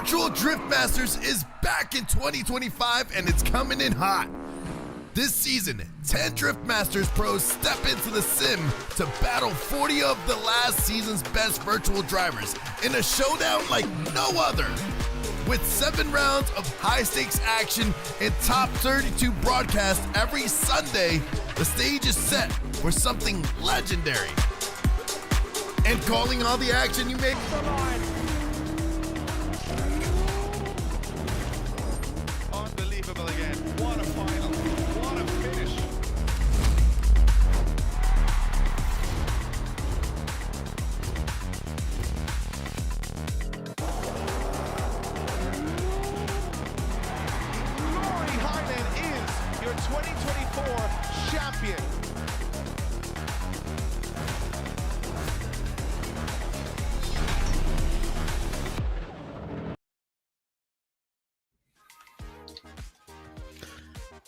Virtual Drift Masters is back in 2025 and it's coming in hot. This season, 10 Drift Masters pros step into the sim to battle 40 of the last season's best virtual drivers in a showdown like no other. With 7 rounds of high-stakes action and top 32 broadcasts every Sunday, the stage is set for something legendary. And calling all the action you make the line. Unbelievable again. What a final. What a finish. Rory Highland is your 2024 champion.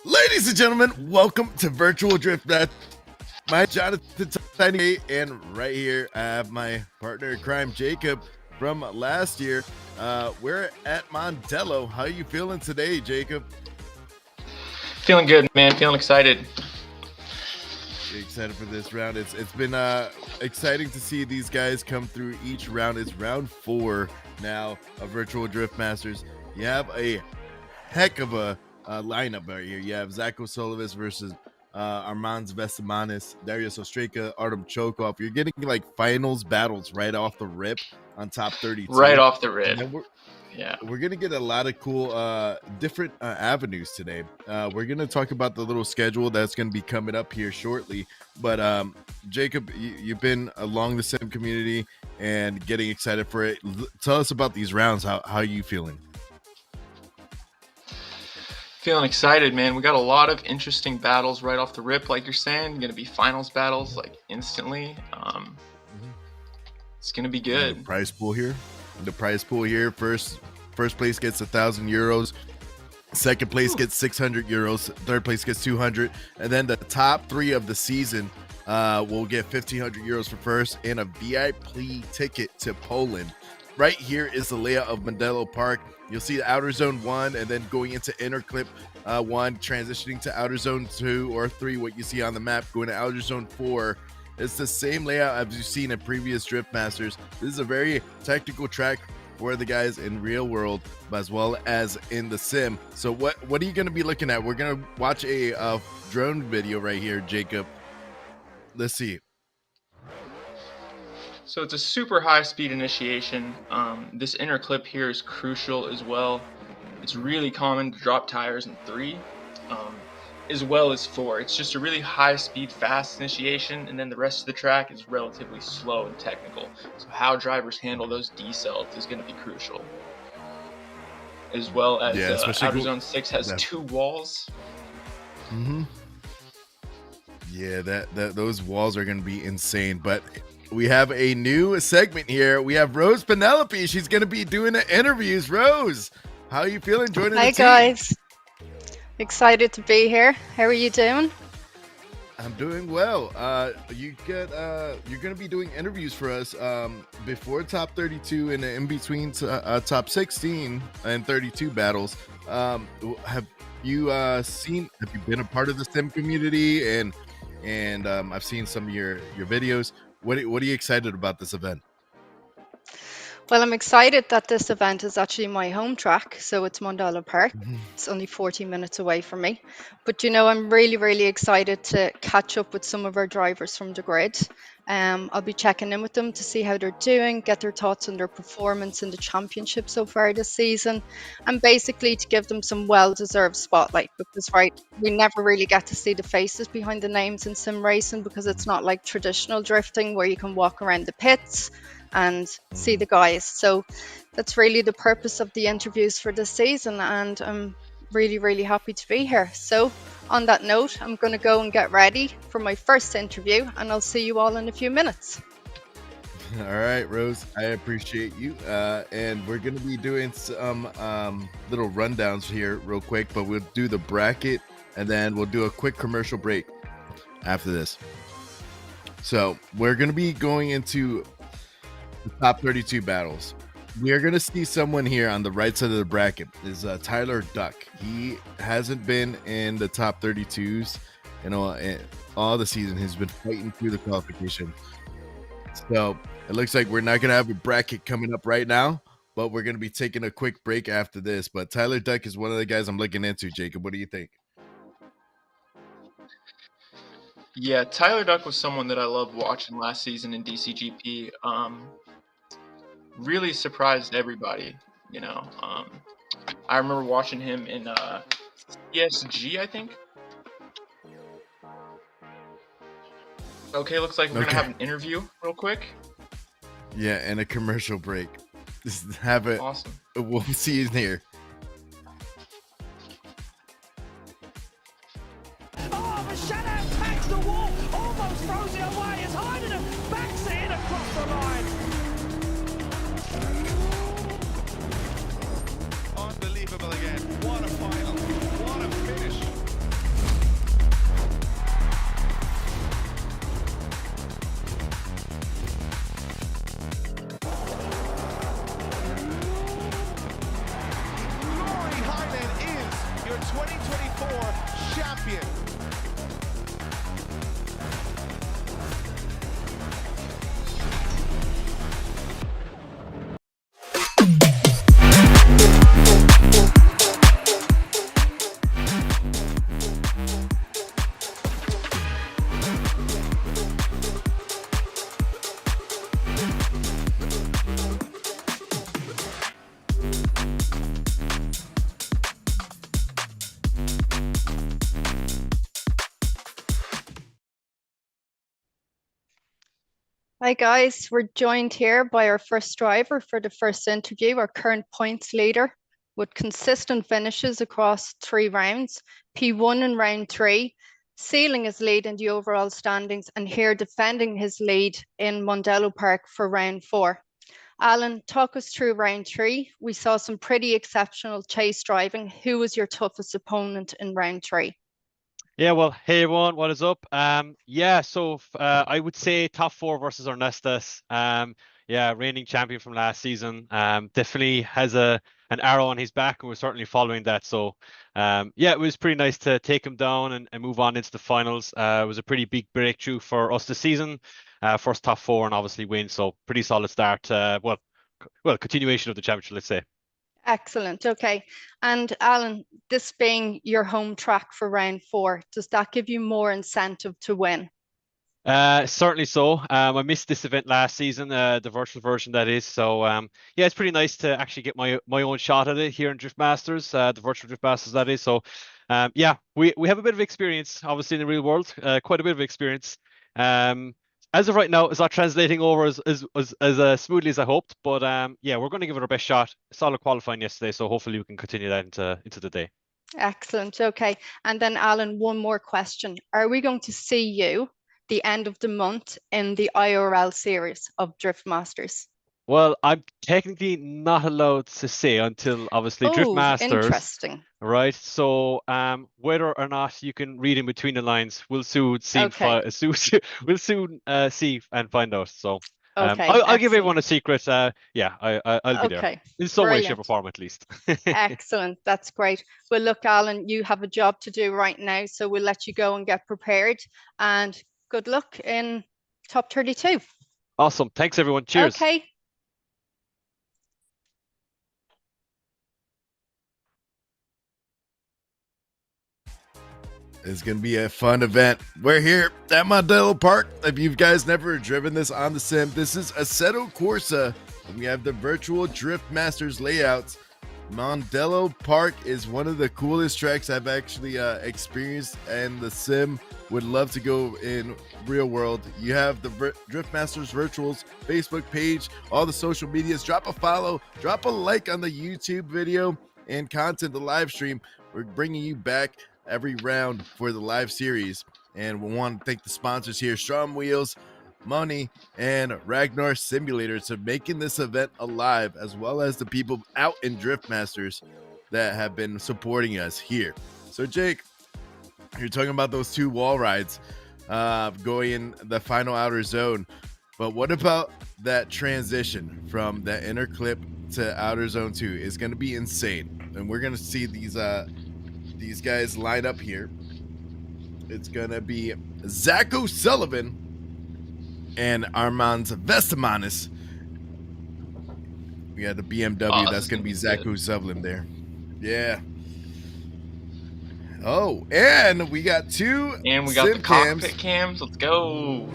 Ladies and gentlemen, welcome to Virtual Drift. My Jonathan Tiny, and right here I have my partner in crime, Jacob, from last year. We're at Mondello. How are you feeling today, Jacob? Feeling good, man. Feeling excited. You're excited for this round. It's been exciting to see these guys come through each round. It's round 4 now of Virtual Drift Masters. You have a heck of a lineup right here. You have Zach O'Sullivan versus Armand Vestamanis, Darius Ostreka, Artem Chokov. You're getting like finals battles right off the rip on top 32. Right off the rip. We're gonna get a lot of cool different avenues today. We're gonna talk about the little schedule that's gonna be coming up here shortly. But Jacob, you've been along the sim community and getting excited for it. Tell us about these rounds. How are you feeling? Feeling excited, man. We got a lot of interesting battles right off the rip, like you're saying. Going to be finals battles like instantly. It's going to be good. The prize pool here. First place gets 1,000 euros. Second place gets 600 euros. Third place gets 200. And then the top 3 of the season will get 1,500 euros for first and a VIP ticket to Poland. Right here is the layout of Mondello Park. You'll see the outer zone 1 and then going into inner clip 1, transitioning to outer zone 2 or 3, what you see on the map, going to outer zone 4. It's the same layout as you've seen in previous Drift Masters. This is a very technical track for the guys in real world as well as in the sim. So what are you going to be looking at? We're going to watch a drone video right here, Jacob. Let's see. So it's a super high speed initiation. This inner clip here is crucial as well. It's really common to drop tires in 3 as well as 4. It's just a really high speed, fast initiation, and then the rest of the track is relatively slow and technical. So how drivers handle those decels is going to be crucial. As well as outer zone 6 has 2 walls. Yeah, those walls are going to be insane, but we have a new segment here. We have Rose Penelope. She's going to be doing the interviews. Rose, how are you feeling joining the team? Hi, guys. Excited to be here. How are you doing? I'm doing well. You're going to be doing interviews for us before top 32 and in between top 16 and 32 battles. Have you been a part of the sim community? And I've seen some of your videos. What are you excited about this event? Well, I'm excited that this event is actually my home track. So it's Mondello Park. It's only 40 minutes away from me. But, I'm really, really excited to catch up with some of our drivers from the grid. I'll be checking in with them to see how they're doing, get their thoughts on their performance in the championship so far this season, and basically to give them some well-deserved spotlight because, we never really get to see the faces behind the names in sim racing because it's not like traditional drifting where you can walk around the pits and see the guys. So that's really the purpose of the interviews for this season, and I'm really, really happy to be here. So on that note, I'm going to go and get ready for my first interview, and I'll see you all in a few minutes. All right, Rose, I appreciate you. And we're going to be doing some little rundowns here real quick, but we'll do the bracket and then we'll do a quick commercial break after this. So we're going to be going into the top 32 battles. We are gonna see someone here on the right side of the bracket is Tyler Duck. He hasn't been in the top 32s in all the season. He's been fighting through the qualification. So it looks like we're not gonna have a bracket coming up right now, but we're gonna be taking a quick break after this. But Tyler Duck is one of the guys I'm looking into. Jacob, what do you think? Yeah, Tyler Duck was someone that I loved watching last season in DCGP. Really surprised everybody, you know. I remember watching him in ESG, I think. Okay, looks like we're gonna have an interview real quick. Yeah, and a commercial break. Just have it. Awesome. We'll see you here. Oh, the shadow packs the wall, almost throws it away as Heidenen backs it in across the line. Unbelievable again. What a final. What a finish. Lori Heinen is your 2024 champion. Hi guys, we're joined here by our first driver for the first interview, our current points leader with consistent finishes across 3 rounds, P1 in round 3, sealing his lead in the overall standings and here defending his lead in Mondello Park for round 4. Alan, talk us through round 3. We saw some pretty exceptional chase driving. Who was your toughest opponent in round 3? Yeah, well, hey everyone, what is up? So I would say top 4 versus Ernestus. Yeah, reigning champion from last season. Definitely has an arrow on his back, and we're certainly following that. So, yeah, it was pretty nice to take him down and move on into the finals. It was a pretty big breakthrough for us this season. First top 4 and obviously win. So pretty solid start. Well, continuation of the championship, let's say. Excellent. Okay. And Alan, this being your home track for round 4, does that give you more incentive to win? Certainly so. I missed this event last season, the virtual version that is. So yeah, it's pretty nice to actually get my own shot at it here in Drift Masters, the virtual Drift Masters that is. So yeah, we have a bit of experience, obviously in the real world, quite a bit of experience. As of right now, it's not translating over as smoothly as I hoped, but yeah, we're going to give it our best shot. Solid qualifying yesterday, so hopefully we can continue that into the day. Excellent. Okay. And then Alan, one more question. Are we going to see you the end of the month in the IRL series of Drift Masters? Well, I'm technically not allowed to say until obviously Drift Masters. Interesting. Right. So whether or not you can read in between the lines, we'll soon see. Okay. We'll soon see and find out. So Okay, I'll give everyone a secret. Yeah, I'll be there in some way, shape, or form at least. Excellent. That's great. Well, look, Alan, you have a job to do right now, so we'll let you go and get prepared. And good luck in top 32. Awesome. Thanks, everyone. Cheers. Okay. It's going to be a fun event. We're here at Mondello Park. If you guys never driven this on the sim, this is Assetto Corsa. We have the virtual Drift Masters layouts. Mondello Park is one of the coolest tracks I've actually experienced, and the sim would love to go in real world. You have the Drift Masters Virtuals Facebook page, all the social medias. Drop a follow, drop a like on the YouTube video and content, the live stream. We're bringing you back every round for the live series, and we want to thank the sponsors here, Strom Wheels, Money, and Ragnar Simulator, to making this event alive, as well as the people out in Drift Masters that have been supporting us here. So Jake, you're talking about those 2 wall rides going in the final outer zone, but what about that transition from that inner clip to outer zone 2 is going to be insane. And we're going to see these guys line up here. It's going to be Zach O'Sullivan and Armand Vestamanis. We got the BMW. That's going to be Zach O'Sullivan there. Yeah. Oh, and we got two. And we got the cockpit cams. Let's go.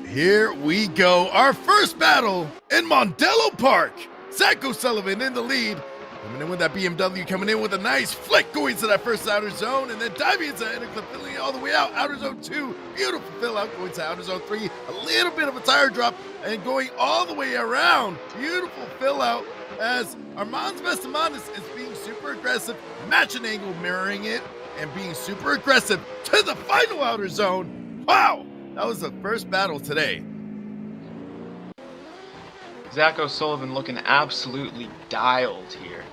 Here we go. Our first battle in Mondello Park. Zach O'Sullivan in the lead. Coming in with that BMW, coming in with a nice flick going to that first outer zone, and then diving into that interclip, filling all the way out. Outer zone 2, beautiful fill out, going to outer zone 3. A little bit of a tire drop, and going all the way around. Beautiful fill out as Armand Vestamanis is being super aggressive, matching angle, mirroring it, and being super aggressive to the final outer zone. Wow, that was the first battle today. Zach O'Sullivan looking absolutely dialed here.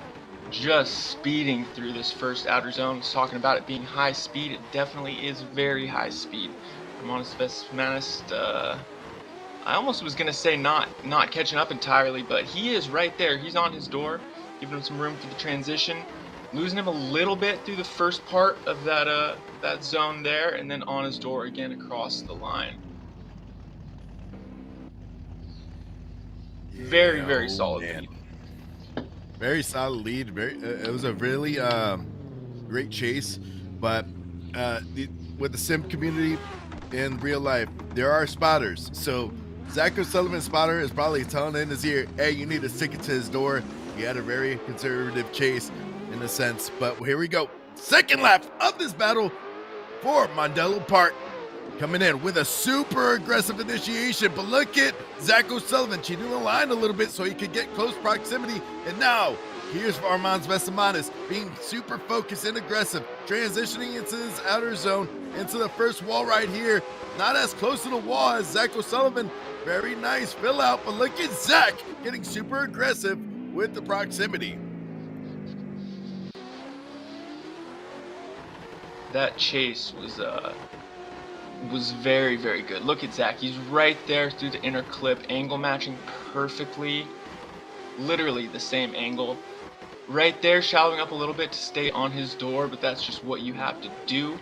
Just speeding through this first outer zone. He's talking about it being high speed. It definitely is very high speed. Armand Vestamanis, I almost was going to say not catching up entirely, but he is right there. He's on his door, giving him some room for the transition. Losing him a little bit through the first part of that zone there, and then on his door again across the line. Very, very solid lead. Very solid lead. It was a really great chase, but with the sim community in real life, there are spotters. So Zach O'Sullivan's spotter is probably telling in his ear, hey, you need to stick it to his door. He had a very conservative chase in a sense, but here we go. Second lap of this battle for Mondello Park. Coming in with a super aggressive initiation, but look at Zach O'Sullivan cheating the line a little bit so he could get close proximity. And now, here's Armand Vestamanis being super focused and aggressive, transitioning into his outer zone, into the first wall right here. Not as close to the wall as Zach O'Sullivan. Very nice fill out, but look at Zach getting super aggressive with the proximity. That chase was very, very good. Look at Zach. He's right there through the inner clip, angle matching perfectly. Literally the same angle. Right there, shallowing up a little bit to stay on his door, but that's just what you have to do.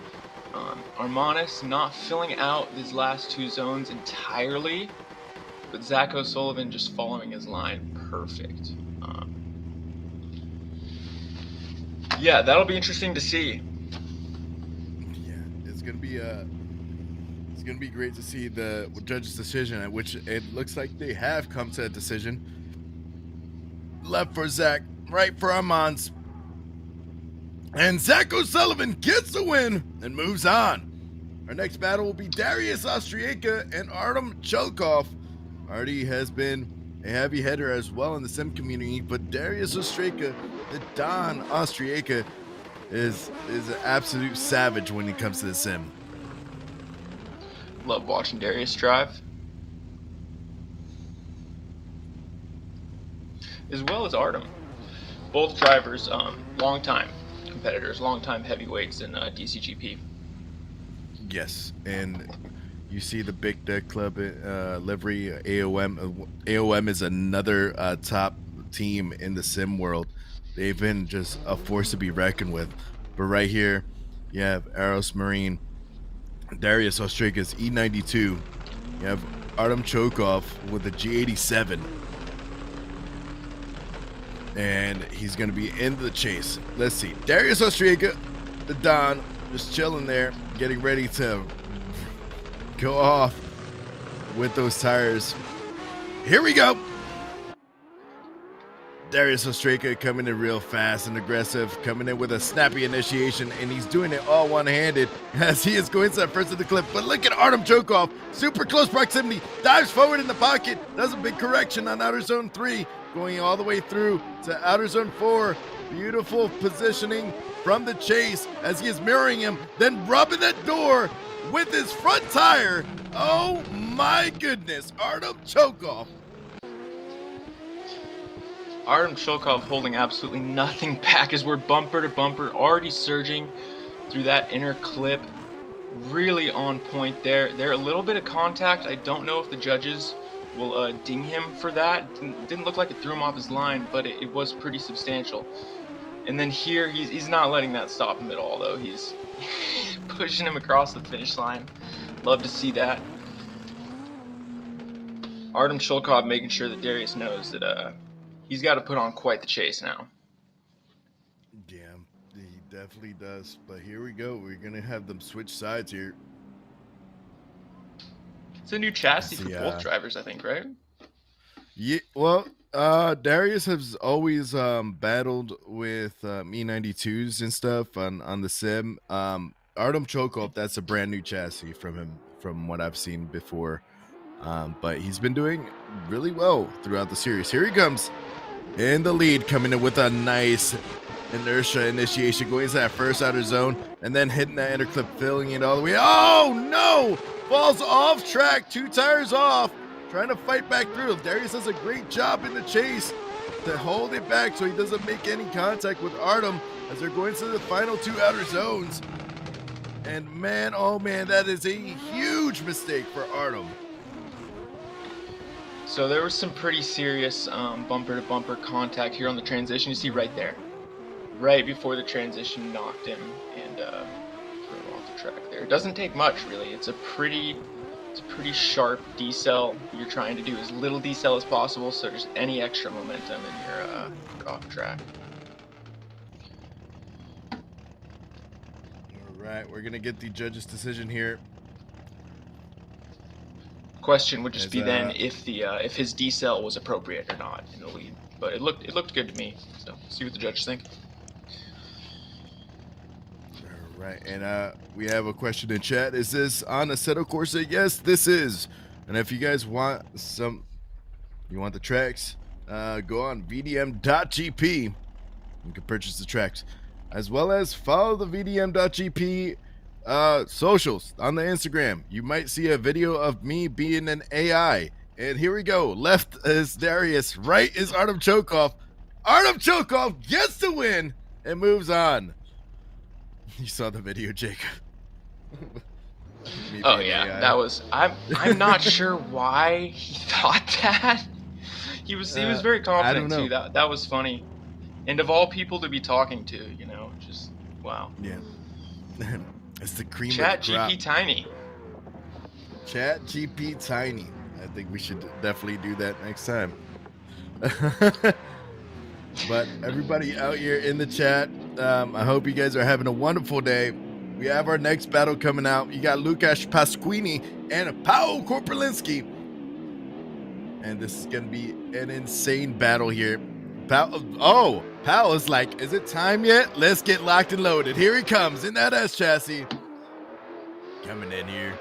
Armanis not filling out these last two zones entirely, but Zach O'Sullivan just following his line perfect. Yeah, that'll be interesting to see. Yeah, it's gonna be great to see the judge's decision, at which it looks like they have come to a decision. Left for Zach, right for Armand. And Zach O'Sullivan gets the win and moves on. Our next battle will be Darius Ostriaka and Artem Cholkov. Artie has been a heavy hitter as well in the sim community, but Darius Ostriaka, the Don Ostriaka, is an absolute savage when it comes to the sim. Love watching Darius drive. As well as Artem. Both drivers, long-time competitors, long-time heavyweights in DCGP. Yes, and you see the Big Deck Club livery, AOM. AOM is another top team in the sim world. They've been just a force to be reckoned with. But right here, you have Aros Marine, Darius Ostriaka's E92. You have Artem Cholkov with the G87. And he's going to be in the chase. Let's see. Darius Ostriaka, the Don, just chilling there, getting ready to go off with those tires. Here we go. Darius Ostriaka coming in real fast and aggressive, coming in with a snappy initiation, and he's doing it all one-handed as he is going to that first of the clip. But look at Artem Cholkov, super close proximity, dives forward in the pocket, does a big correction on outer zone 3, going all the way through to outer zone 4. Beautiful positioning from the chase as he is mirroring him, then rubbing that door with his front tire. Oh my goodness, Artem Cholkov. Artem Cholkov holding absolutely nothing back as we're bumper to bumper, already surging through that inner clip. Really on point there. There a little bit of contact. I don't know if the judges will ding him for that. Didn't look like it threw him off his line, but it was pretty substantial. And then here, he's not letting that stop him at all, though. He's pushing him across the finish line. Love to see that. Artem Shulkov making sure that Darius knows that he's got to put on quite the chase now. Yeah, he definitely does. But here we go. We're going to have them switch sides here. It's a new chassis for both drivers, I think, right? Yeah, well, Darius has always battled with E92s and stuff on the sim. Artem Chokov, that's a brand new chassis from him, from what I've seen before. But he's been doing really well throughout the series. Here he comes in the lead, coming in with a nice inertia initiation, going to that first outer zone, and then hitting that inner clip, filling it all the way. Oh no! Falls off track, 2 tires off, trying to fight back through. Darius does a great job in the chase to hold it back so he doesn't make any contact with Artem as they're going to the final 2 outer zones. And man, oh man, that is a huge mistake for Artem. So there was some pretty serious bumper-to-bumper contact here on the transition. You see right there, right before the transition knocked him and threw him off the track there. It doesn't take much, really. It's a pretty sharp decel. You're trying to do as little decel as possible, so just any extra momentum and you're off track. All right, we're gonna get the judge's decision here. Question would just be then if his decel was appropriate or not in the lead, but it looked good to me. So see what the judges think. All right, and we have a question in chat. Is this on Assetto Corsa? Yes, this is. And if you guys want the tracks, go on VDM.gp. You can purchase the tracks, as well as follow the VDM.gp socials on the Instagram. You might see a video of me being an AI. And here we go. Left is Darius, right is Artem Chokov. Artem Chokov gets the win and moves on. You saw the video, Jacob. Oh yeah, AI. That was. I'm not sure why he thought that. He was very confident too. That was funny. And of all people to be talking to, just wow. Yeah. It's the cream Chat of the crop. GP Tiny. Chat GP Tiny. I think we should definitely do that next time. But everybody out here in the chat, I hope you guys are having a wonderful day. We have our next battle coming out. You got Lukasz Pasquini and Paolo Korpelinski. And this is going to be an insane battle here. Pal is like, is it time yet? Let's get locked and loaded. Here he comes in that S chassis. Coming in here,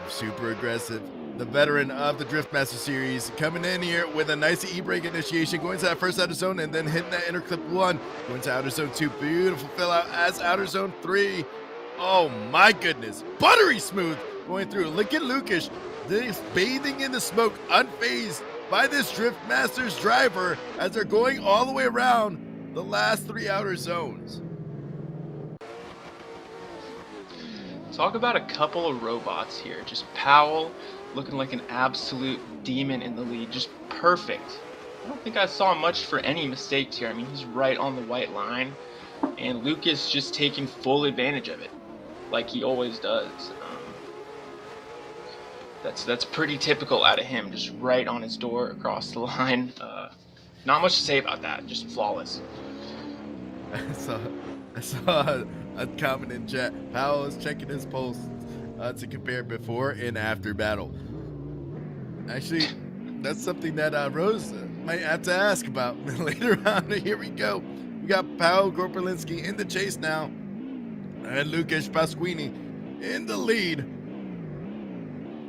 super aggressive. The veteran of the Driftmaster series coming in here with a nice e-brake initiation, going to that first outer zone and then hitting that inner clip 1, going to outer zone 2. Beautiful fill out as outer zone 3. Oh my goodness, buttery smooth going through. Look at Lukasz, this bathing in the smoke, unfazed by this Driftmasters driver as they're going all the way around the last 3 outer zones. Talk about a couple of robots here. Just Powell looking like an absolute demon in the lead. Just perfect. I don't think I saw much for any mistakes here. I mean, he's right on the white line. And Lucas just taking full advantage of it, like he always does. That's pretty typical out of him. Just right on his door across the line. Not much to say about that. Just flawless. I saw a comment in chat. Powell is checking his pulse to compare before and after battle. Actually, that's something that Rose might have to ask about later on. Here we go. We got Paolo Korpelinski in the chase now, and Lukasz Pasquini in the lead.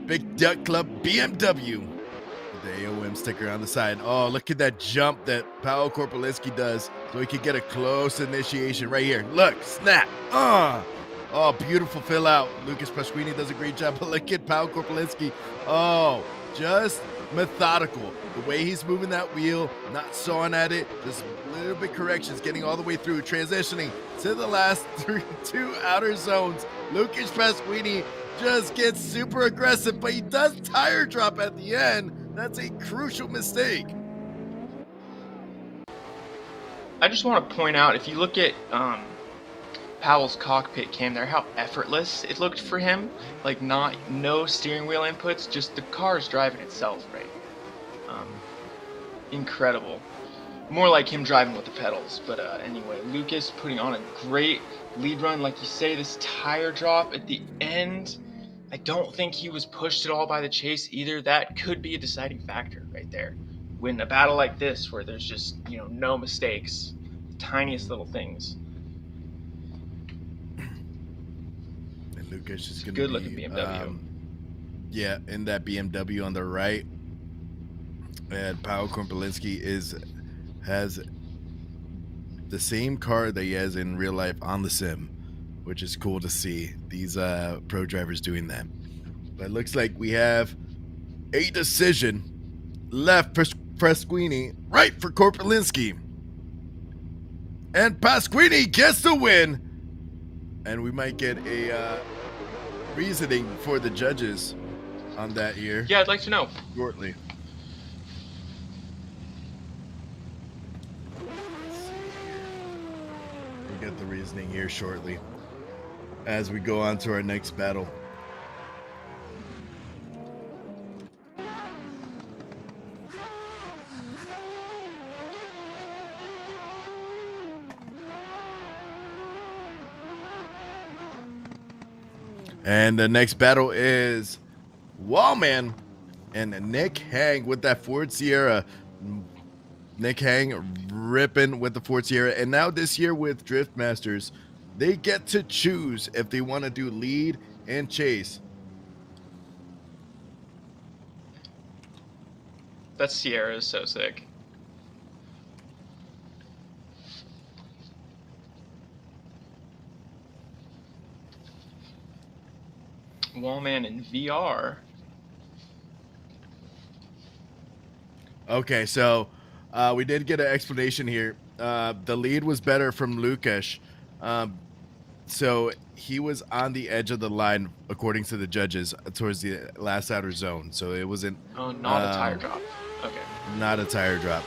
Big Duck Club BMW. The AOM sticker on the side. Oh, look at that jump that Paolo Korpelinski does so he could get a close initiation right here. Look, snap. Oh, beautiful fill out. Lukasz Pasquini does a great job, but look at Paolo Korpelinski. Oh, just methodical. The way he's moving that wheel, not sawing at it, just a little bit corrections, getting all the way through, transitioning to the last 2 outer zones. Lukasz Pasquini just gets super aggressive, but he does tire drop at the end. That's a crucial mistake. I just want to point out, if you look at Powell's cockpit cam there, how effortless it looked for him. Like no steering wheel inputs, just the car's driving itself, right? Incredible. More like him driving with the pedals. But anyway, Lucas putting on a great lead run. Like you say, this tire drop at the end, I don't think he was pushed at all by the chase either. That could be a deciding factor right there. When a battle like this, where there's just, no mistakes, tiniest little things. And Lucas is going to be Good looking BMW. Yeah, in that BMW on the right. And Paolo Korpelinski has the same car that he has in real life on the sim, which is cool to see these pro drivers doing that. But it looks like we have a decision. Left for Pasquini, right for Korpelinski. And Pasquini gets the win. And we might get a reasoning for the judges on that here. Yeah, I'd like to know. Shortly. We'll get the reasoning here shortly as we go on to our next battle. And the next battle is Wallman and Nick Hang with that Ford Sierra. Nick Hang ripping with the Ford Sierra. And now this year with Drift Masters, they get to choose if they want to do lead and chase. That Sierra is so sick. Wallman in VR. Okay, so we did get an explanation here. The lead was better from Lukas. So he was on the edge of the line, according to the judges, towards the last outer zone. So it wasn't... Oh, not a tire drop. Okay. Not a tire drop.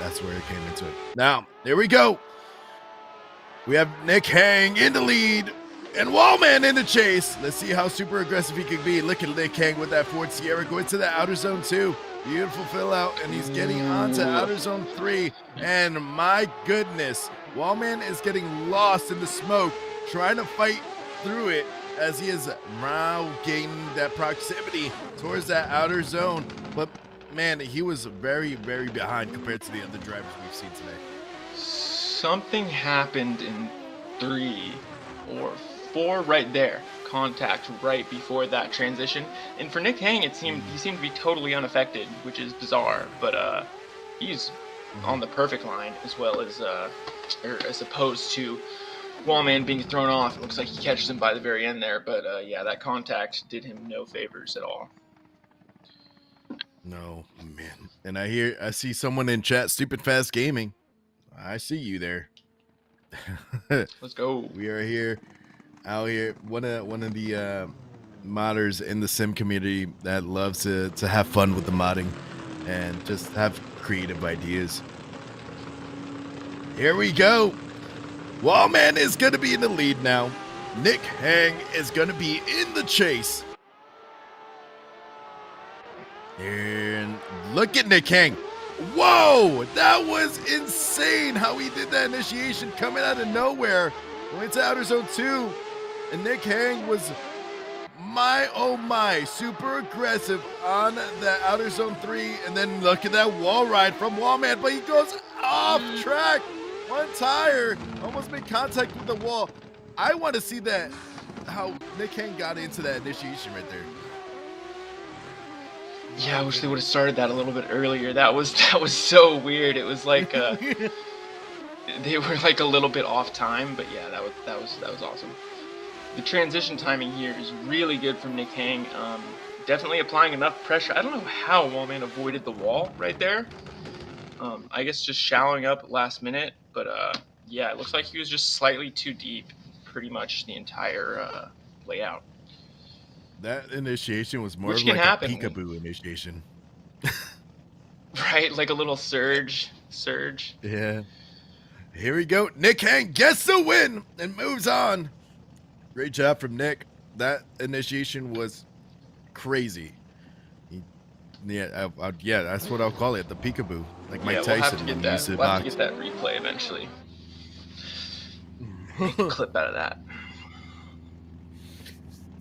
That's where it came into it. Now, there we go. We have Nick Hang in the lead and Wallman in the chase. Let's see how super aggressive he can be. Look at Nick Hang with that Ford Sierra going to the outer zone 2. Beautiful fill out, and he's getting onto outer zone 3. And my goodness, Wallman is getting lost in the smoke, trying to fight through it as he is now gaining that proximity towards that outer zone. But man, he was very, very behind compared to the other drivers we've seen today. Something happened in 3 or 4 right there. Contact right before that transition. And for Nick Hang, he seemed to be totally unaffected, which is bizarre. But he's on the perfect line, as well as as opposed to Wallman being thrown off. It looks like he catches him by the very end there. But yeah, that contact did him no favors at all. No, man. And I see someone in chat, Stupid Fast Gaming. I see you there. Let's go. We are here, out here. One of the modders in the sim community that loves to have fun with the modding and just have creative ideas. Here we go. Wallman is going to be in the lead now. Nick Hang is going to be in the chase. And look at Nick Hang. Whoa, that was insane how he did that initiation coming out of nowhere. Went to outer zone 2. And Nick Hang was, oh my, super aggressive on that outer zone 3. And then look at that wall ride from Wallman. But he goes off track. One tire almost made contact with the wall. I want to see that, how Nick Hang got into that initiation right there. Yeah, I wish they would have started that a little bit earlier. That was so weird. It was like they were like a little bit off time, but yeah, that was awesome. The transition timing here is really good from Nick Hang. Definitely applying enough pressure. I don't know how Wallman avoided the wall right there. I guess just shallowing up last minute, but yeah, it looks like he was just slightly too deep, pretty much the entire layout. That initiation was more Which of can like happen. a peekaboo initiation. Right, like a little surge. Yeah. Here we go. Nick Hang gets the win and moves on. Great job from Nick. That initiation was crazy. Yeah, that's what I'll call it. The peekaboo, like Mike Yeah, we'll Tyson. have to get when he that. used to We'll have to box. get that replay eventually. Make a clip out of that.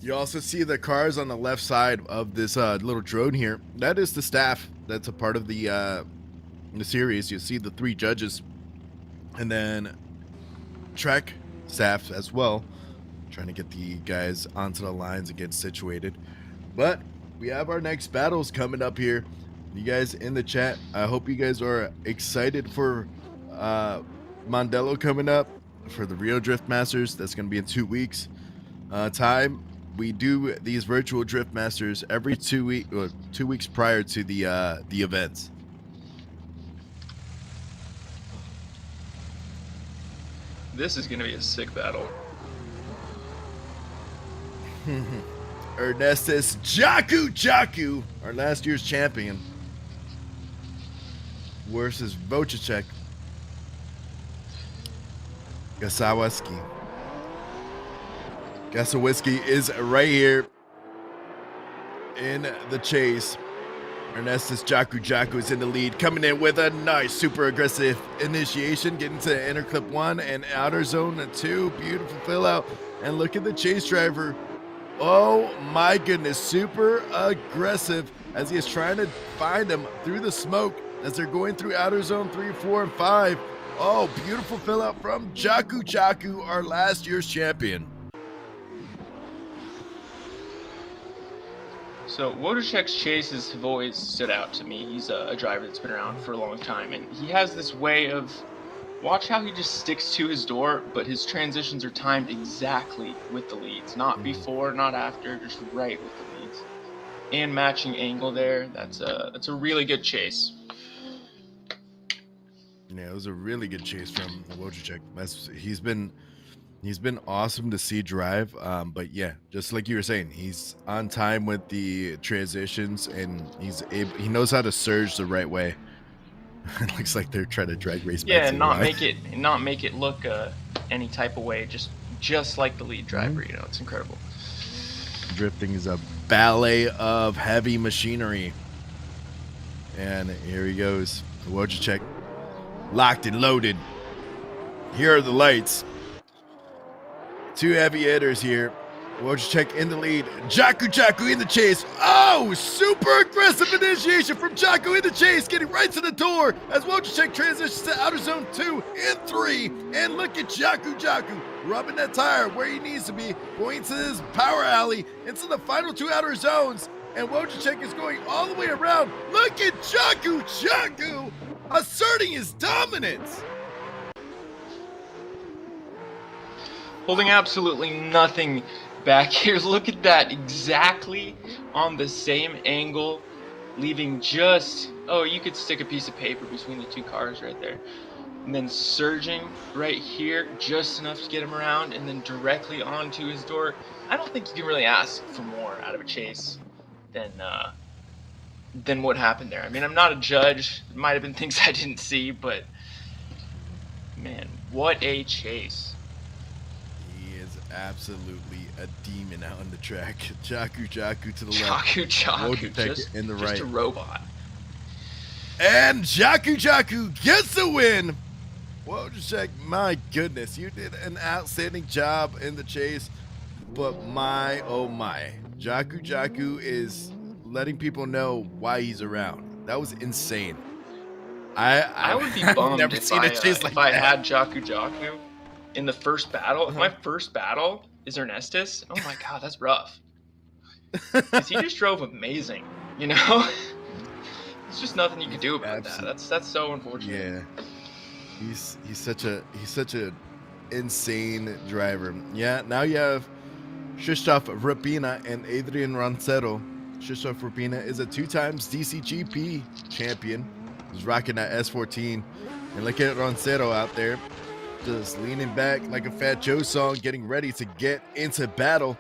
You also see the cars on the left side of this little drone here. That is the staff that's a part of the series. You see the 3 judges, and then track staff as well, trying to get the guys onto the lines and get situated. But we have our next battles coming up here. You guys in the chat, I hope you guys are excited for Mondello coming up for the Rio Drift Masters. That's going to be in 2 weeks time. We do these virtual Drift Masters every 2 weeks prior to the events. This is gonna be a sick battle. Ernestus Jaku, our last year's champion, versus Vocacek Gasawiski. Gasawiski is right here in the chase. Ernestus Jaku is in the lead, coming in with a nice, super aggressive initiation, getting to inner clip 1 and outer zone 2. Beautiful fill out. And look at the chase driver. Oh my goodness, super aggressive as he is trying to find him through the smoke as they're going through outer zone 3, 4, and 5. Oh, beautiful fill out from Jaku, our last year's champion. So Wojciech's chases have always stood out to me. He's a driver that's been around for a long time, and he has this way of, watch how he just sticks to his door, but his transitions are timed exactly with the leads. Not before, not after, just right with the leads. And matching angle there, that's a really good chase. Yeah, it was a really good chase from Wojciech. He's been awesome to see drive. But yeah, just like you were saying, he's on time with the transitions, and he knows how to surge the right way. It looks like they're trying to drag race. Yeah, and not make it look any type of way, just like the lead driver. You know, it's incredible. Drifting is a ballet of heavy machinery, and here he goes. Wojciech locked and loaded. Here are the lights. 2 heavy hitters here. Wojciech in the lead. Jaku in the chase. Oh, super aggressive initiation from Jaku in the chase, getting right to the door as Wojciech transitions to outer zone 2 and 3. And look at Jaku rubbing that tire where he needs to be, going to his power alley into the final 2 outer zones. And Wojciech is going all the way around. Look at Jaku asserting his dominance. Holding absolutely nothing back here. Look at that, exactly on the same angle, leaving just, oh, you could stick a piece of paper between the 2 cars right there. And then surging right here, just enough to get him around, and then directly onto his door. I don't think you can really ask for more out of a chase than what happened there. I mean, I'm not a judge. There might have been things I didn't see, but man, what a chase. Absolutely a demon out on the track. Jaku to the left. Jaku, just in the right. Just a robot. And Jaku gets the win. Wojciech, my goodness, you did an outstanding job in the chase. But my, oh my, Jaku is letting people know why he's around. That was insane. I would be bummed never if I had Jaku in the first battle. If my first battle is Ernestus, oh my god, that's rough. Because he just drove amazing, you know? There's just nothing you can do about that. That's so unfortunate. Yeah. He's such a insane driver. Yeah, now you have Krzysztof Rapina and Adrian Roncero. Krzysztof Rapina is a 2 times DCGP champion. He's rocking that S14. And look at Roncero out there, just leaning back like a Fat Joe song, getting ready to get into battle.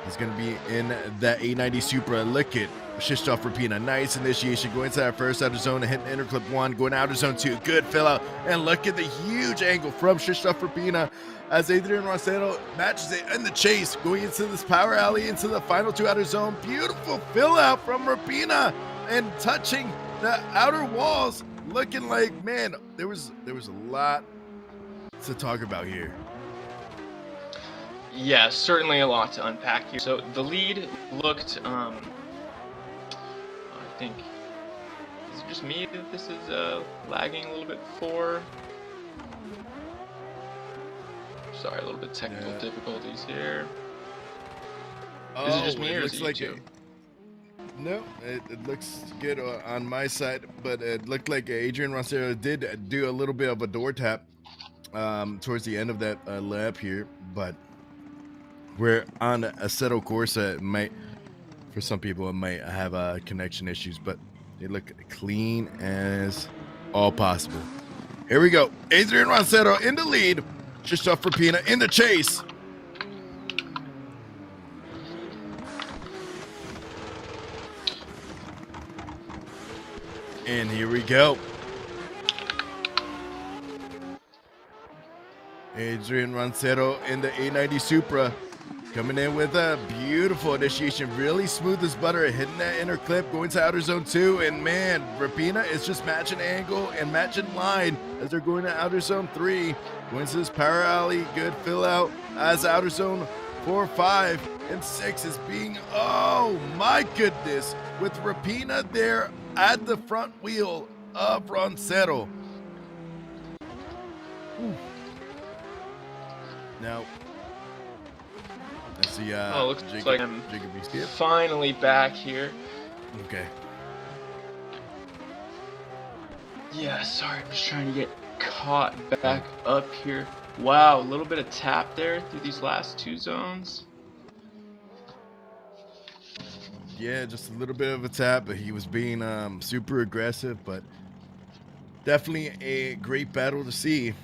He's going to be in that 890 Supra. Look at Krzysztof Rapina. Nice initiation. Going to that first outer zone and hitting inner clip 1. Going outer zone 2. Good fill out. And look at the huge angle from Krzysztof Rapina as Adrian Roncero matches it in the chase. Going into this power alley into the final 2 outer zone. Beautiful fill out from Rapina and touching the outer walls. Looking like, man, there was a lot to talk about here. Yeah, certainly a lot to unpack here. So the lead looked, I think, is it just me that this is lagging a little bit for? Sorry, a little bit technical difficulties here. Is it just me or is it you too? No, it looks good on my side, but it looked like Adrian Roncero did do a little bit of a door tap towards the end of that lap here, but we're on a settled course. It might, for some people, it might have connection issues, but they look clean as all possible. Here we go. Adrian Roncero in the lead. Krzysztof Rapina in the chase. And here we go. Adrian Roncero in the 890 Supra. Coming in with a beautiful initiation, really smooth as butter, hitting that inner clip, going to outer zone 2, and man, Rapina is just matching angle and matching line as they're going to outer zone 3. Going to this power alley, good fill out as outer zone 4, 5, and 6 is being, oh my goodness, with Rapina there at the front wheel of Roncero. Now, let's see. Looks like I'm finally back here. Okay. Yeah, sorry, I'm just trying to get caught back up here. Wow, a little bit of tap there through these last 2 zones. Yeah, just a little bit of a tap, but he was being super aggressive, but definitely a great battle to see.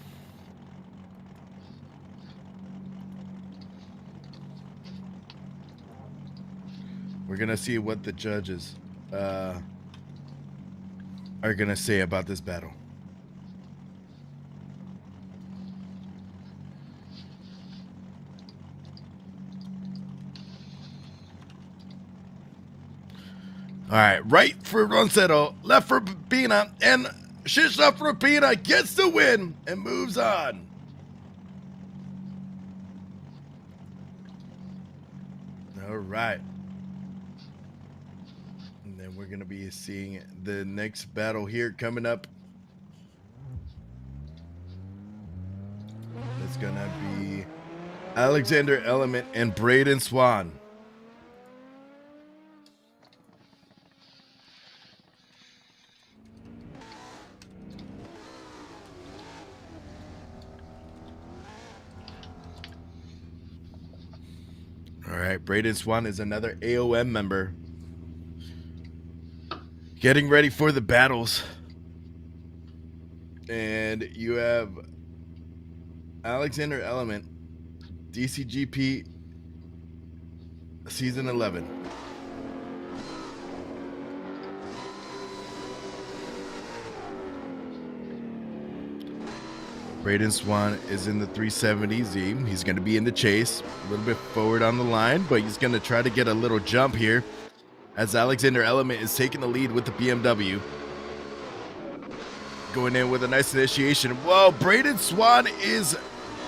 We're gonna see what the judges are gonna say about this battle. All right, right for Roncero, left for Rapina, and Krzysztof Rapina gets the win and moves on. All right. And then we're going to be seeing the next battle here coming up. It's going to be Alexander Element and Braden Swan. All right, Braden Swan is another AOM member. Getting ready for the battles. And you have Alexander Element, DCGP Season 11. Braden Swan is in the 370Z. He's going to be in the chase, a little bit forward on the line, but he's going to try to get a little jump here as Alexander Element is taking the lead with the BMW. Going in with a nice initiation. Whoa, Braden Swan is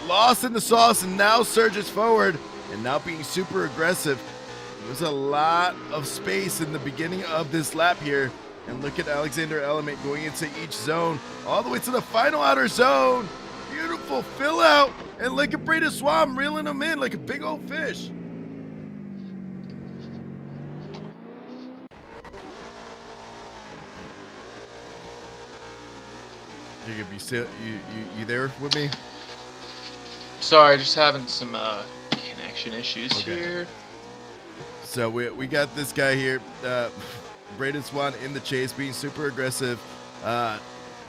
lost in the sauce and now surges forward and now being super aggressive. There's a lot of space in the beginning of this lap here. And look at Alexander Element going into each zone, all the way to the final outer zone. Beautiful fill out. And look at Braden Swan reeling him in like a big old fish. You could be still, you there with me? Sorry, just having some connection issues here. So we got this guy here, Braden Swan in the chase, being super aggressive,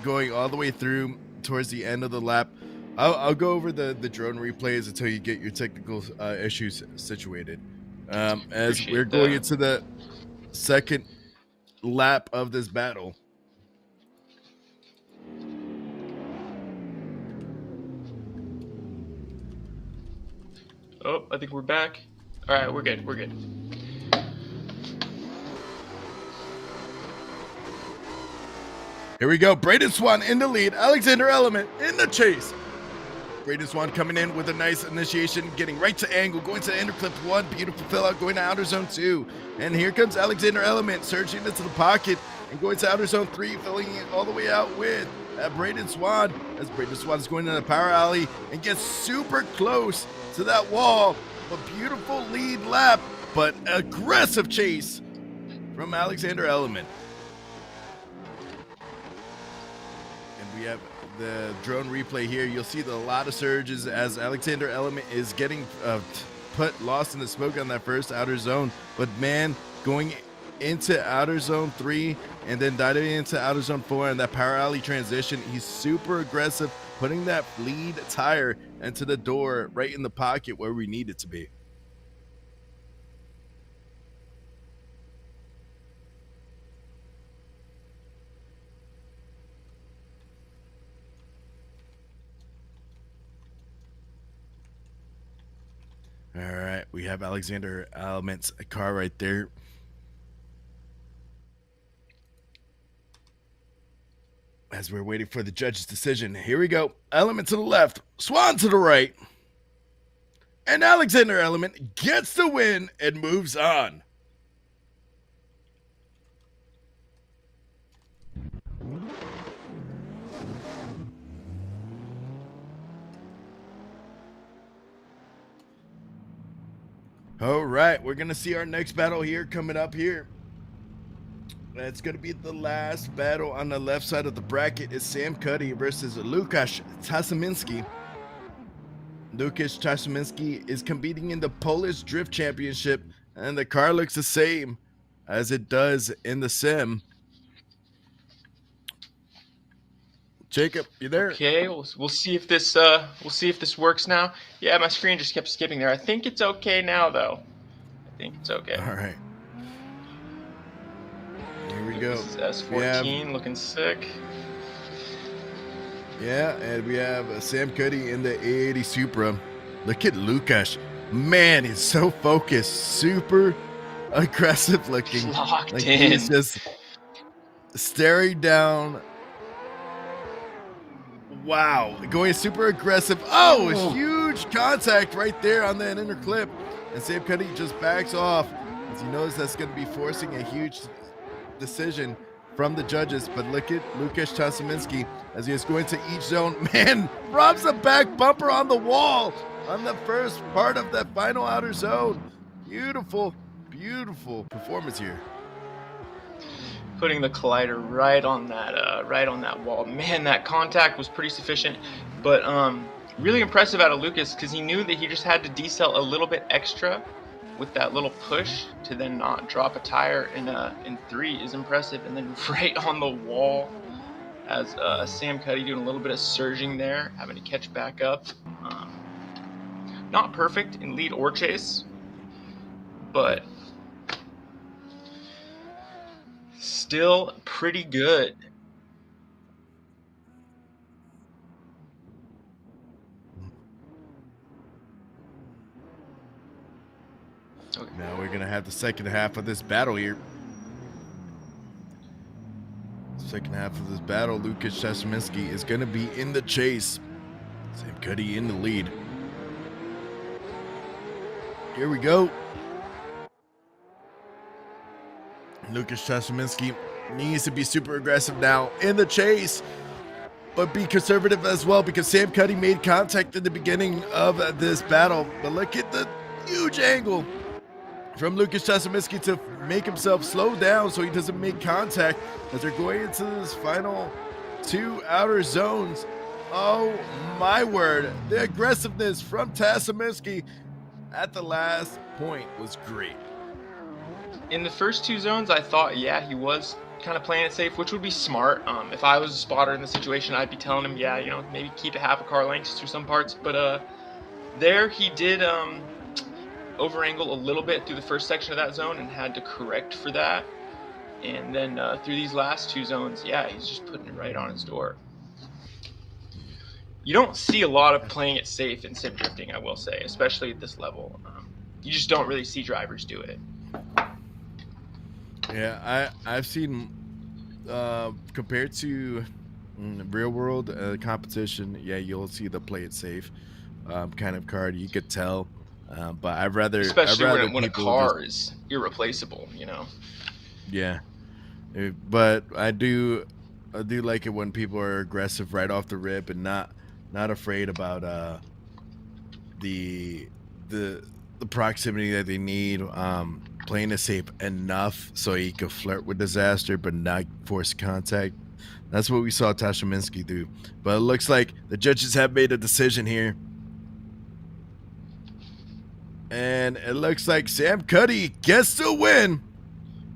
going all the way through towards the end of the lap. I'll go over the drone replays until you get your technical issues situated. as we're Appreciate going that. into the second lap of this battle. Oh, I think we're back. All right, we're good. We're good. Here we go. Braden Swan in the lead. Alexander Element in the chase. Braden Swan coming in with a nice initiation, getting right to angle, going to inner clip 1. Beautiful fill out, going to outer zone 2. And here comes Alexander Element surging into the pocket and going to outer zone 3, filling it all the way out with Braden Swan. As Braden Swan is going in the power alley and gets super close to that wall. A beautiful lead lap, but aggressive chase from Alexander Element. We have the drone replay here. You'll see a lot of surges as Alexander Element is getting lost in the smoke on that first outer zone. But man, going into outer zone 3 and then diving into outer zone 4 and that power alley transition, he's super aggressive, putting that lead tire into the door right in the pocket where we need it to be. All right, we have Alexander Element's car right there. As we're waiting for the judge's decision, here we go. Element to the left, Swan to the right. And Alexander Element gets the win and moves on. All right, we're going to see our next battle here coming up here. It's going to be the last battle on the left side of the bracket. Is Sam Cuddy versus Lukasz Tasaminski. Lukasz Tasaminski is competing in the Polish Drift Championship, and the car looks the same as it does in the sim. Jacob, you there? Okay, we'll see if this works now. Yeah, my screen just kept skipping there. I think it's okay now though. I think it's okay. All right. Here we go. This is S14 looking sick. Yeah, and we have Sam Cuddy in the A80 Supra. Look at Lukasz. Man, he's so focused, super aggressive looking. Locked like in. He's just staring down. Wow, going super aggressive. Oh, huge contact right there on that inner clip. And Sam Cuddy just backs off as he knows that's going to be forcing a huge decision from the judges. But look at Lukasz Tasaminski as he is going to each zone. Man, robs a back bumper on the wall on the first part of that final outer zone. Beautiful, beautiful performance here. Putting the collider right on that wall. Man, that contact was pretty sufficient, but really impressive out of Lucas because he knew that he just had to decel a little bit extra with that little push to then not drop a tire in 3 is impressive. And then right on the wall as Sam Cuddy doing a little bit of surging there, having to catch back up. Not perfect in lead or chase, but still pretty good. Okay. Now we're going to have the second half of this battle here. Second half of this battle, Lukasz Tasaminski is going to be in the chase. Sam Cuddy in the lead. Here we go. Lukasz Tasaminski needs to be super aggressive now in the chase, but be conservative as well because Sam Cuddy made contact in the beginning of this battle. But look at the huge angle from Lukasz Tasaminski to make himself slow down so he doesn't make contact as they're going into this final 2 outer zones. Oh my word, the aggressiveness from Tasaminski at the last point was great. In the first 2 zones, I thought, yeah, he was kind of playing it safe, which would be smart. If I was a spotter in the situation, I'd be telling him, yeah, you know, maybe keep it half a car length through some parts. But there he did over angle a little bit through the first section of that zone and had to correct for that. And then through these last 2 zones, yeah, he's just putting it right on his door. You don't see a lot of playing it safe in sim drifting, I will say, especially at this level. You just don't really see drivers do it. Yeah, I've seen compared to real world competition, yeah, you'll see the play it safe kind of card. You could tell, but Especially when a people car is irreplaceable, you know. Yeah, but I do like it when people are aggressive right off the rip and not afraid about the proximity that they need, playing it safe enough so he could flirt with disaster but not force contact. That's what we saw Tasha Minsky do. But it looks like the judges have made a decision here. And it looks like Sam Cuddy gets the win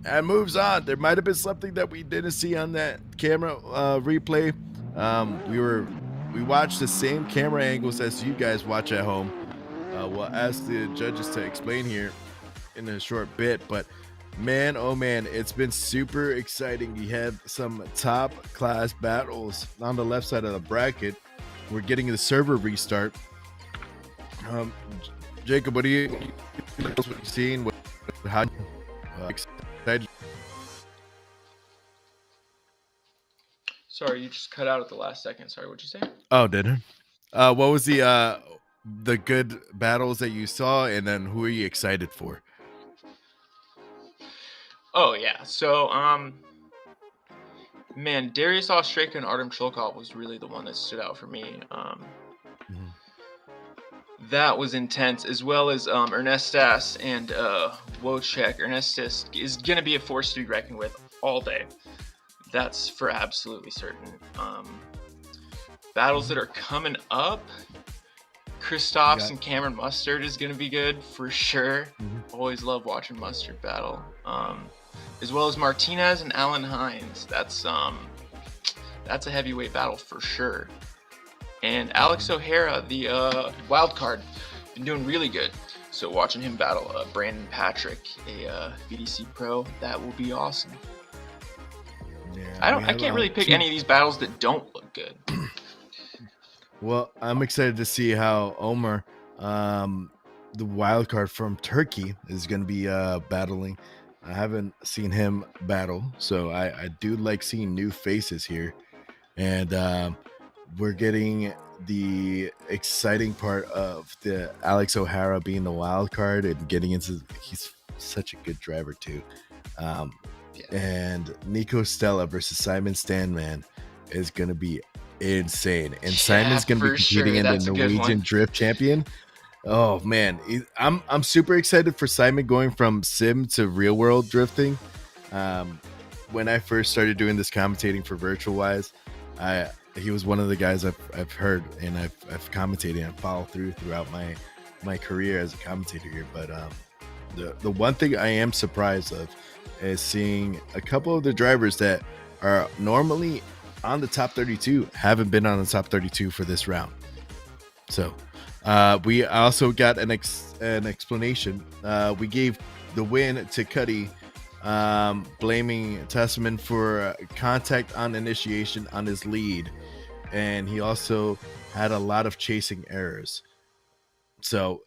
and moves on. There might have been something that we didn't see on that camera replay. We watched the same camera angles as you guys watch at home. We'll ask the judges to explain here in a short bit, but man, oh man, it's been super exciting. We have some top class battles on the left side of the bracket. We're getting the server restart. Jacob, what are you seeing? How excited? Sorry, you just cut out at the last second. Sorry, what'd you say? Oh, did it? What was the good battles that you saw, and then who are you excited for? Oh yeah, so man, Darius Ostraka and Artem Chilkov was really the one that stood out for me. That was intense, as well as Ernestas and Wojciech. Ernestas is gonna be a force to be reckoned with all day. That's for absolutely certain. Battles that are coming up, Kristoffs and Cameron Mustard is going to be good for sure. Always love watching Mustard battle. As well as Martinez and Alan Hines. That's a heavyweight battle for sure. And Alex O'Hara, the wild card, been doing really good. So watching him battle Brandon Patrick, a VDC pro, that will be awesome. Yeah, I can't really pick any of these battles that don't look good. Well, I'm excited to see how Omar, the wild card from Turkey, is going to be battling. I haven't seen him battle, so I do like seeing new faces here. And we're getting the exciting part of the Alex O'Hara being the wild card and getting into. He's such a good driver too. And Nico Stella versus Simon Stanman is going to be insane. And Simon's going to be competing in the Norwegian Drift Champion. Oh man, I'm super excited for Simon going from sim to real world drifting. When I first started doing this commentating for Virtual Wise, he was one of the guys I've heard and I've commentated and followed throughout my career as a commentator here. But the one thing I am surprised of is seeing a couple of the drivers that are normally on the top 32 haven't been on the top 32 for this round. So we also got an explanation. We gave the win to Cuddy, blaming Testament for contact on initiation on his lead, and he also had a lot of chasing errors. So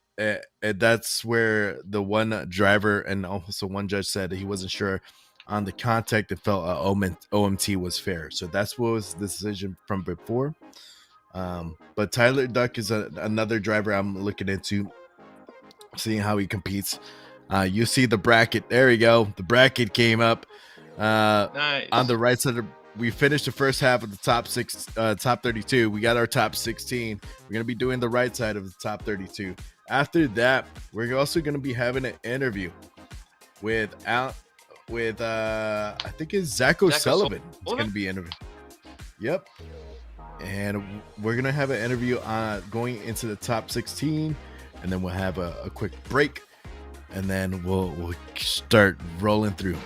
that's where the one driver and also one judge said he wasn't sure on the contact and felt OMT was fair. So that's what was the decision from before. But Tyler Duck is another driver I'm looking into, seeing how he competes. You see the bracket. There we go. The bracket came up. Nice. On the right side. We finished the first half of the top 32. We got our top 16. We're going to be doing the right side of the top 32. After that, we're also going to be having an interview with I think it's Zach O'Sullivan. It's going to be interviewed. Yep. And we're going to have an interview going into the top 16, and then we'll have a quick break, and then we'll start rolling through.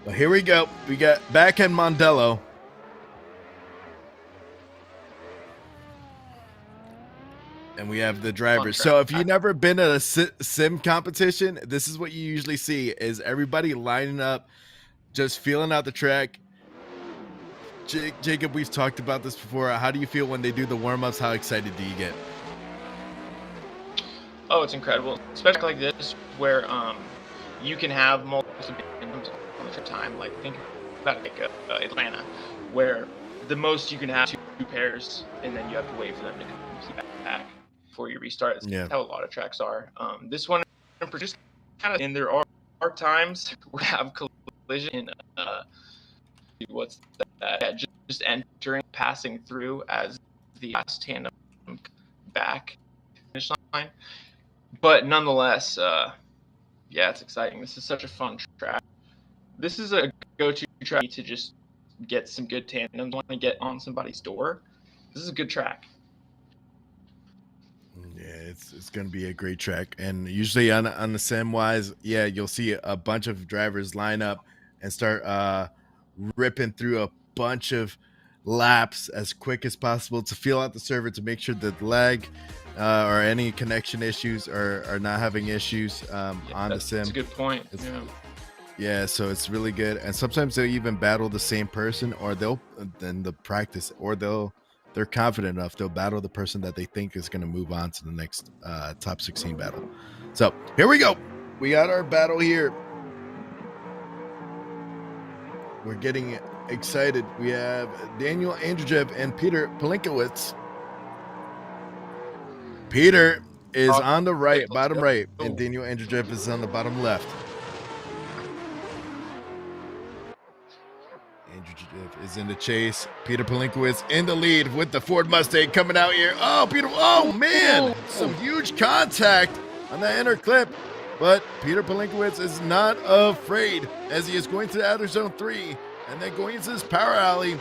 But here we go. We got back in Mondello. And we have the drivers. So if you've never been at a sim competition, this is what you usually see is everybody lining up, just feeling out the track. Jacob, we've talked about this before. How do you feel when they do the warm-ups? How excited do you get? Oh, it's incredible, especially like this where you can have multiple games on the time. Like think about like Atlanta, where the most you can have two pairs, and then you have to wait for them to come back before you restart. That's how a lot of tracks are. This one, just kind of, and there are times we have collision. What's that? Yeah, just entering, passing through as the last tandem back finish line. But nonetheless, yeah, it's exciting. This is such a fun track. This is a go-to track to just get some good tandems. Want to get on somebody's door. This is a good track. Yeah, it's going to be a great track. And usually on the sim wise, yeah, you'll see a bunch of drivers line up and start ripping through a bunch of laps as quick as possible to feel out the server, to make sure that the lag or any connection issues are not having issues on the sim. That's a good point. Yeah, so it's really good. And sometimes they'll even battle the same person, or they're confident enough they'll battle the person that they think is going to move on to the next top 16 battle. So here we go. We got our battle here. We're getting excited. We have Daniel Andrzejczyk and Peter Palinkowicz. Peter is on the right, bottom right, and Daniel Andrzejczyk is on the bottom left. Andrzejczyk is in the chase. Peter Palinkowicz in the lead with the Ford Mustang coming out here. Oh, Peter! Oh man, some huge contact on that inner clip. But Peter Palinkowicz is not afraid as he is going to the outer zone 3 and then going into this power alley.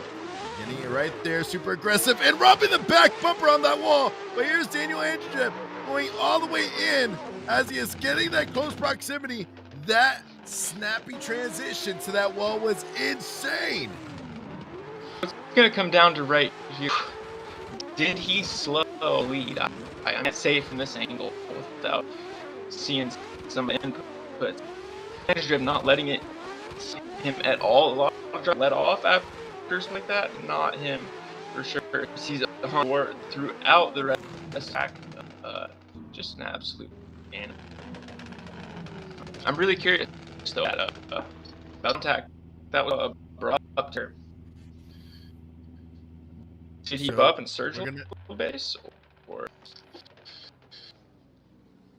Getting it right there, super aggressive and robbing the back bumper on that wall. But here's Daniel Andrzejczyk going all the way in as he is getting that close proximity. That snappy transition to that wall was insane. It's going to come down to right here. Did he slow lead? I can't say from this angle without seeing some input. Andrzejczyk not letting it him at all. A lot of drivers let off after something like that. Not him for sure. He's a hard work throughout the rest of the track. Just an absolute animal. I'm really curious though about attack. That was abrupt. Did he up and surge a little base or?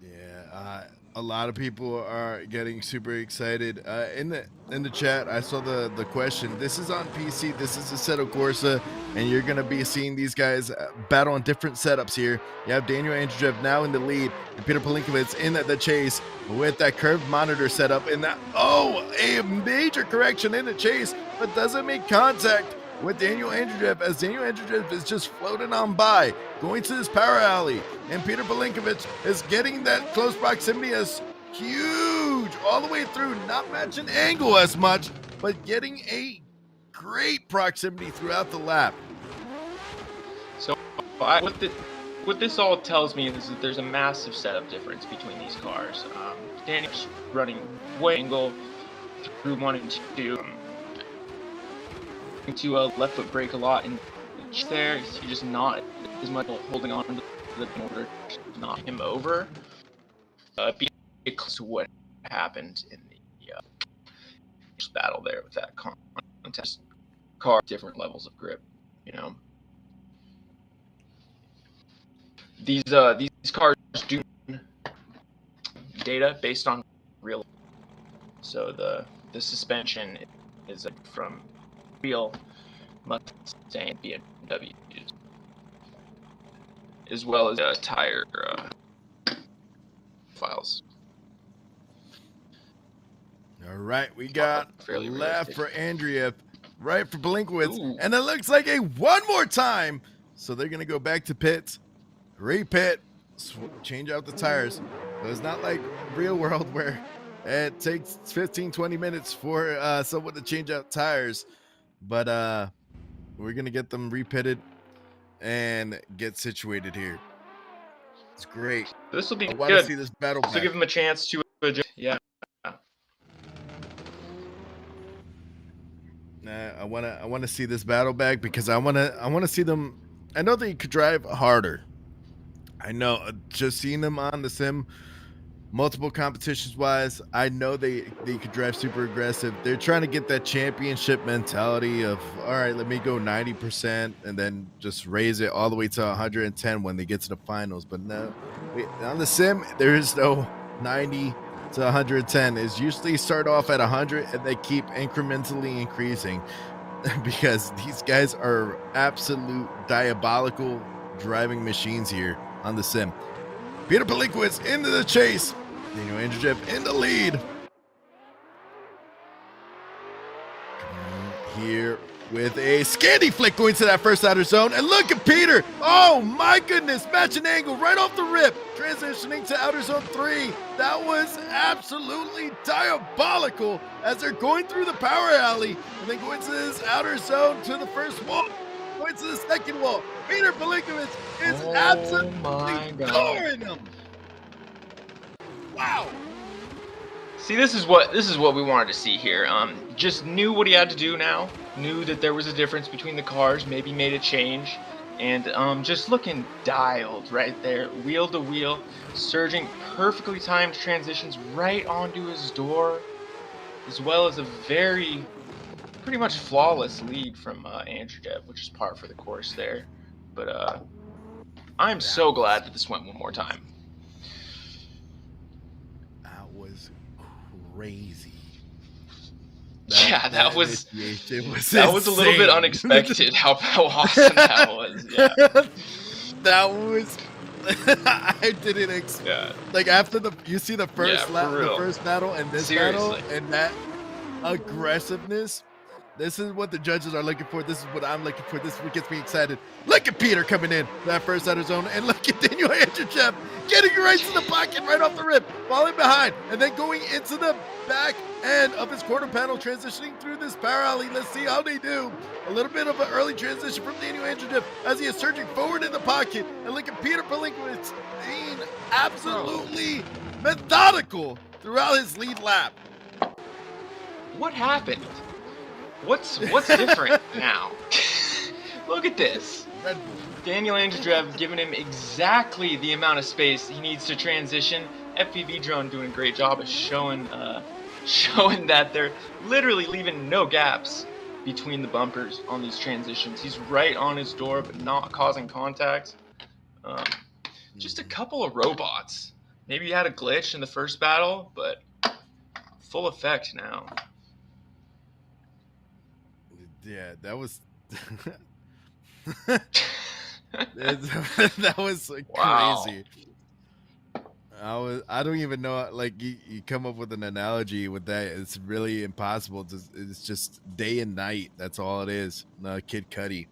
Yeah, a lot of people are getting super excited. In the chat, I saw the question. This is on PC. This is Assetto Corsa, and you're gonna be seeing these guys battle on different setups here. You have Daniel Andrzejczyk now in the lead, and Peter Palinkowicz in the chase with that curved monitor setup. And that a major correction in the chase, but doesn't make contact with Daniel Andrzejczyk, as Daniel Andrzejczyk is just floating on by, going to this power alley, and Peter Palinkowicz is getting that close proximity as huge all the way through, not matching angle as much, but getting a great proximity throughout the lap. So what this all tells me is that there's a massive setup difference between these cars. Daniel's running way angle through 1 and 2. To a left foot brake a lot, and there he's just not as much holding on to the motor to knock him over. Be close to what happened in the battle there with that contest car, different levels of grip. You know, these cars do data based on real. So the suspension is from real Mustang BMW, as well as tire files. All right, we got left for Andrea, right for Palinkowicz, Ooh. and it looks like a one more time. So they're gonna go back to pits, repit, change out the tires. So it's not like real world where it takes 15-20 minutes for someone to change out tires. But we're going to get them repitted and get situated here. It's great. This will be I want to good. see this battle This will back. give him a chance to adjust. Yeah. I wanna see this battle back because I wanna see them. I know they could drive harder. I know just seeing them on the sim, multiple competitions wise, I know they could drive super aggressive. They're trying to get that championship mentality of, all right, let me go 90% and then just raise it all the way to 110 when they get to the finals. But no, on the sim, there is no 90 to 110. Is usually start off at 100 and they keep incrementally increasing because these guys are absolute diabolical driving machines here on the sim. Peter Palinquist into the chase. Daniel Andrzejczyk in the lead. Here with a Scandi flick going to that first outer zone. And look at Peter. Oh my goodness. Matching angle right off the rip. Transitioning to outer zone 3. That was absolutely diabolical as they're going through the power alley and then going to this outer zone to the first wall. Going to the second wall. Peter Palinquist is absolutely touring them. Wow. See, this is what we wanted to see here. Just knew what he had to do now. Knew that there was a difference between the cars. Maybe made a change, and just looking dialed right there, wheel to wheel, surging perfectly timed transitions right onto his door, as well as a pretty much flawless lead from Andrzejczyk, which is par for the course there. But I'm so glad that this went one more time. Crazy. That was a insane. little bit unexpected how awesome that was. Yeah. That was I didn't expect. Like after you see the first the first battle and this battle and that aggressiveness. This is what the judges are looking for. This is what I'm looking for. This is what gets me excited. Look at Peter coming in that first outer zone, and look at Daniel Andrzejczyk getting right to the pocket right off the rip, falling behind, and then going into the back end of his quarter panel, transitioning through this power alley. Let's see how they do. A little bit of an early transition from Daniel Andrzejczyk as he is surging forward in the pocket, and look at Peter Palinquist being absolutely methodical throughout his lead lap. What happened? What's different now? Look at this. Daniel Andrzejczyk giving him exactly the amount of space he needs to transition. FPV drone doing a great job of showing that they're literally leaving no gaps between the bumpers on these transitions. He's right on his door, but not causing contact. Just a couple of robots. Maybe he had a glitch in the first battle, but full effect now. Yeah, that was that was crazy. I don't even know, like you come up with an analogy with that. It's really impossible. It's just day and night. That's all it is. Kid Cudi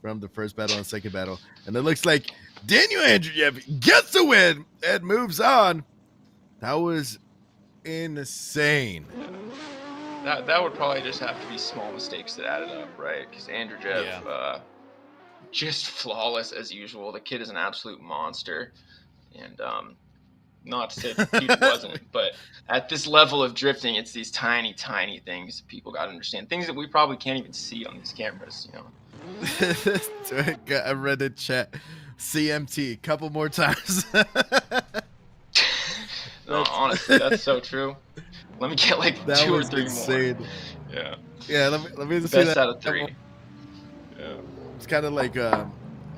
from the first battle and second battle. And it looks like Daniel Andrzejczyk gets the win and moves on. That was insane. That would probably just have to be small mistakes that added up, right? Because Andrzejczyk, just flawless as usual. The kid is an absolute monster. And not to say that Peter wasn't, but at this level of drifting, it's these tiny, tiny things people got to understand. Things that we probably can't even see on these cameras, you know. I read the chat. CMT, couple more times. No, honestly, that's so true. Let me get like that 2 or was 3 insane. more. Yeah. Yeah, let me just Best see out of 3. Yeah. It's kind of like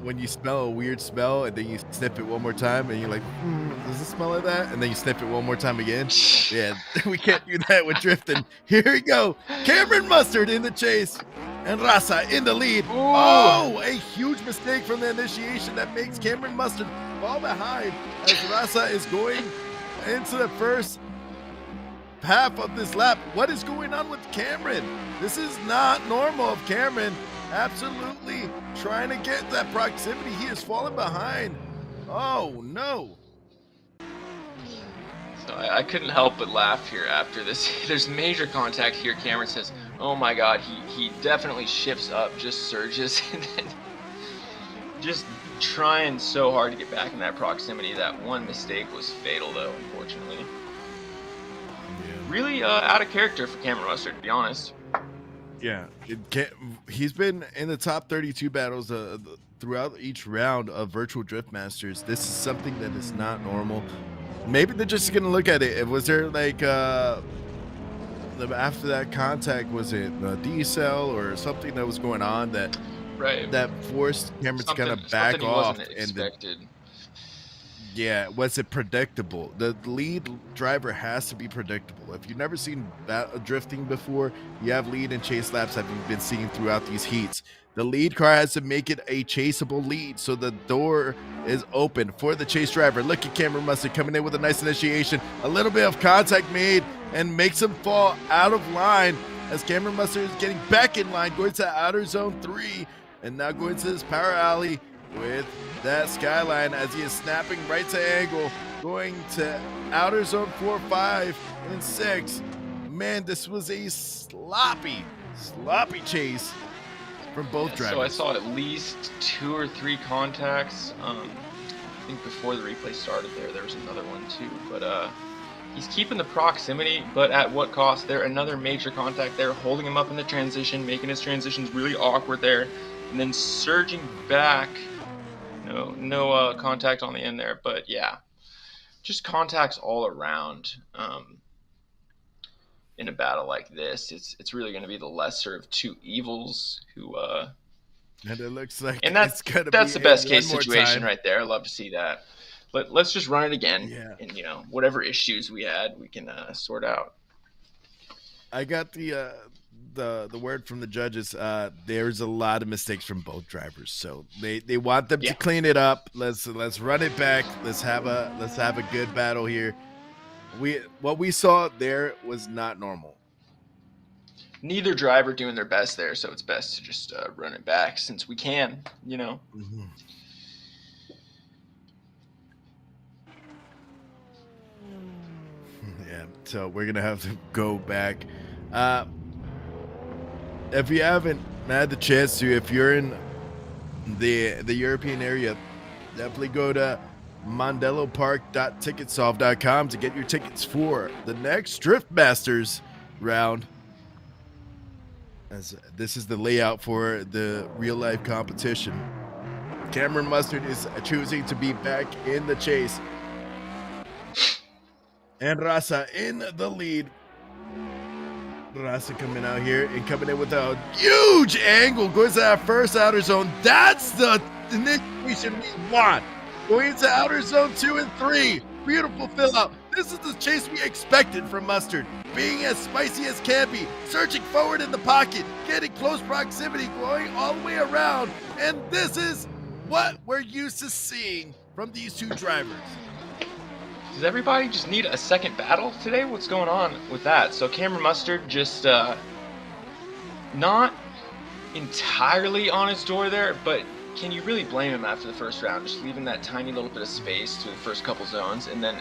when you smell a weird smell and then you sniff it one more time and you're like, does it smell like that? And then you sniff it one more time again. Yeah, we can't do that with drifting. Here we go. Cameron Mustard in the chase and Rasa in the lead. Ooh. Oh, a huge mistake from the initiation that makes Cameron Mustard fall behind as Rasa is going into the first half of this lap. What is going on with Cameron? This is not normal of Cameron. Absolutely trying to get that proximity. He is falling behind. Oh no. So I couldn't help but laugh here after this. There's major contact here. Cameron says, oh my god, he definitely shifts up, just surges, and then just trying so hard to get back in that proximity. That one mistake was fatal, though, unfortunately. Really out of character for Cameron Mustard, to be honest. Yeah, he's been in the top 32 battles throughout each round of Virtual Drift Masters. This is something that is not normal. Maybe they're just gonna look at it. Was there like after that contact, was it a decel or something that was going on that forced Cameron to kind of back off? Yeah, was it predictable? The lead driver has to be predictable. If you've never seen drifting before, you have lead and chase laps that you've been seeing throughout these heats. The lead car has to make it a chaseable lead, so the door is open for the chase driver. Look at Cameron Mustard coming in with a nice initiation. A little bit of contact made and makes him fall out of line as Cameron Mustard is getting back in line, going to outer zone 3, and now going to this power alley with that skyline as he is snapping right to angle, going to outer zone 4, 5, and 6. Man, this was a sloppy chase from both drivers. So I saw at least 2 or 3 contacts. I think before the replay started there was another one too. But he's keeping the proximity, but at what cost? There another major contact there, holding him up in the transition, making his transitions really awkward there, and then surging back. No contact on the end there, but yeah, just contacts all around. In a battle like this, it's really going to be the lesser of 2 evils. And it looks like that's the best case situation right there. I love to see that. But let's just run it again, and whatever issues we had, we can sort out. I got the word from the judges. There's a lot of mistakes from both drivers, so they want them to clean it up. Let's run it back. Let's have a good battle here. What we saw there was not normal. Neither driver doing their best there, so it's best to just run it back since we can. Mm-hmm. Yeah, so we're gonna have to go back. If you haven't had the chance to, if you're in the European area, definitely go to mondellopark.ticketsolve.com to get your tickets for the next Drift Masters round. As this is the layout for the real life competition. Cameron Mustard is choosing to be back in the chase, and Rasa in the lead. Rasa coming out here and coming in with a huge angle, goes to that first outer zone. That's the initiation we want. Going into outer zone 2 and 3. Beautiful fill out. This is the chase we expected from Mustard. Being as spicy as can be, surging forward in the pocket, getting close proximity, going all the way around. And this is what we're used to seeing from these 2 drivers. Does everybody just need a second battle today? What's going on with that? So Cameron Mustard just not entirely on his door there, but can you really blame him after the first round? Just leaving that tiny little bit of space through the first couple zones and then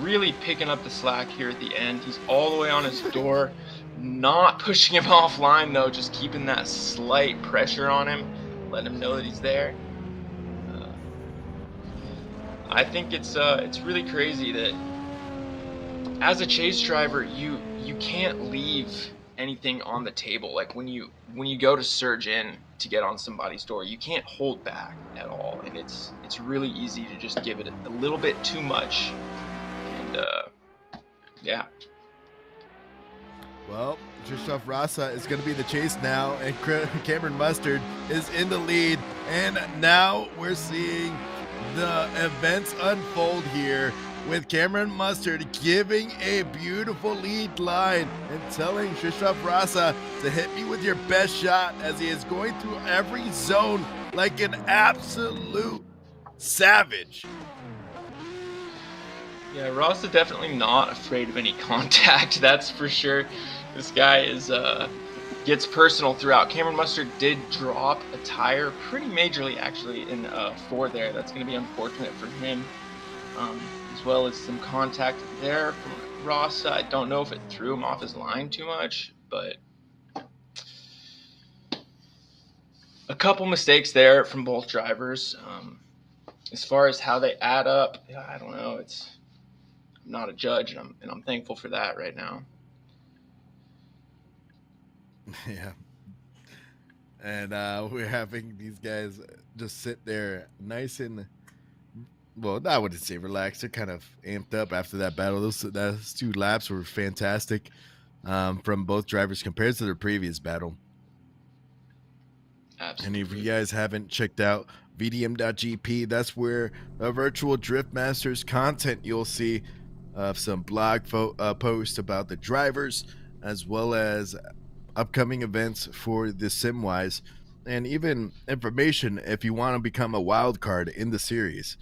really picking up the slack here at the end. He's all the way on his door, not pushing him offline though, just keeping that slight pressure on him, letting him know that he's there. I think it's really crazy that as a chase driver, you can't leave anything on the table. Like when you go to surge in to get on somebody's door, you can't hold back at all, and it's really easy to just give it a little bit too much. And yeah. Well, Krzysztof Rasa is going to be the chase now, and Cameron Mustard is in the lead, and now we're seeing the events unfold here with Cameron Mustard giving a beautiful lead line and telling Krzysztof Rasa to hit me with your best shot as he is going through every zone like an absolute savage. Yeah, Rasa definitely not afraid of any contact, that's for sure. This guy is gets personal throughout. Cameron Mustard did drop a tire pretty majorly actually in 4 there. That's going to be unfortunate for him, as well as some contact there from Rasa. I don't know if it threw him off his line too much, but A couple mistakes there from both drivers. As far as how they add up, I don't know. I'm not a judge, and I'm thankful for that right now. Yeah. And we're having these guys just sit there nice and, well, I wouldn't say relaxed. They're kind of amped up after that battle. Those 2 laps were fantastic from both drivers compared to their previous battle. Absolutely. And if you guys haven't checked out VDM.gp, that's where virtual Drift Masters content you'll see some blog posts about the drivers, as well as upcoming events for the Simwise, and even information if you want to become a wild card in the series.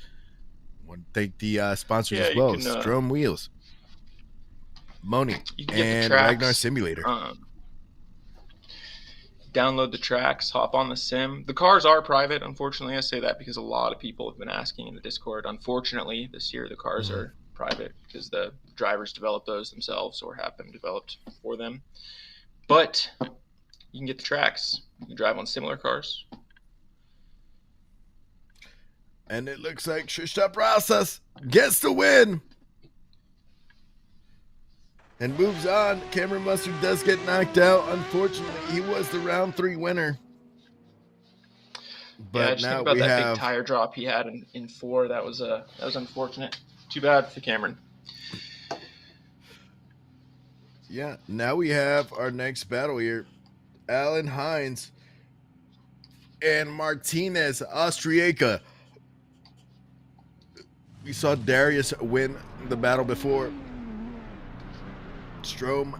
I want to thank the sponsors as well: Strom Wheels, Moni, you can get and the tracks, Ragnar Simulator. Download the tracks, hop on the sim. The cars are private, unfortunately. I say that because a lot of people have been asking in the Discord. Unfortunately, this year the cars are private because the drivers develop those themselves or have them developed for them. But you can get the tracks. You can drive on similar cars. And it looks like Shishta Process gets the win and moves on. Cameron Mustard does get knocked out. Unfortunately, he was the round 3 winner. But yeah, just now think about we that have big tire drop he had in 4. That was unfortunate. Too bad for Cameron. Yeah, now we have our next battle here. Alan Hines and Martinez Austriaca. We saw Darius win the battle before. Strom,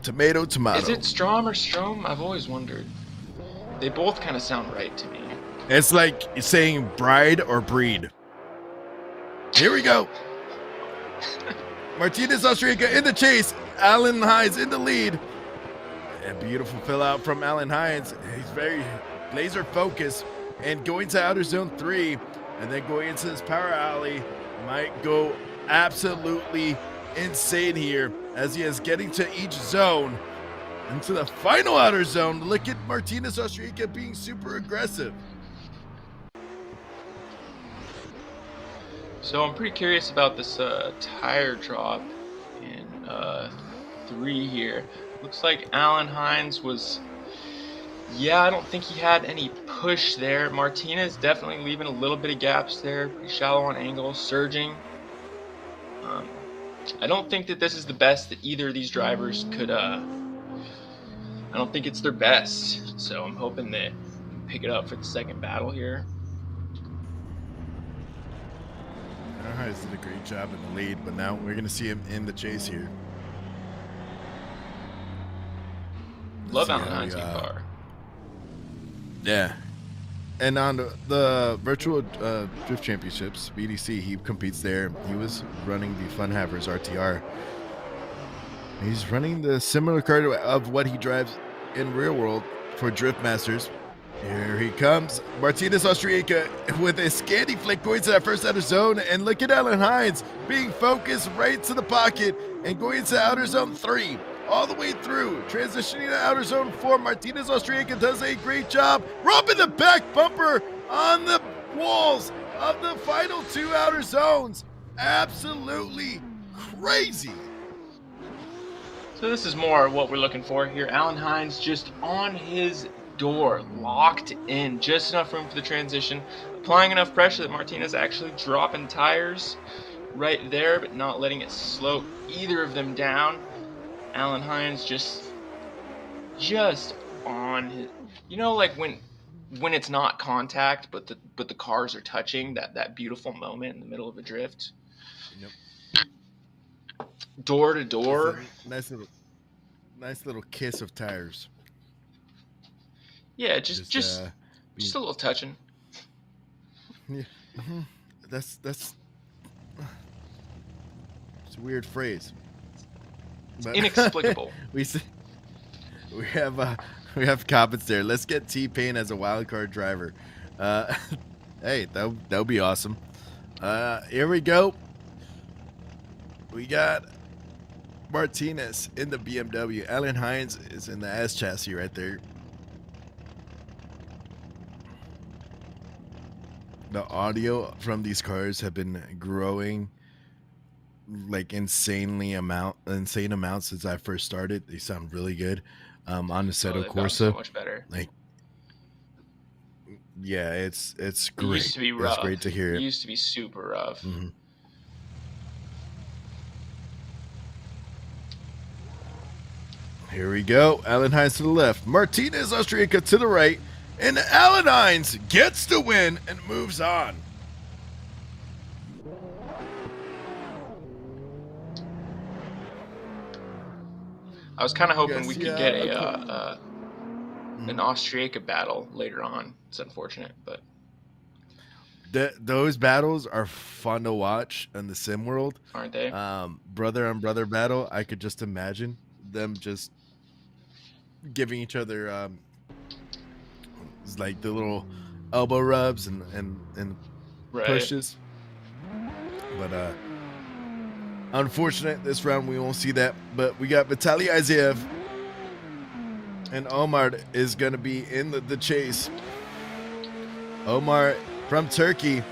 tomato. Is it Strom or Strom? I've always wondered. They both kind of sound right to me. It's like saying bride or breed. Here we go. Martinez Austriaca in the chase. Alan Hines in the lead. A beautiful fill out from Alan Hines. He's very laser focused and going to outer zone 3 and then going into this power alley might go absolutely insane here as he is getting to each zone. Into the final outer zone. Look at Martinez Austriaca being super aggressive. So I'm pretty curious about this tire drop in 3 here. Looks like Alan Hines was, I don't think he had any push there. Martinez definitely leaving a little bit of gaps there, pretty shallow on angle, surging. I don't think that this is the best that either of these drivers could, I don't think it's their best. So I'm hoping that we pick it up for the second battle here. Hines did a great job in the lead, but now we're going to see him in the chase here. Love Alan Hines' new car. Yeah. And on the virtual drift championships, BDC, he competes there. He was running the Fun Havers RTR. He's running the similar car of what he drives in real world for Drift Masters. Here he comes, Martinez Austriaca with a scanty flick going to that first outer zone, and look at Alan Hines being focused right to the pocket and going into outer zone 3 all the way through, transitioning to outer zone 4. Martinez Austriaca does a great job, rubbing the back bumper on the walls of the final 2 outer zones. Absolutely crazy. So this is more what we're looking for here. Alan Hines just on his door, locked in, just enough room for the transition, applying enough pressure that Martinez actually dropping tires right there, but not letting it slow either of them down. Alan Hines just on his, like when it's not contact, but the cars are touching, that beautiful moment in the middle of a drift. Yep. Door to door. Nice little kiss of tires. Yeah, just a little touching. Yeah, that's it's a weird phrase. But inexplicable. we have comments there. Let's get T-Pain as a wild card driver. Hey, that would be awesome. Here we go. We got Martinez in the BMW. Alan Hines is in the S chassis right there. the audio from these cars have been growing like insane amounts since I first started. They sound really good. On the Seto they've gotten so Corsa, much better. like, yeah, it's It great. used to be rough. It's great to hear It it. used to be super rough. Mhm. Here we go. Alan Hines to the left, Martinez Austriaca to the right, and Alan Hines gets the win and moves on. I was kind of hoping Yes, we could yeah, get okay. an Austriaca battle later on. It's unfortunate, but Those battles are fun to watch in the sim world. aren't they? Brother on brother battle, I could just imagine them just giving each other like the little elbow rubs and Right. pushes. But unfortunate this round we won't see that. But we got Vitaly Azeev and Omar is gonna be in the chase. Omar from Turkey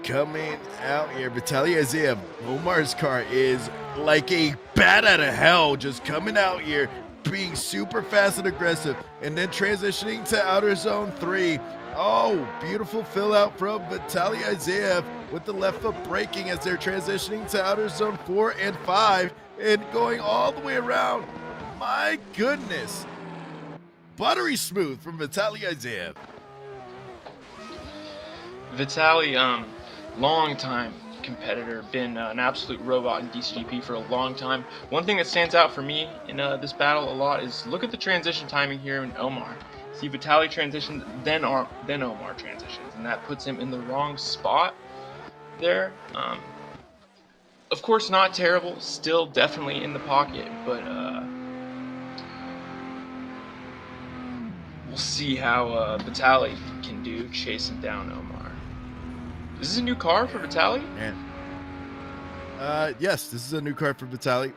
coming out here. Vitaly Azeev, Omar's car is like a bat out of hell, just coming out here, being super fast and aggressive, and then transitioning to outer zone 3. Oh, beautiful fill out from Vitaly Azeev with the left foot braking as they're transitioning to outer zone 4 and 5 and going all the way around. My goodness. Buttery smooth from Vitaly Azeev. Vitaly, long time competitor, been an absolute robot in DCGP for a long time. One thing that stands out for me in this battle a lot is look at the transition timing here in Omar. See, Vitaly transitions, then Omar transitions, and that puts him in the wrong spot there. Of course, not terrible, still definitely in the pocket, but we'll see how Vitaly can do chasing down Omar. Is this a new car for Vitaly? Yes, this is a new car for Vitaly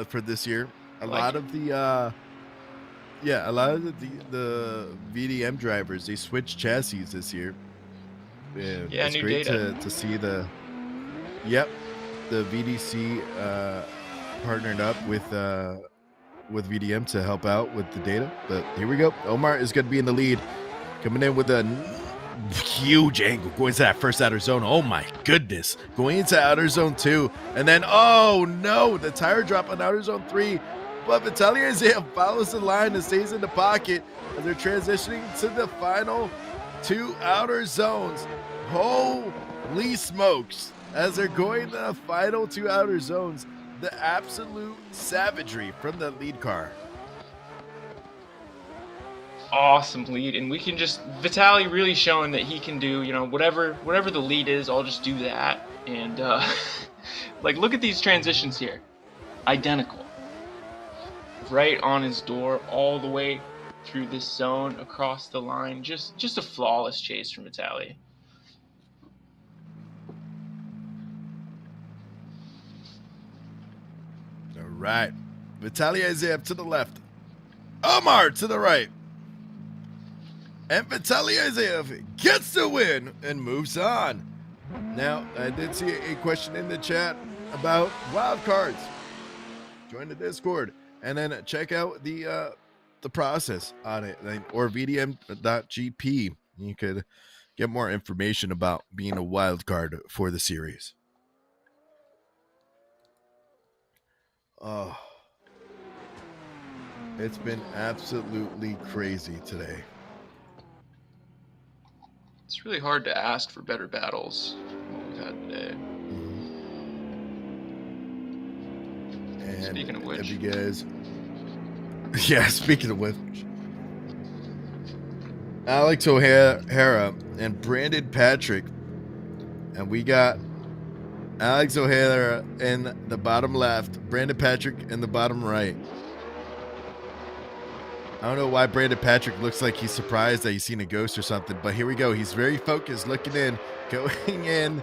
for this year. A lot of the VDM drivers, they switched chassis this year. Yeah, it's new great data. to see the VDC partnered up with VDM to help out with the data. But here we go. Omar is going to be in the lead, coming in with a huge angle, going to that first outer zone. Oh my goodness, going into outer zone 2, and then oh no, the tire drop on outer zone 3. But Vitaly Azeev follows the line and stays in the pocket as they're transitioning to the final 2 outer zones. Holy smokes, as they're going to the final 2 outer zones, the absolute savagery from the lead car. Awesome lead, and we can just Vitaly really showing that he can do, you know, whatever the lead is, I'll just do that. And like, look at these transitions here, identical, right on his door, all the way through this zone, across the line. Just a flawless chase from Vitaly. All right, Vitaly Azeev to the left, Omar to the right. And Vitaly Azeev gets the win and moves on. Now, I did see a question in the chat about wild cards. Join the Discord and then check out the process on it, or VDM.gp. You could get more information about being a wild card for the series. Oh, it's been absolutely crazy today. It's really hard to ask for better battles than what we've had today. And Speaking of which, if you guys, yeah, speaking of which, Alex O'Hara and Brandon Patrick, and we got Alex O'Hara in the bottom left, Brandon Patrick in the bottom right. I don't know why Brandon Patrick looks like he's surprised that he's seen a ghost or something, but here we go. He's very focused, looking in, going in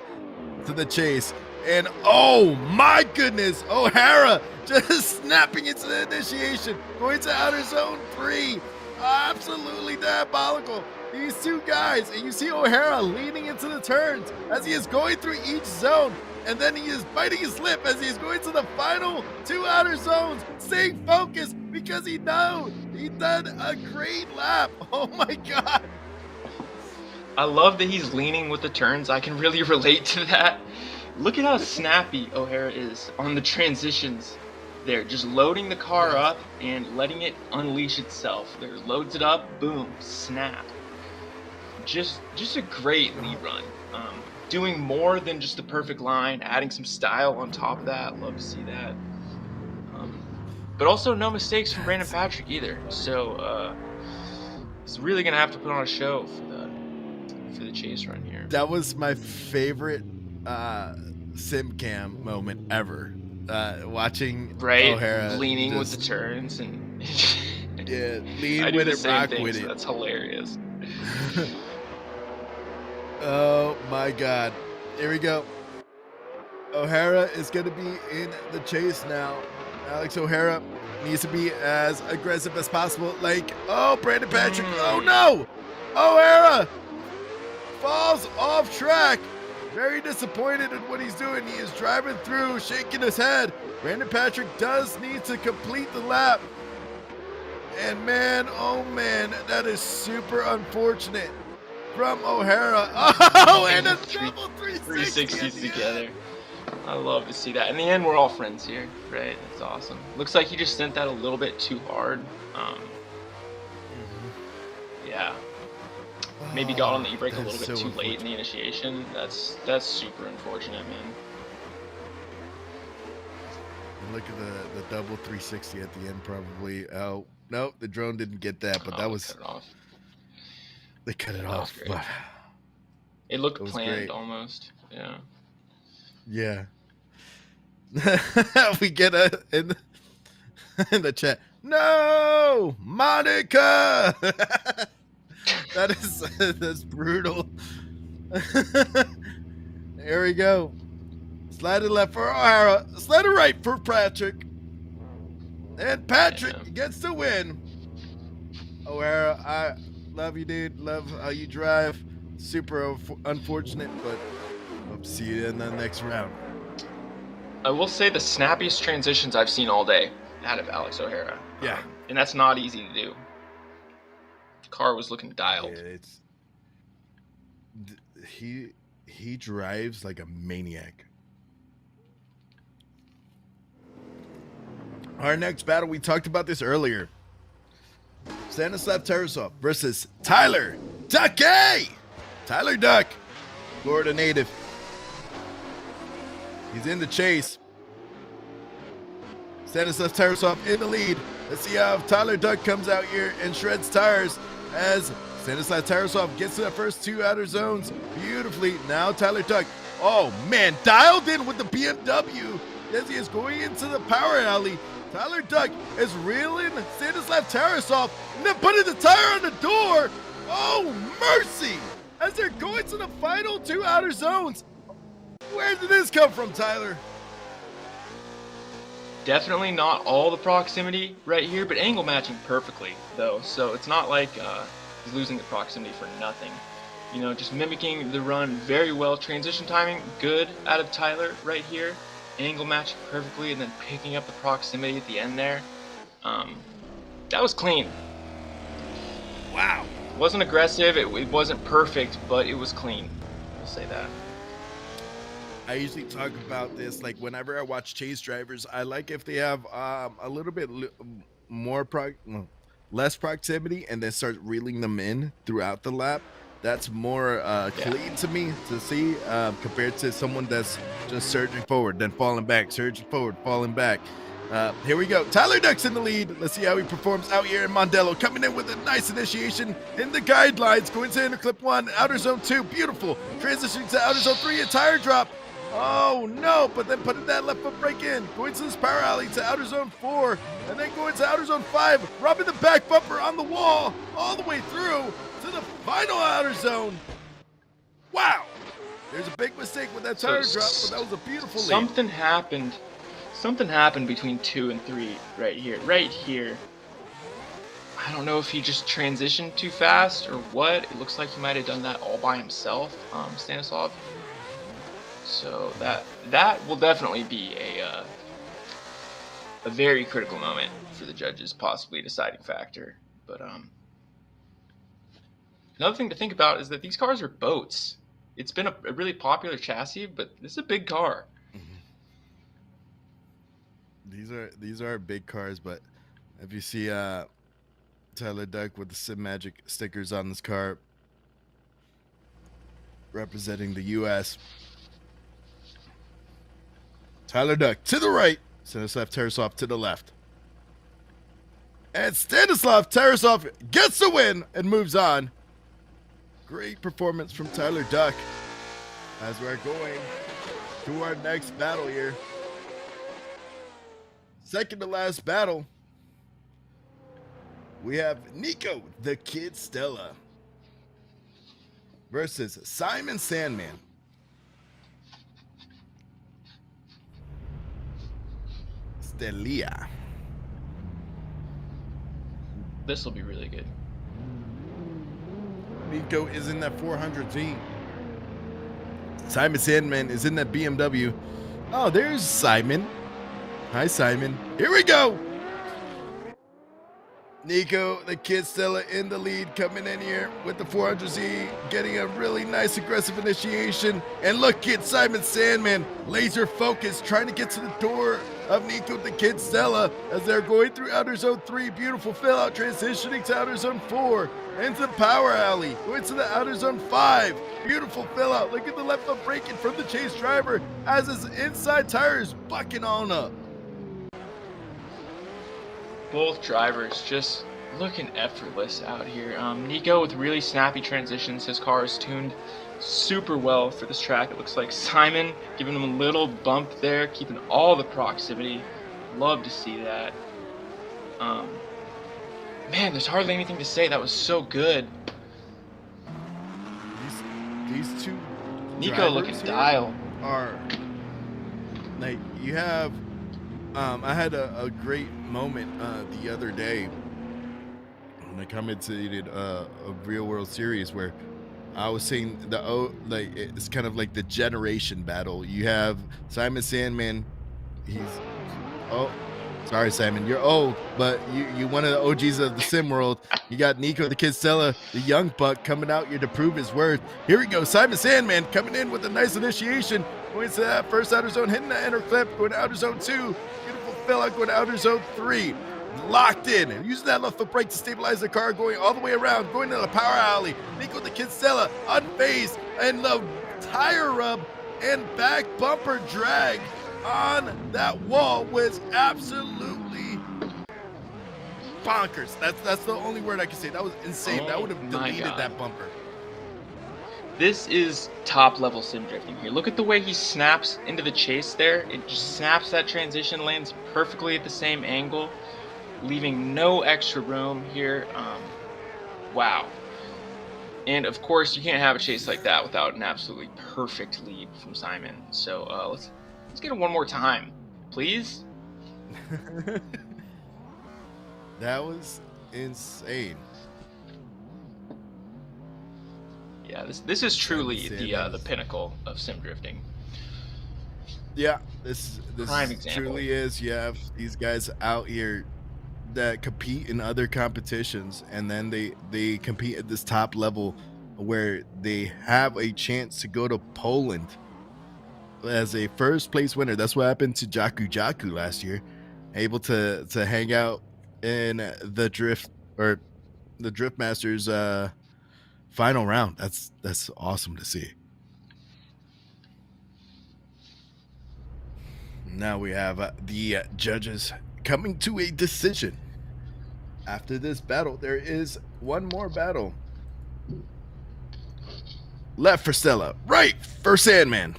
to the chase. And oh my goodness, O'Hara just snapping into the initiation, going to outer zone 3. absolutely diabolical. These two guys, and you see O'Hara leaning into the turns as he is going through each zone, and then he is biting his lip as he is going to the final 2 outer zones, staying focused because he knows he done a great lap. Oh my God. I love that he's leaning with the turns. I can really relate to that. Look at how snappy O'Hara is on the transitions there, just loading the car up and letting it unleash itself. There, loads it up, boom, snap. Just a great lead run. Doing more than just the perfect line, adding some style on top of that. Love to see that. But also no mistakes from Brandon Patrick either. So he's really gonna have to put on a show for the chase run here. That was my favorite sim cam moment ever. Watching O'Hara leaning with the turns and yeah, lean I do with the it, same rock thing, with so it. that's hilarious. Oh my God. Here we go. O'Hara is going to be in the chase now. Alex O'Hara needs to be as aggressive as possible. Like, oh, Brandon Patrick. Oh no. O'Hara falls off track. Very disappointed in what he's doing. He is driving through, shaking his head. Brandon Patrick does need to complete the lap. And man, oh man, that is super unfortunate from O'Hara. Oh, and a double 360s together. I love to see that. In the end, we're all friends here, right? That's awesome. Looks like he just sent that a little bit too hard. Yeah. Maybe got on the e-brake a little bit too late in the initiation. That's super unfortunate, man. Look at the double 360 at the end, probably. Oh, no, the drone didn't get that, but that was. Cut it off. They cut it off. But it looked planned almost. Yeah. Yeah. We get in the chat. No, Monica. That's brutal. There we go. Slide it left for O'Hara. Slide it right for Patrick. And Patrick gets the win. O'Hara, I love you, dude. Love how you drive. Super unfortunate, but hope to see you in the next round. I will say the snappiest transitions I've seen all day out of Alex O'Hara. Yeah. And that's not easy to do. Car was looking dialed. Yeah, he drives like a maniac. Our next battle, we talked about this earlier. Stanislav Tarasov versus Tyler Ducky. Tyler Duck, Florida native. He's in the chase. Stanislav Tarasov in the lead. Let's see how Tyler Duck comes out here and shreds tires as Stanislav Tarasov gets to the first 2 outer zones beautifully. Now Tyler Duck, oh man, dialed in with the BMW as he is going into the power alley. Tyler Duck is reeling Stanislav Tarasov and then putting the tire on the door. Oh, mercy! As they're going to the final 2 outer zones. Where did this come from, Tyler? Definitely not all the proximity right here, but angle matching perfectly, though. So it's not like he's losing the proximity for nothing. You know, just mimicking the run very well. Transition timing, good out of Tyler right here. Angle matching perfectly, and then picking up the proximity at the end there. That was clean. Wow. It wasn't aggressive, it wasn't perfect, but it was clean. I'll say that. I usually talk about this, like whenever I watch chase drivers, I like if they have a little bit more less proximity and then start reeling them in throughout the lap. That's more clean to me to see compared to someone that's just surging forward, then falling back, surging forward, falling back. Here we go. Tyler Duck's in the lead. Let's see how he performs out here in Mondello. Coming in with a nice initiation in the guidelines. Going to inner clip 1, outer zone 2. Beautiful. Transitioning to outer zone 3, a tire drop. Oh no, but then putting that left foot brake in. Going to this power alley to outer zone 4. And then going to outer zone 5. Rubbing the back bumper on the wall all the way through to the final outer zone. Wow. There's a big mistake with that tire drop, but that was a beautiful lead. Something happened between 2 and 3 right here. Right here. I don't know if he just transitioned too fast or what. It looks like he might have done that all by himself, Stanislav. So that will definitely be a very critical moment for the judges, possibly a deciding factor. But another thing to think about is that these cars are boats. It's been a really popular chassis, but this is a big car. These are big cars, but if you see Tyler Duck with the Sim Magic stickers on this car representing the US. Tyler Duck to the right, Stanislav Tarasov to the left. And Stanislav Tarasov gets the win and moves on. Great performance from Tyler Duck as we're going to our next battle here. Second to last battle. We have Nico the Kid Stella versus Simon Sandman. Stelia. This will be really good. Nico is in that 400Z. Simon Sandman is in that BMW. Oh, there's Simon. Hi, Simon. Here we go. Nico, the Kid Stella in the lead, coming in here with the 400Z, getting a really nice aggressive initiation. And look at Simon Sandman, laser focused, trying to get to the door of Nico, the Kid Stella, as they're going through Outer Zone 3. Beautiful fill out, transitioning to Outer Zone 4, into the Power Alley, going to the Outer Zone 5. Beautiful fill out. Look at the left foot braking from the chase driver as his inside tire is bucking on up. Both drivers just looking effortless out here. Nico with really snappy transitions. His car is tuned super well for this track. It looks like Simon giving him a little bump there, keeping all the proximity. Love to see that. Man, there's hardly anything to say. That was so good. These two Nico looking dialed. Are like, you have I had a great moment the other day when I commentated a real world series where I was saying it's kind of like the generation battle. You have Simon Sandman. Sorry, Simon, you're old, but you one of the OGs of the sim world. You got Nico the Kid Stella, the young buck, coming out here to prove his worth. Here we go, Simon Sandman coming in with a nice initiation, going to that first outer zone, hitting the inner clip, going to outer zone 2. Beautiful fill out, going to outer zone 3. Locked in and using that left foot brake to stabilize the car, going all the way around, going to the Power Alley. Nico the Kid Stella unfazed, and the tire rub and back bumper drag on that wall was absolutely bonkers. That's the only word I can say. That was insane. That would have deleted that bumper. This is top level sim drifting here. Look at the way he snaps into the chase there. It just snaps that transition, lands perfectly at the same angle, leaving no extra room here. Wow. And of course, you can't have a chase like that without an absolutely perfect lead from Simon. So let's get it one more time, please. That was insane. Yeah, this is truly the pinnacle of sim drifting. Yeah, this Prime example. truly is. You have these guys out here that compete in other competitions, and then they compete at this top level where they have a chance to go to Poland as a first place winner. That's what happened to Jaku last year, able to hang out in the Drift Masters final round. That's awesome to see. Now we have the judges coming to a decision. After this battle, there is one more battle. Left for Stella, right for Sandman.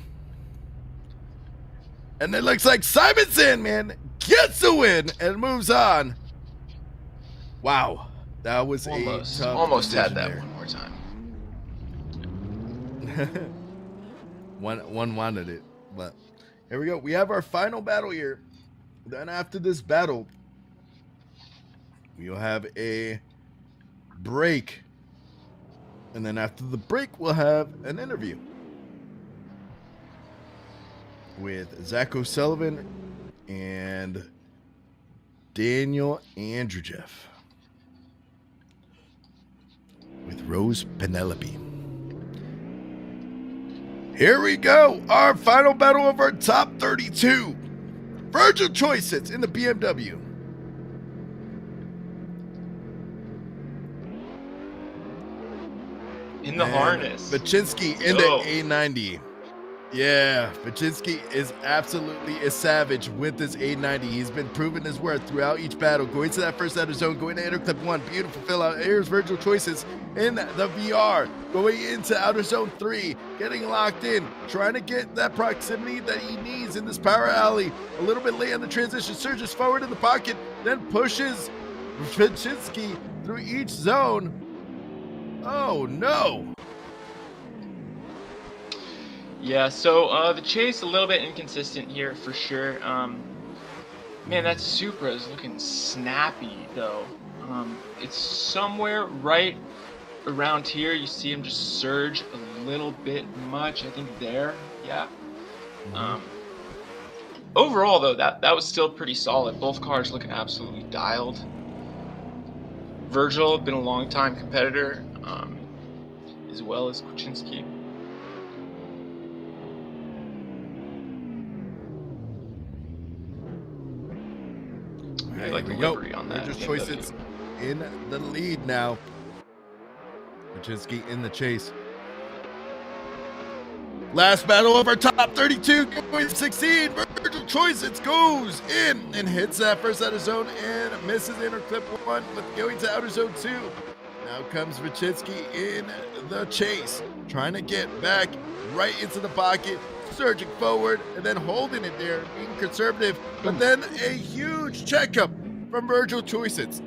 And it looks like Simon Sandman gets the win and moves on. Wow, that was almost had that there. One more time. one wanted it, but here we go. We have our final battle here. Then after this battle, we'll have a break. And then after the break, we'll have an interview with Zach O'Sullivan and Daniel Andrejeff with Rose Penelope. Here we go. Our final battle of our top 32. Virgil Choice sits in the BMW. In the harness. Baczynski in the A90. Yeah, Baczynski is absolutely a savage with this A90. He's been proving his worth throughout each battle. Going to that first outer zone, going to enter clip 1. Beautiful fill out. Here's Virgil Choices in the VR. Going into outer zone 3. Getting locked in. Trying to get that proximity that he needs in this power alley. A little bit late on the transition. Surges forward in the pocket. Then pushes Baczynski through each zone. Oh no. Yeah, so the chase a little bit inconsistent here for sure. Man, that Supra is looking snappy though. It's somewhere right around here. You see him just surge a little bit much. I think there, yeah. Overall though, that was still pretty solid. Both cars looking absolutely dialed. Virgil, been a long time competitor, as well as Baczynski. I like the livery on that. Virgil Choice is in the lead now. Baczynski in the chase. Last battle of our top 32, going 16. Virgil Choice goes in and hits that first outer zone and misses inner clip 1, but going to outer zone 2. Now comes Baczynski in the chase, trying to get back right into the pocket, surging forward and then holding it there, being conservative, but then a huge checkup from Virgil Choices.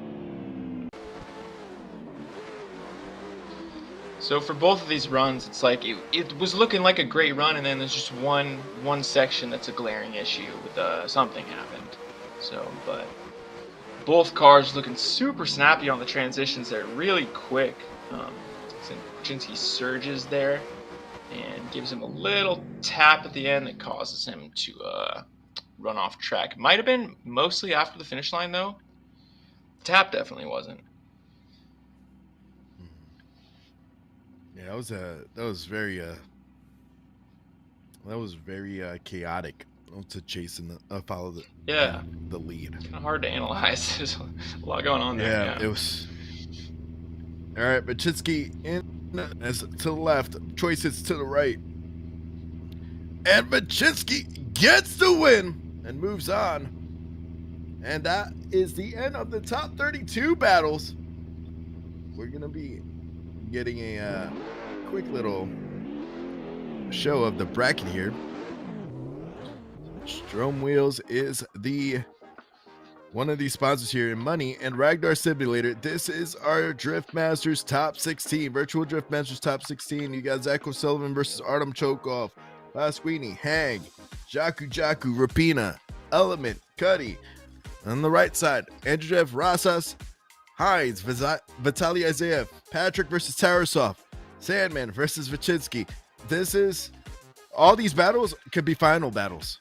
So for both of these runs, it's like it was looking like a great run, and then there's just one section that's a glaring issue with something happened. So, but both cars looking super snappy on the transitions. They're really quick. Baczynski surges there and gives him a little tap at the end that causes him to run off track. Might have been mostly after the finish line though. Tap definitely wasn't. Yeah, that was very chaotic to chase and follow the lead. Kind of hard to analyze. There's a lot going on there. Yeah, it was. All right, Baczynski in as to the left, Choices to the right, and Baczynski gets the win and moves on. And that is the end of the top 32 battles. We're gonna be getting a quick little show of the bracket here. Strom Wheels is one of these sponsors here in Money and Ragnar Simulator. This is our Drift Masters top 16, virtual Drift Masters top 16. You got Zach O'Sullivan versus Artem Chokhov, Pasquini, Hang, Jaku, Rapina, Element, Cuddy. On the right side, Andrejeff, Rasas, Hines, Vitaly Isaiah, Patrick versus Tarasov, Sandman versus Baczynski. This is, all these battles could be final battles.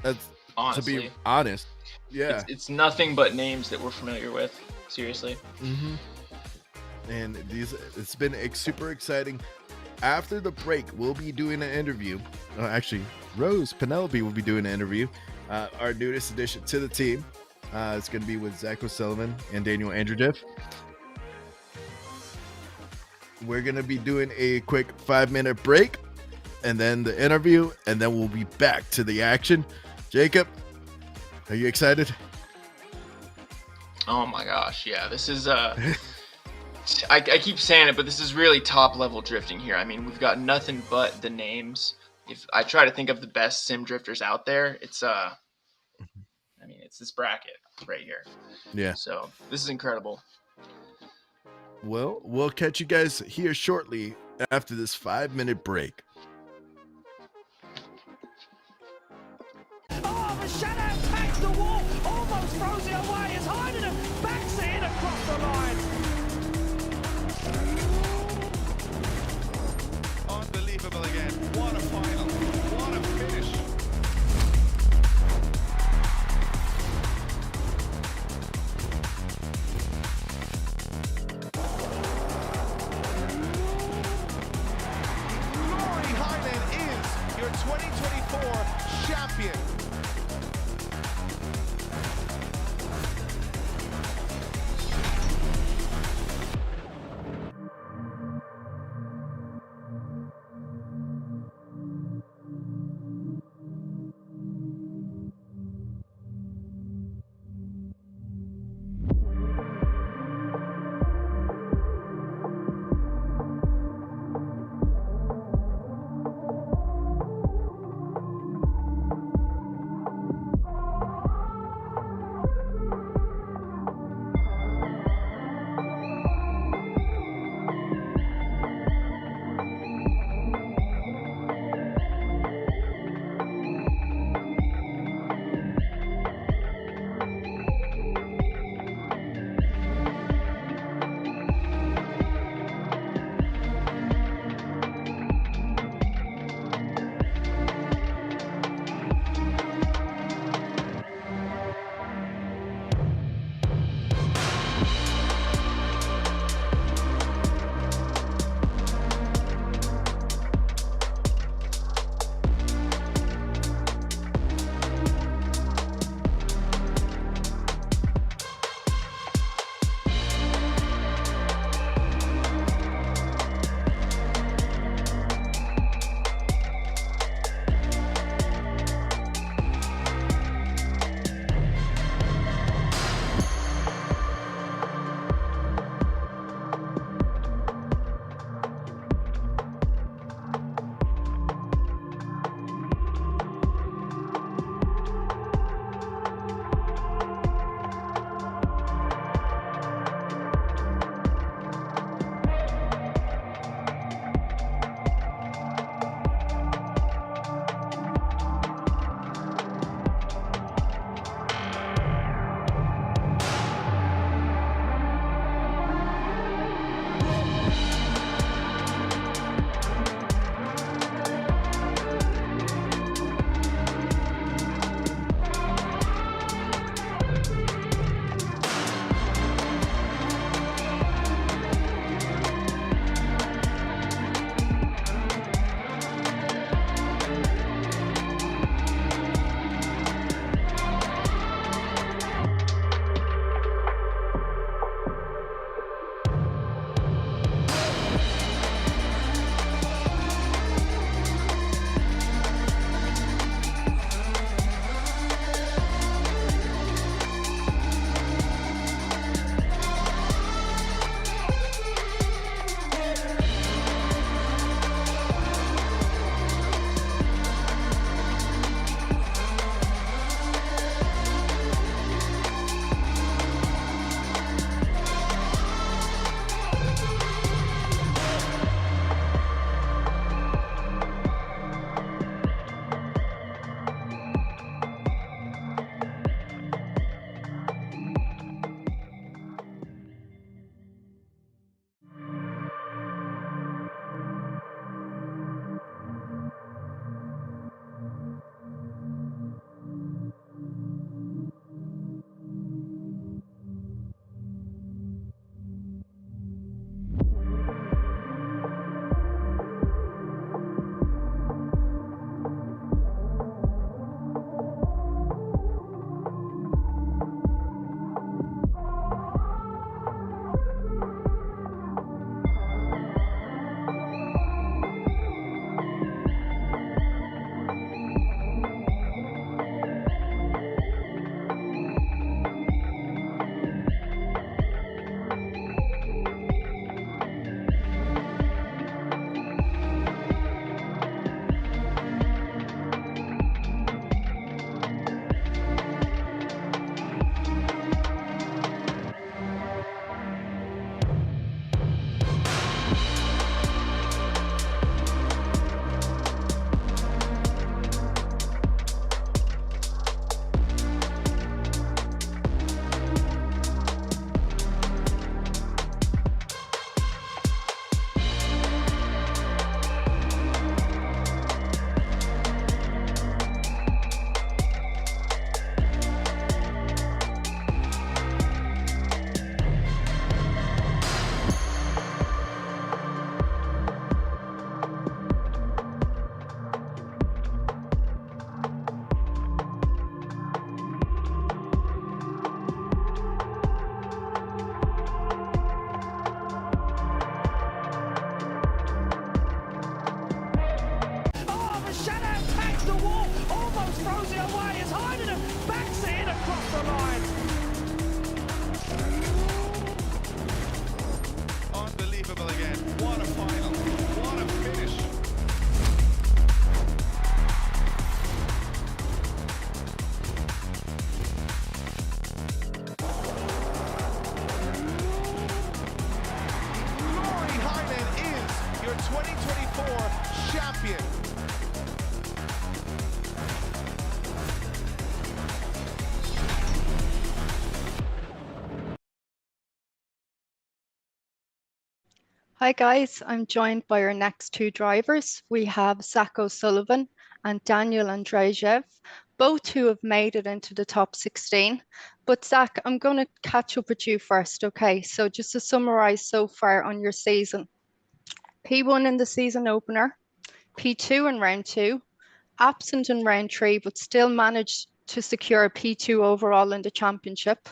That's, honestly, to be honest. Yeah. It's nothing but names that we're familiar with. Seriously. Mm-hmm. And it's been super exciting. After the break, we'll be doing an interview. Actually, Rose Penelope will be doing an interview. Our newest addition to the team. It's going to be with Zach O'Sullivan and Daniel Andrejeff. We're going to be doing a quick 5-minute break and then the interview, and then we'll be back to the action. Jacob, are you excited? Oh my gosh, yeah. This is I keep saying it, but this is really top level drifting here. I mean, we've got nothing but the names. If I try to think of the best sim drifters out there, it's it's this bracket right here. Yeah. So this is incredible. Well, we'll catch you guys here shortly after this 5-minute break. Oh, the shadow tags the wall, almost throws it away as Heidenen backs it in across the line. the line. Unbelievable again. What a final. What a finish. Lori Hyman is your 2024 champion. Hi guys, I'm joined by our next two drivers. We have Zach O'Sullivan and Daniel Andrejev, both who have made it into the top 16. But Zach, I'm going to catch up with you first, okay? So just to summarize so far on your season. P1 in the season opener, P2 in round two, absent in round three, but still managed to secure a P2 overall in the championship,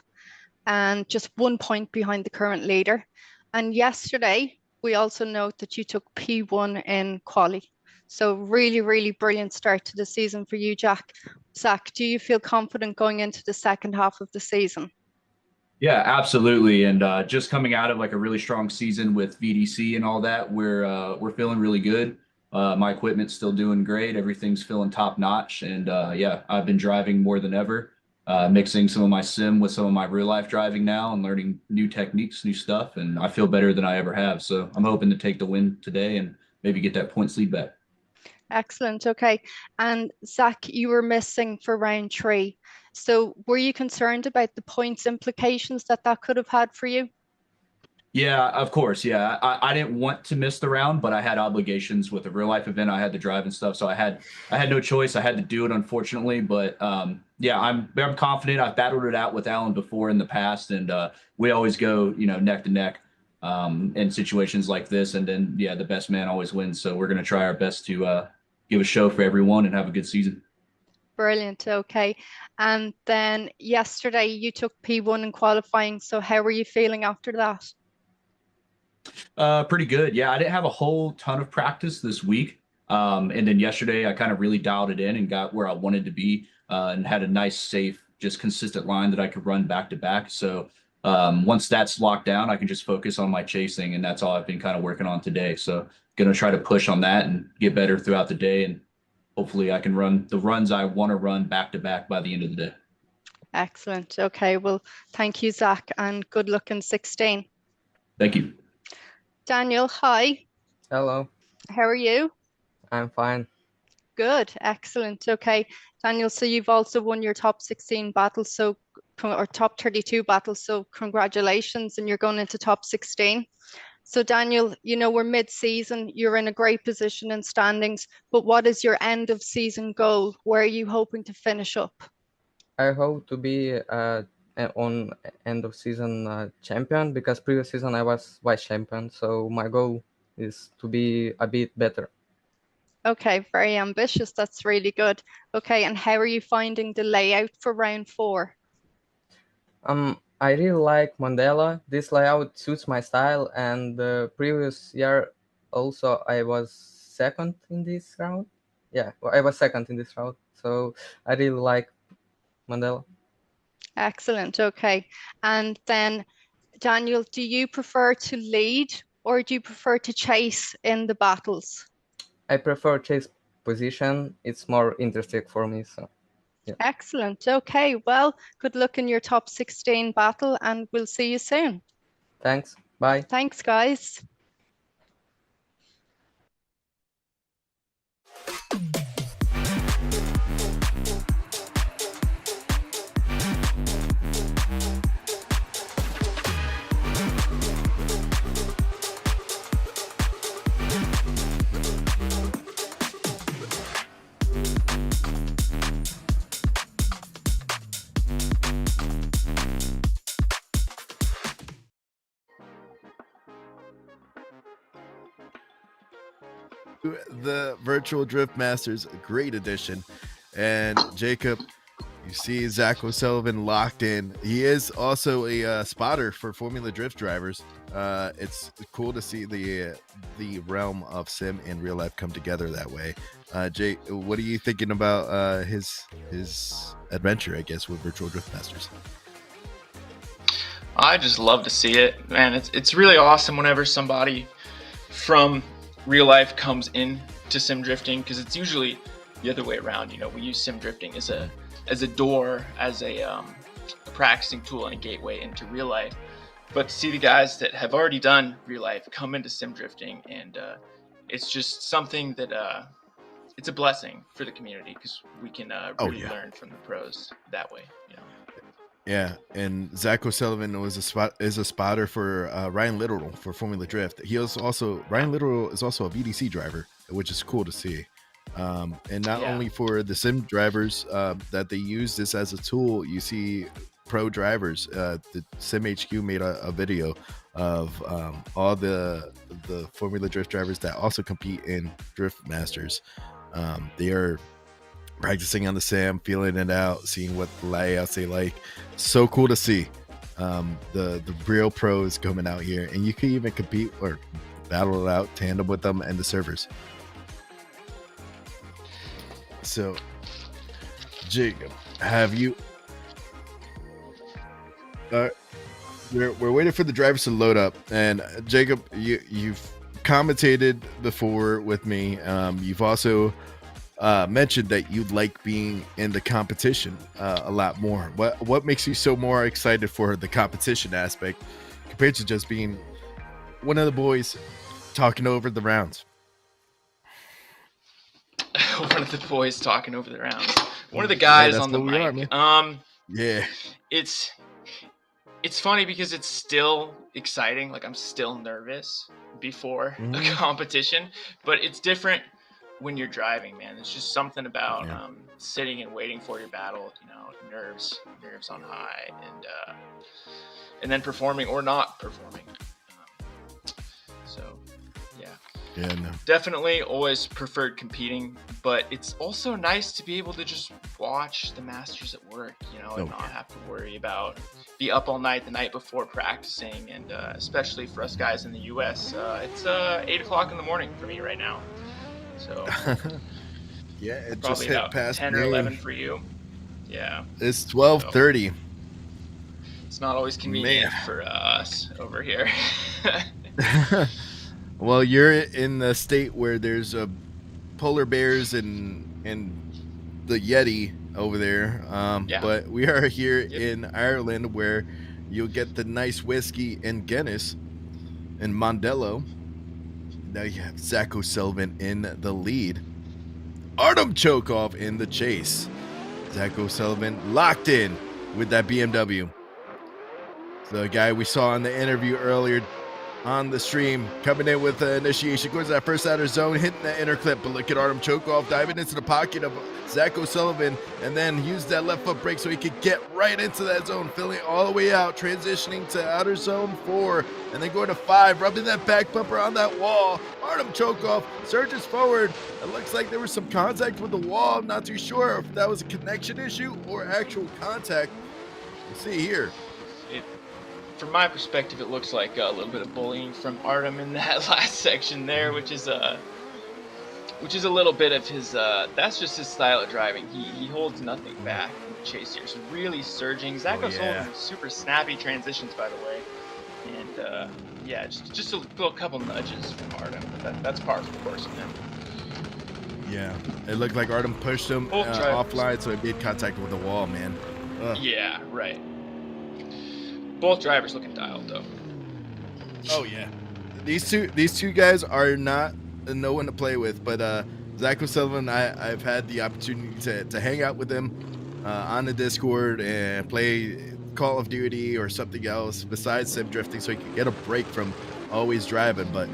and just 1 point behind the current leader. And yesterday, we also note that you took P1 in quali. So really, really brilliant start to the season for you, Jack. Zach, do you feel confident going into the second half of the season? Yeah, absolutely. And just coming out of like a really strong season with VDC and all that, we're feeling really good. My equipment's still doing great. Everything's feeling top notch. And yeah, I've been driving more than ever, mixing some of my sim with some of my real life driving now and learning new techniques, new stuff. And I feel better than I ever have. So I'm hoping to take the win today and maybe get that points lead back. Excellent. Okay. And Zach, you were missing for round three. So were you concerned about the points implications that that could have had for you? Yeah, of course. Yeah, I didn't want to miss the round, but I had obligations with a real life event. I had to drive and stuff, so I had no choice. I had to do it, unfortunately. But yeah, I'm confident. I've battled it out with Alan before in the past, and we always go neck to neck in situations like this. And then yeah, the best man always wins. So we're gonna try our best to give a show for everyone and have a good season. Brilliant. Okay. And then yesterday you took P1 in qualifying. So how were you feeling after that? Pretty good. Yeah, I didn't have a whole ton of practice this week. And then yesterday I kind of really dialed it in and got where I wanted to be and had a nice, safe, just consistent line that I could run back to back. So once that's locked down, I can just focus on my chasing. And that's all I've been kind of working on today. So going to try to push on that and get better throughout the day. And hopefully I can run the runs I want to run back to back by the end of the day. Excellent. Okay. Well, thank you, Zach, and good luck in 16. Thank you. Daniel, hi. Hello, How are you? I'm fine. Good. Excellent. Okay. Daniel, so you've also won your top 16 battles, so or top 32 battles. So congratulations, and you're going into top 16. So Daniel, we're mid-season. You're in a great position in standings, but what is your end of season goal? Where are you hoping to finish up? I hope to be on end of season champion because previous season I was vice champion. So my goal is to be a bit better. Okay, very ambitious. That's really good. Okay, and how are you finding the layout for round four? I really like Mondello. This layout suits my style, and the previous year also I was second in this round. Yeah, I was second in this round. So I really like Mondello. Excellent. Okay. And then, Daniel, do you prefer to lead or do you prefer to chase in the battles? I prefer chase position. It's more interesting for me. So yeah. Excellent. Okay. Well, good luck in your top 16 battle and we'll see you soon. Thanks. Bye. Thanks, guys. The Virtual Drift Masters, great edition. And Jacob, You see Zach O'Sullivan locked in. He is also a spotter for Formula Drift drivers. It's cool to see the realm of sim and real life come together that way. Jay, what are you thinking about his adventure, I guess, with Virtual Drift Masters? I just love to see it, man. It's really awesome whenever somebody from real life comes in to sim drifting, because it's usually the other way around. You know, we use sim drifting as a door, as a practicing tool and a gateway into real life. But to see the guys that have already done real life come into sim drifting, and it's just something that it's a blessing for the community, because we can really learn from the pros that way. You know. Yeah, and Zach O'Sullivan is a spotter for Ryan Littoral for Formula Drift. Ryan Littoral is also a VDC driver, which is cool to see. And not only for the sim drivers that they use this as a tool, you see pro drivers. The Sim HQ made a video of all the Formula Drift drivers that also compete in Drift Masters. They are practicing on the sim, feeling it out, seeing what layouts they like. So cool to see the real pros coming out here, and you can even compete or battle it out tandem with them and the servers. So, Jacob, have you? We're waiting for the drivers to load up, and Jacob, you've commentated before with me. You've also mentioned that you'd like being in the competition a lot more. What makes you so more excited for the competition aspect compared to just being one of the boys talking over the rounds? One of the boys talking over the rounds. One of the guys on the mic. Yeah. It's funny because it's still exciting. Like, I'm still nervous before a competition, but it's different when you're driving, man. It's just something about sitting and waiting for your battle, you know, nerves on high, and then performing or not performing. Definitely always preferred competing, but it's also nice to be able to just watch the Masters at work, you know, and not have to worry about be up all night the night before practicing. And especially for us guys in the US, it's 8 o'clock in the morning for me right now. So yeah, it probably just hit about past 10 noon. or 11 for you. Yeah, it's 12:30. So it's not always convenient for us over here. Well, you're in the state where there's polar bears and the Yeti over there. But we are here in Ireland, where you'll get the nice whiskey and Guinness and Mondello. Now you have Zach O'Sullivan in the lead. Artem Chokov in the chase. Zach O'Sullivan locked in with that BMW. The guy we saw in the interview earlier on the stream, coming in with the initiation, goes to that first outer zone, hitting the inner clip. But look at Artem Chokov diving into the pocket of Zach O'Sullivan, and then use that left foot brake so he could get right into that zone, filling all the way out, transitioning to outer zone 4, and then going to 5, rubbing that back bumper on that wall. Artem Chokov surges forward. It looks like there was some contact with the wall. I'm not too sure if that was a connection issue or actual contact. You see here. From my perspective, it looks like a little bit of bullying from Artem in that last section there, which is a little bit of his. That's just his style of driving. He holds nothing back in the chase here. So really surging. Zach O'Sullivan, super snappy transitions, by the way, and just a couple nudges from Artem. But that's par for the course of him. Yeah, it looked like Artem pushed him offline, so it made contact with the wall, man. Yeah, right. Both drivers looking dialed, though. Oh yeah, these two guys are not no one to play with. But Zach O'Sullivan, I've had the opportunity to hang out with him on the Discord and play Call of Duty or something else besides sim drifting, so he can get a break from always driving. But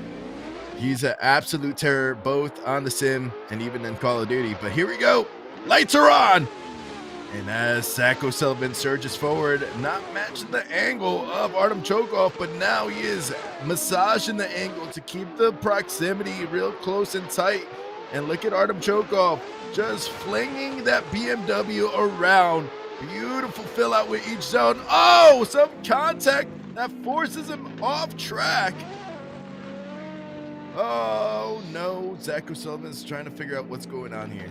he's an absolute terror both on the sim and even in Call of Duty. But here we go, lights are on. And as Zach O'Sullivan surges forward, not matching the angle of Artem Chokov, but now he is massaging the angle to keep the proximity real close and tight. And look at Artem Chokov just flinging that BMW around Beautiful fill out with each zone. Oh, some contact that forces him off track. Oh no, Zach O'Sullivan's trying to figure out what's going on here.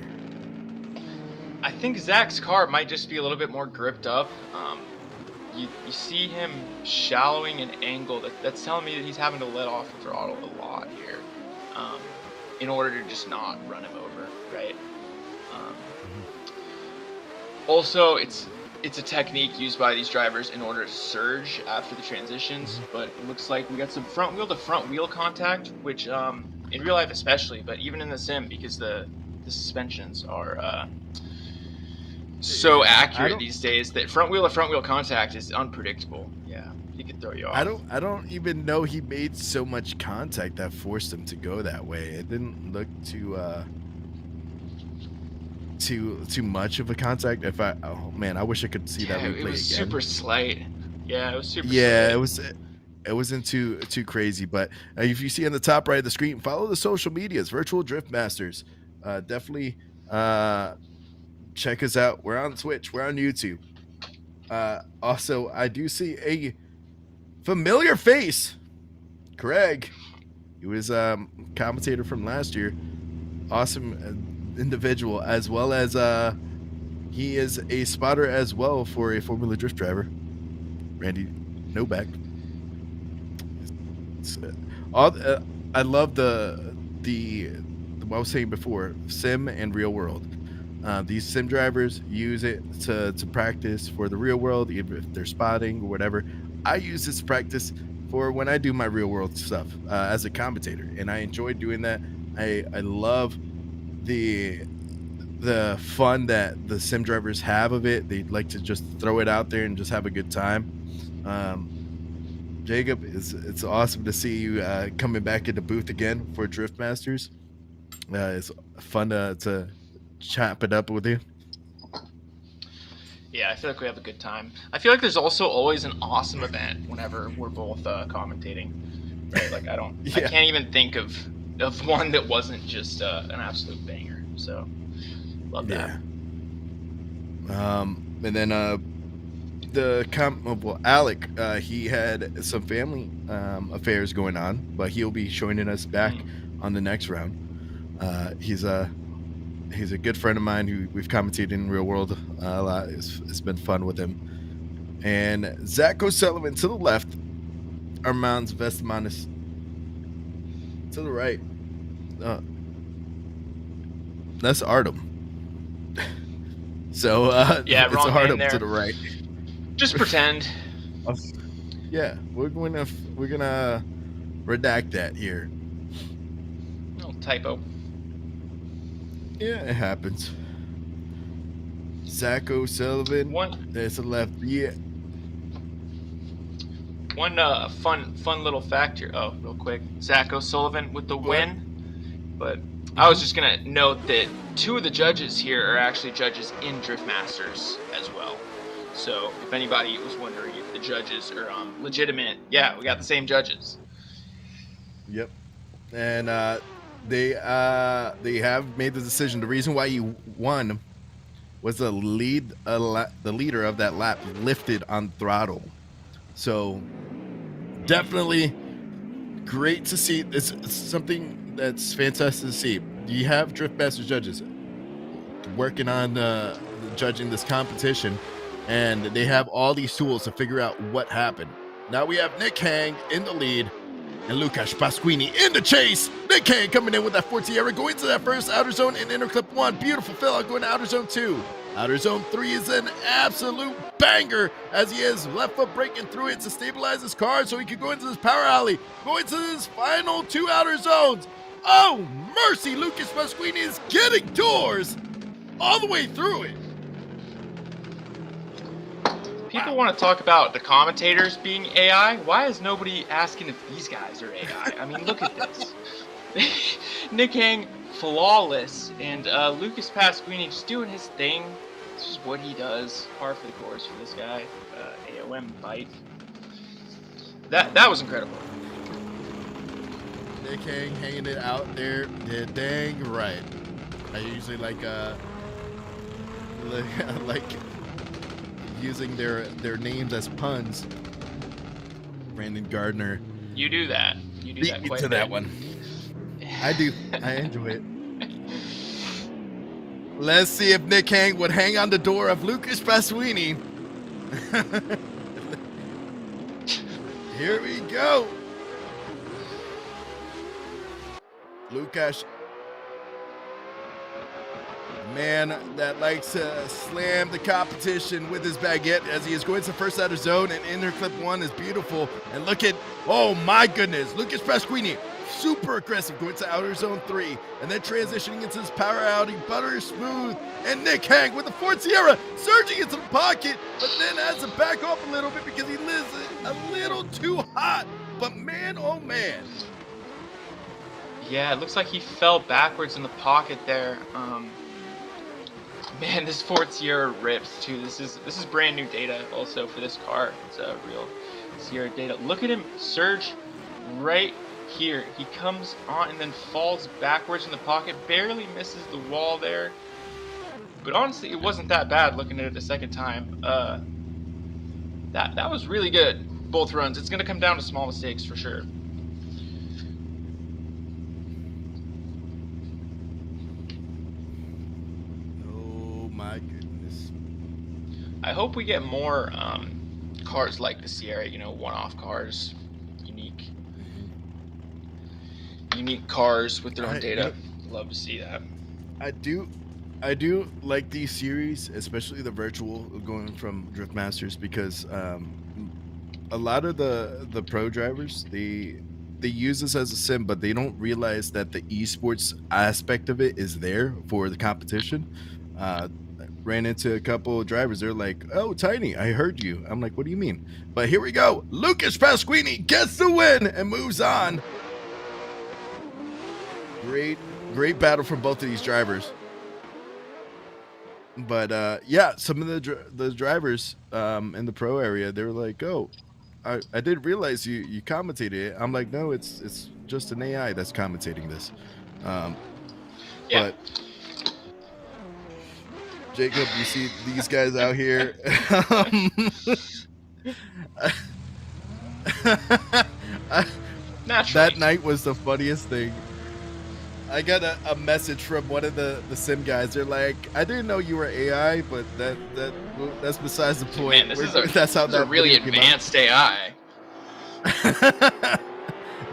I think Zach's car might just be a little bit more gripped up. You see him shallowing an angle. That's telling me that he's having to let off the throttle a lot here, in order to just not run him over, right? Also, it's a technique used by these drivers in order to surge after the transitions, but it looks like we got some front wheel to front wheel contact, which in real life especially, but even in the sim, because the suspensions are so accurate these days that front wheel to front wheel contact is unpredictable. Yeah, he could throw you off. I don't even know he made so much contact that forced him to go that way. It didn't look too much of a contact. Oh man, I wish I could see that replay it was again. super slight. Yeah, it was super slight. It wasn't too crazy, but if you see on the top right of the screen, follow the social medias, Virtual Drift Masters. Definitely check us out. We're on Twitch, we're on YouTube. Also, I do see a familiar face, Craig. He was commentator from last year. Awesome individual, as well as he is a spotter as well for a Formula Drift driver, Randy Novak. I love the what I was saying before, sim and real world. These sim drivers use it to practice for the real world, even if they're spotting or whatever. I use this practice for when I do my real world stuff as a commentator, and I enjoy doing that. I love the fun that the sim drivers have of it. They like to just throw it out there and just have a good time. Jacob, it's awesome to see you coming back in the booth again for Drift Masters. It's fun to chop it up with you. Yeah, I feel like we have a good time. I feel like there's also always an awesome event whenever we're both commentating. Right? Like I can't even think of one that wasn't just an absolute banger. So love that. And then Alec, he had some family affairs going on, but he'll be joining us back on the next round. He's a good friend of mine who we've commentated in real world a lot. It's been fun with him. And Zach O'Sullivan to the left, Armand Vestmanis to the right. That's Artem. So yeah, it's wrong Artem there. to the right. Just pretend. Yeah, we're gonna redact that here. Little typo. Yeah, it happens. Zach O'Sullivan. There's a left. Yeah. One fun little fact here. Oh, real quick. Zach O'Sullivan with the win. But I was just gonna note that 2 of the judges here are actually judges in Drift Masters as well. So if anybody was wondering if the judges are legitimate, yeah, we got the same judges. Yep. And they have made the decision. The reason why you won was the leader of that lap lifted on throttle. So definitely great to see. It's something that's fantastic to see. You have Drift Masters judges working on judging this competition, and they have all these tools to figure out what happened. Now we have Nick Hang in the lead and Lukasz Pasquini in the chase. Nick Hang coming in with that Ford Sierra, going to that first outer zone in inner clip 1. Beautiful fill out going to outer zone 2. Outer zone 3 is an absolute banger as he is left foot breaking through it to stabilize his car so he can go into this power alley, go into his final 2 outer zones. Oh, mercy, Lukasz Pasquini is getting doors all the way through it. People want to talk about the commentators being AI. Why is nobody asking if these guys are AI? I mean, look at this. Nick Hang, flawless, and Lukasz Pasquini just doing his thing. This is what he does. Par for the course for this guy. AOM bite. That was incredible. Nick Hang hanging it out there. Yeah, dang right. I usually like using their names as puns. Brandon Gardner You do that. You do beat that me quite to a that bit. one. I do. I enjoy it. Let's see if Nick Hang would hang on the door of Lucas Pasquini. Here we go. Lucas, man that likes to slam the competition with his baguette as he is going to first outer zone, and inner clip 1 is beautiful. And look at, oh my goodness, Lucas Pasquini, super aggressive, going to outer zone 3, and then transitioning into this power outing, butter smooth, and Nick Hang with the Ford Sierra surging into the pocket, but then has to back off a little bit because he lives a little too hot. But man, oh man. Yeah, it looks like he fell backwards in the pocket there. Man, this Ford Sierra rips too. This is brand new data also for this car. It's a real Sierra data. Look at him surge right here. He comes on and then falls backwards in the pocket, barely misses the wall there. But honestly, it wasn't that bad looking at it a second time. That was really good, both runs. It's gonna come down to small mistakes for sure. My goodness. I hope we get more cars like the Sierra, one-off cars, unique cars with their own data. Love to see that. I do like these series, especially the virtual going from Drift Masters, because a lot of the pro drivers, they use this as a sim, but they don't realize that the esports aspect of it is there for the competition. Ran into a couple of drivers. They're like, "Oh, Tiny, I heard you." I'm like, "What do you mean?" But here we go. Lucas Pasquini gets the win and moves on. Great battle from both of these drivers. But yeah, some of the drivers in the pro area, they were like, "Oh, I didn't realize you commentated it." I'm like, "No, it's just an AI that's commentating this." Yeah. But Jacob, you see these guys out here. That night was the funniest thing. I got a message from one of the sim guys. They're like, "I didn't know you were AI, but that's besides the point." Man, that's a really advanced AI.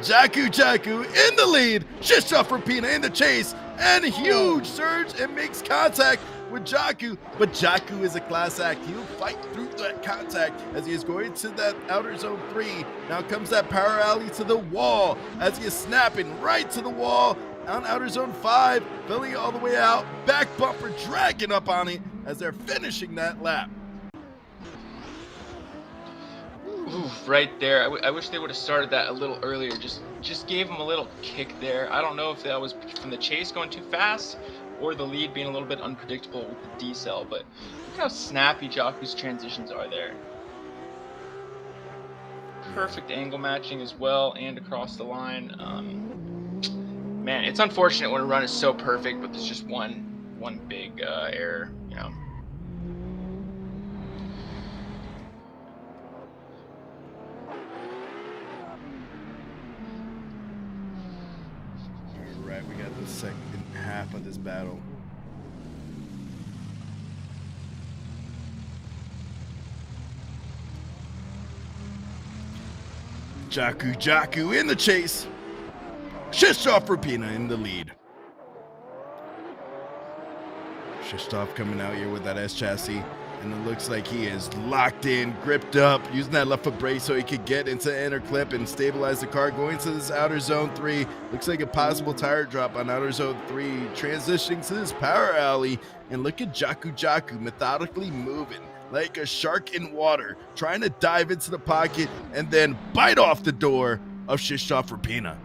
Jaku in the lead. Shishov Rapina in the chase, and huge surge and makes contact with Jaku, but Jaku is a class act. He'll fight through that contact as he is going to that outer zone 3. Now comes that power alley to the wall as he is snapping right to the wall on outer zone 5, filling all the way out, back bumper dragging up on it as they're finishing that lap. Oof, right there. I wish they would have started that a little earlier. Just gave him a little kick there. I don't know if that was from the chase going too fast or the lead being a little bit unpredictable with the decel, but look how snappy Jaku's transitions are there. Perfect angle matching as well and across the line. Man, it's unfortunate when a run is so perfect, but there's just one big error, Alright, we got the second half of this battle. Jaku in the chase. Shishov Rapina in the lead. Shishov coming out here with that S chassis, and it looks like he is locked in, gripped up, using that left foot brake so he could get into inner clip and stabilize the car. Going to this outer zone 3. Looks like a possible tire drop on outer zone 3. Transitioning to this power alley, and look at Jaku methodically moving like a shark in water, trying to dive into the pocket and then bite off the door of Shishov Rapina.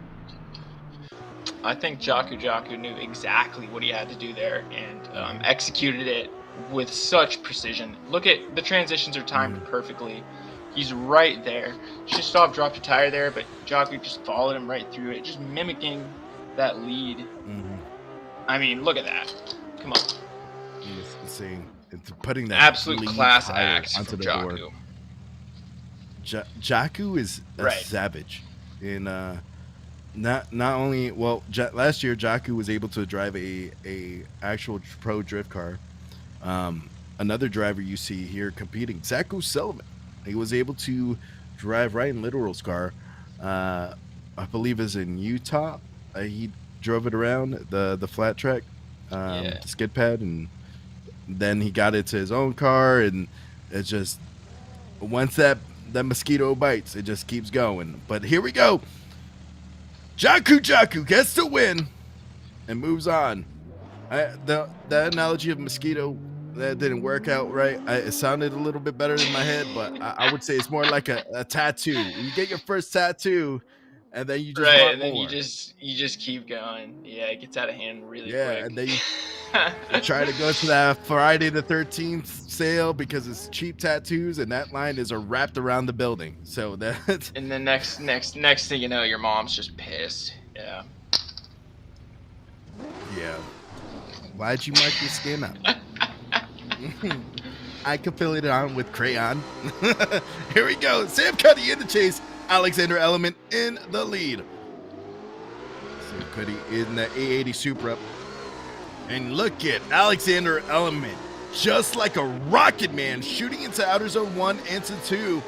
I think Jaku knew exactly what he had to do there and executed it with such precision. Look at the transitions are timed perfectly. He's right there. Shishov dropped a tire there, but Jaku just followed him right through it, just mimicking that lead. I mean, look at that. Come on. It's insane. It's putting that Absolute lead class tire act onto from the door. Jakku. Jakku is a Right. savage. In not only last year Jakku was able to drive a actual pro drift car. Another driver you see here competing, Zach O'Sullivan. He was able to drive Ryan Littoral's car. I believe is in Utah. He drove it around the flat track, Yeah. the skid pad, and then he got it to his own car, and it's just once that mosquito bites, it just keeps going. But here we go. Jakku gets the win and moves on. The analogy of mosquito, that didn't work out right. It sounded a little bit better in my head, but I would say it's more like a tattoo. You get your first tattoo, and then you just Right, want and then more. you just keep going. Yeah, it gets out of hand really quick. And then you try to go to that Friday the 13th sale because it's cheap tattoos, and that line is wrapped around the building. So that's and then next thing you know, your mom's just pissed. Yeah. yeah. Why'd you mark your skin up? I could fill it on with crayon. Here we go. Sam Cuddy in the chase. Alexander Element in the lead. Sam Cuddy in the A80 Supra. And look at Alexander Element, just like a rocket man, shooting into outer zone 1 into 2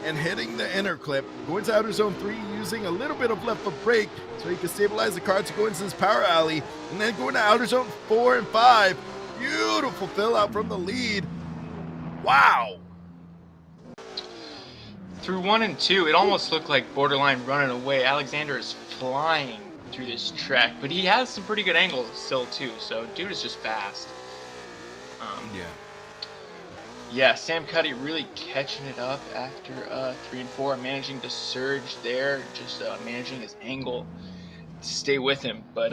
and hitting the inner clip, going to outer zone 3 using a little bit of left foot brake so he can stabilize the car to go into this power alley, and then going to outer zone 4 and 5. Beautiful fill out from the lead. Wow. Through 1 and 2, it almost looked like borderline running away. Alexander is flying through this track, but he has some pretty good angles still too, so dude is just fast. Yeah, Sam Cuddy really catching it up after 3 and 4, managing to surge there, just managing his angle to stay with him. But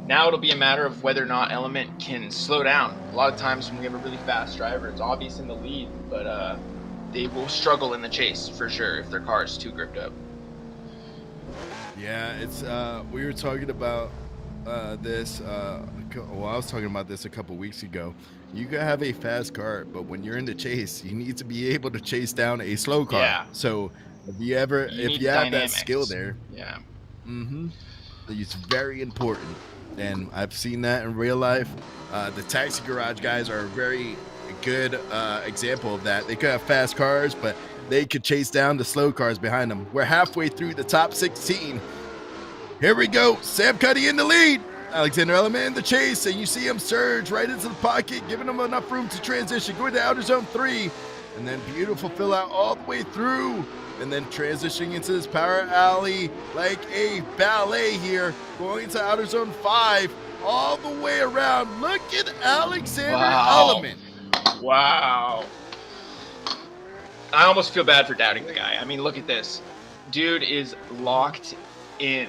now it'll be a matter of whether or not Element can slow down. A lot of times when we have a really fast driver, it's obvious in the lead, but they will struggle in the chase for sure if their car is too gripped up. Yeah, it's we were talking about this. I was talking about this a couple weeks ago. You can have a fast car, but when you're in the chase, you need to be able to chase down a slow car. Yeah. So if you have dynamics. that skill there, Yeah. it's very important. And I've seen that in real life. The taxi garage guys are a very good example of that. They could have fast cars, but they could chase down the slow cars behind them. We're halfway through the top 16. Here we go. Sam Cuddy in the lead. Alexander Element in the chase, and you see him surge right into the pocket, giving him enough room to transition, going to outer zone 3, and then beautiful fill out all the way through, and then transitioning into this power alley like a ballet here, going to outer zone 5, all the way around. Look at Alexander Element. Wow. I almost feel bad for doubting the guy. I mean, look at this. Dude is locked in.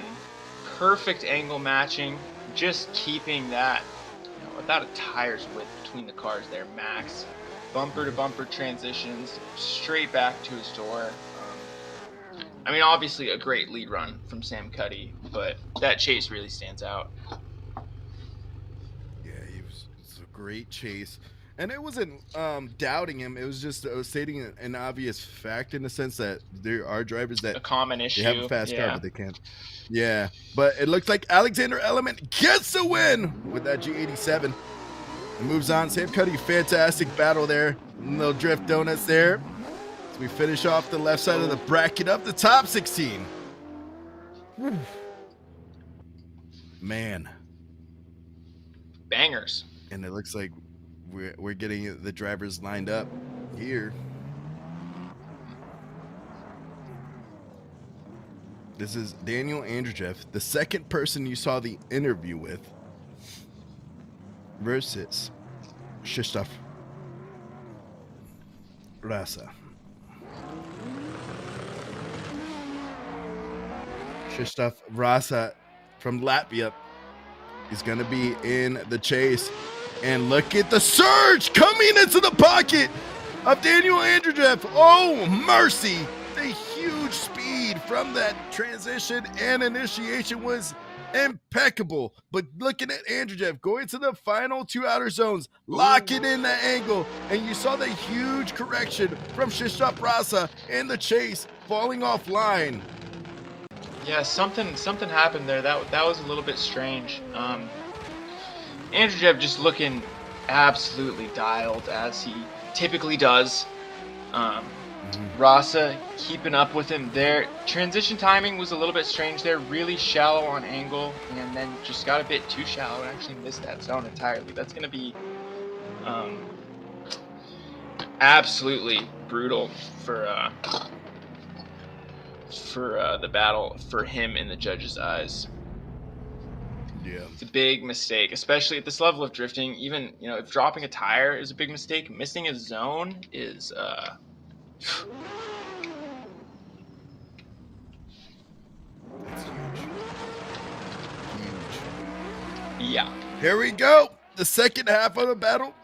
Perfect angle matching. Just keeping that, without a tire's width between the cars there, max. Bumper to bumper transitions, straight back to his door. I mean, obviously a great lead run from Sam Cuddy, but that chase really stands out. Yeah, it's a great chase. And it wasn't doubting him. It was just stating an obvious fact in the sense that there are drivers that a common issue. They have a fast car, but they can't. Yeah, but it looks like Alexander Element gets the win with that G87. It moves on. Sam Cuddy, fantastic battle there. Little drift donuts there. So we finish off the left side of the bracket of the top 16. Whew. Man. Bangers. And it looks like we're getting the drivers lined up here. This is Daniel Andrzejewski, the second person you saw the interview with, versus Krzysztof Rasa. Krzysztof Rasa from Latvia is going to be in the chase. And look at the surge coming into the pocket of Daniel Andrzejewski. Oh, mercy. The huge speed from that transition and initiation was impeccable. But looking at Andrejev going to the final 2 outer zones, locking in the angle, and you saw the huge correction from Krzysztof Rasa in the chase, falling offline. Yeah, something happened there. That was a little bit strange. Andrejev just looking absolutely dialed, as he typically does. Rasa keeping up with him there. Transition timing was a little bit strange there, really shallow on angle, and then just got a bit too shallow and actually missed that zone entirely. That's going to be absolutely brutal for the battle for him in the judges' eyes. Yeah, it's a big mistake, especially at this level of drifting. Even, you know, if dropping a tire is a big mistake, missing a zone is that's huge. yeah. Here we go. The second half of the battle.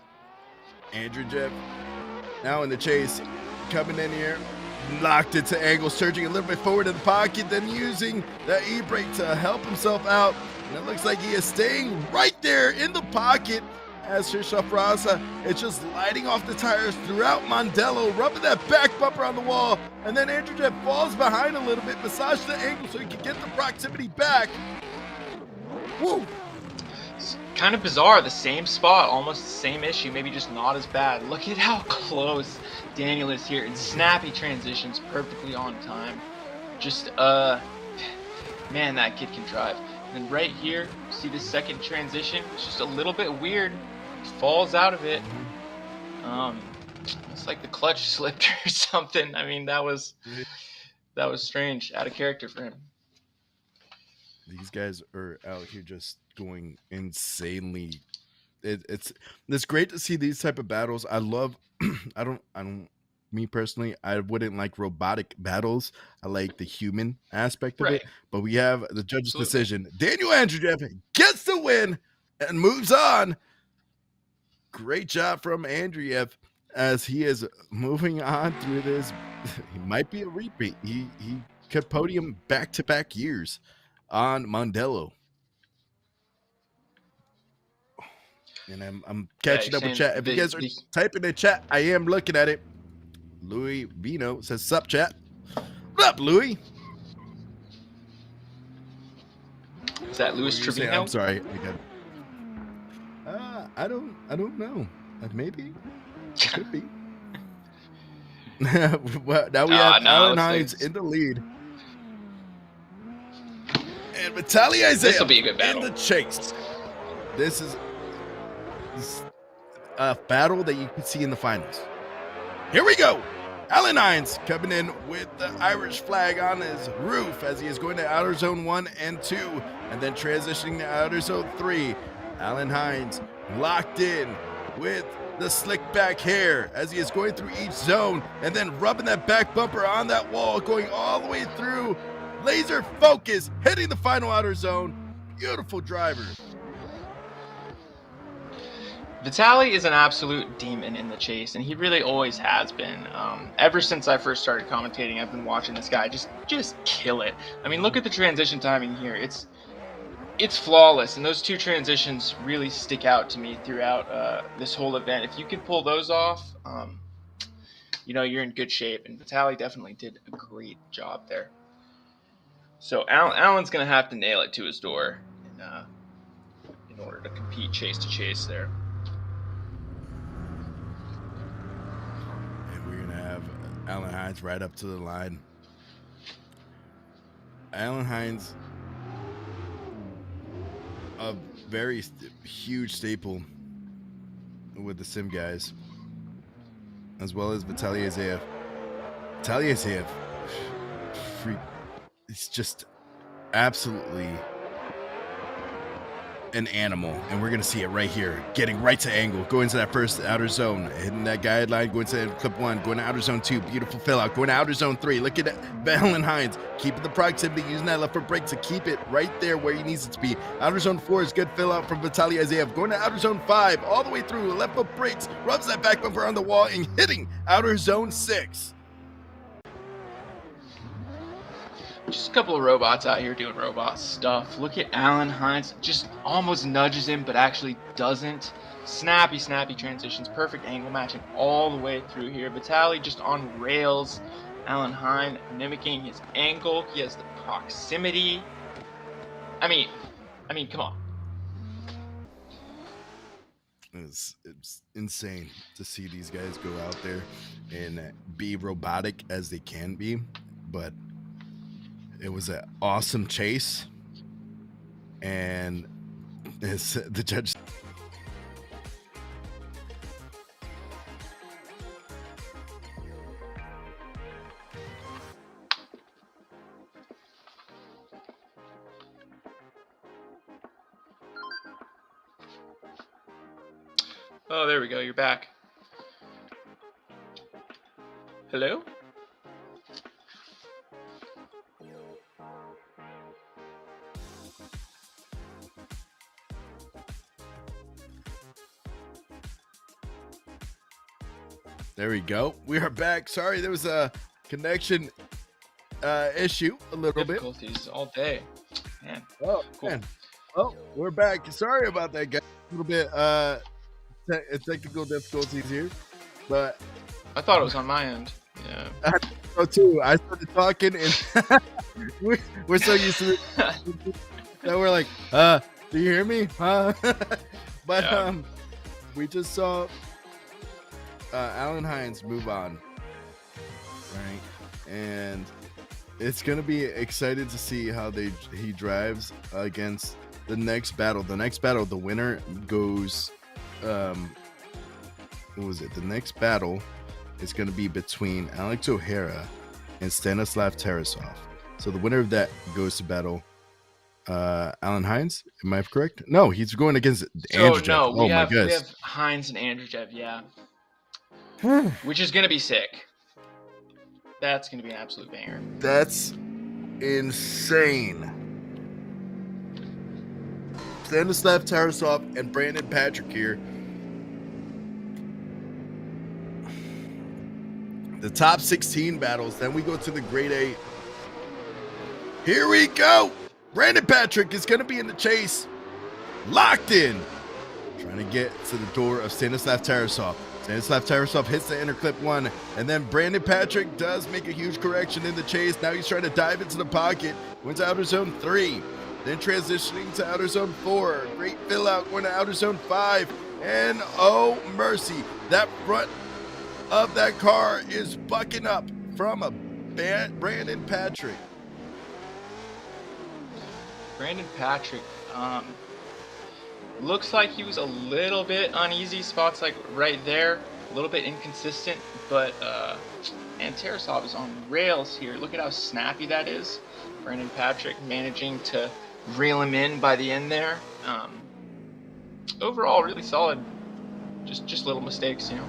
Andrejev now in the chase, coming in here, locked into angle, surging a little bit forward in the pocket, then using the e-brake to help himself out. And it looks like he is staying right there in the pocket as Krzysztof Rasa is just lighting off the tires throughout Mondello, rubbing that back bumper on the wall, and then Andrejev falls behind a little bit, massage the angle so he can get the proximity back. Woo! It's kind of bizarre, the same spot, almost the same issue, maybe just not as bad. Look at how close Daniel is here, and snappy transitions, perfectly on time. Just, man, that kid can drive. And then right here, see the second transition? It's just a little bit weird. Falls out of it. It's like the clutch slipped or something. I mean, that was strange, out of character for him. These guys are out here just going insanely. It's great to see these type of battles. I love. I don't. Me personally, I wouldn't like robotic battles. I like the human aspect of it. But we have the judge's decision. Daniel Andrejev gets the win and moves on. Great job from Andrejev as he is moving on through this. He might be a repeat. He could podium back-to-back years on Mondello. And I'm catching up with chat. If you guys are typing in chat, I am looking at it. Louis Vino says, "Sup, chat." What up, Louis? Is that Louis Trevino? I'm sorry. I don't know. Maybe. It could be. Well, now we have Alan Hines in the lead. And Vitaly Isaiah this will be a good battle. In the chase. This is a battle that you could see in the finals. Here we go. Alan Hines coming in with the Irish flag on his roof as he is going to outer zone 1 and 2 and then transitioning to outer zone 3. Alan Hines locked in with the slick back hair as he is going through each zone and then rubbing that back bumper on that wall, going all the way through. Laser focus, hitting the final outer zone. Beautiful driver. Vitaly is an absolute demon in the chase, and he really always has been. Ever since I first started commentating, I've been watching this guy just kill it. I mean, look at the transition timing here. It's flawless, and those two transitions really stick out to me throughout this whole event. If you can pull those off, you know, you're in good shape, and Vitaly definitely did a great job there. So Alan's going to have to nail it to his door in order to compete chase to chase there. Alan Hines right up to the line. Alan Hines, a very huge staple with the sim guys, as well as Vitaly Isaiah. Vitaly Isaiah, it's just absolutely an animal, and we're gonna see it right here, getting right to angle, going to that first outer zone, hitting that guideline, going to clip 1, going to outer zone 2, beautiful fill out, going to outer zone 3. Look at Alan Hines keeping the proximity, using that left foot brake to keep it right there where he needs it to be. Outer zone 4 is good fill out from Vitaly Isaiah, going to outer zone 5 all the way through, left foot brakes, rubs that back bumper on the wall and hitting outer zone 6. Just a couple of robots out here doing robot stuff. Look at Alan Hines, just almost nudges him, but actually doesn't. Snappy transitions, perfect angle matching all the way through here. Vitaly just on rails. Alan Hines mimicking his angle. He has the proximity. I mean, come on. It's insane to see these guys go out there and be robotic as they can be, but it was an awesome chase, and the judge. Oh, there we go. You're back. Hello? There we go. We are back. Sorry, there was a connection issue a little bit. Difficulties all day. Man. Oh, Cool. man. Oh, we're back. Sorry about that, guys. A little bit technical difficulties here, but I thought it was on my end. Yeah. oh too. I started talking and we're so used to it that we're like, do you hear me? But Yeah. we just saw Alan Hines move on, right? And it's gonna be excited to see how he drives against the next battle. The next battle, the winner goes. What was it? The next battle is going to be between Alex O'Hara and Stanislav Tarasov. So the winner of that goes to battle Alan Hines. Am I correct? No, he's going against Andrzej. No, we my have goodness. Hines and Andrzej, yeah. Which is gonna be sick. That's gonna be an absolute banger. That's insane. Stanislav Tarasov and Brandon Patrick here. The top 16 battles. Then we go to the grade 8. Here we go. Brandon Patrick is going to be in the chase. Locked in. Trying to get to the door of Stanislav Tarasov. Stanislav Tarasov hits the inner clip 1. And then Brandon Patrick does make a huge correction in the chase. Now he's trying to dive into the pocket. Went to outer zone 3. Then transitioning to outer zone 4. Great fill out going to outer zone 5. And oh mercy. That front of that car is bucking up from a Brandon Patrick. Brandon Patrick, looks like he was a little bit uneasy. Spots like right there, a little bit inconsistent, but and Tarasov is on rails here. Look at how snappy that is. Brandon Patrick managing to reel him in by the end there. Overall, really solid. Just little mistakes, you know.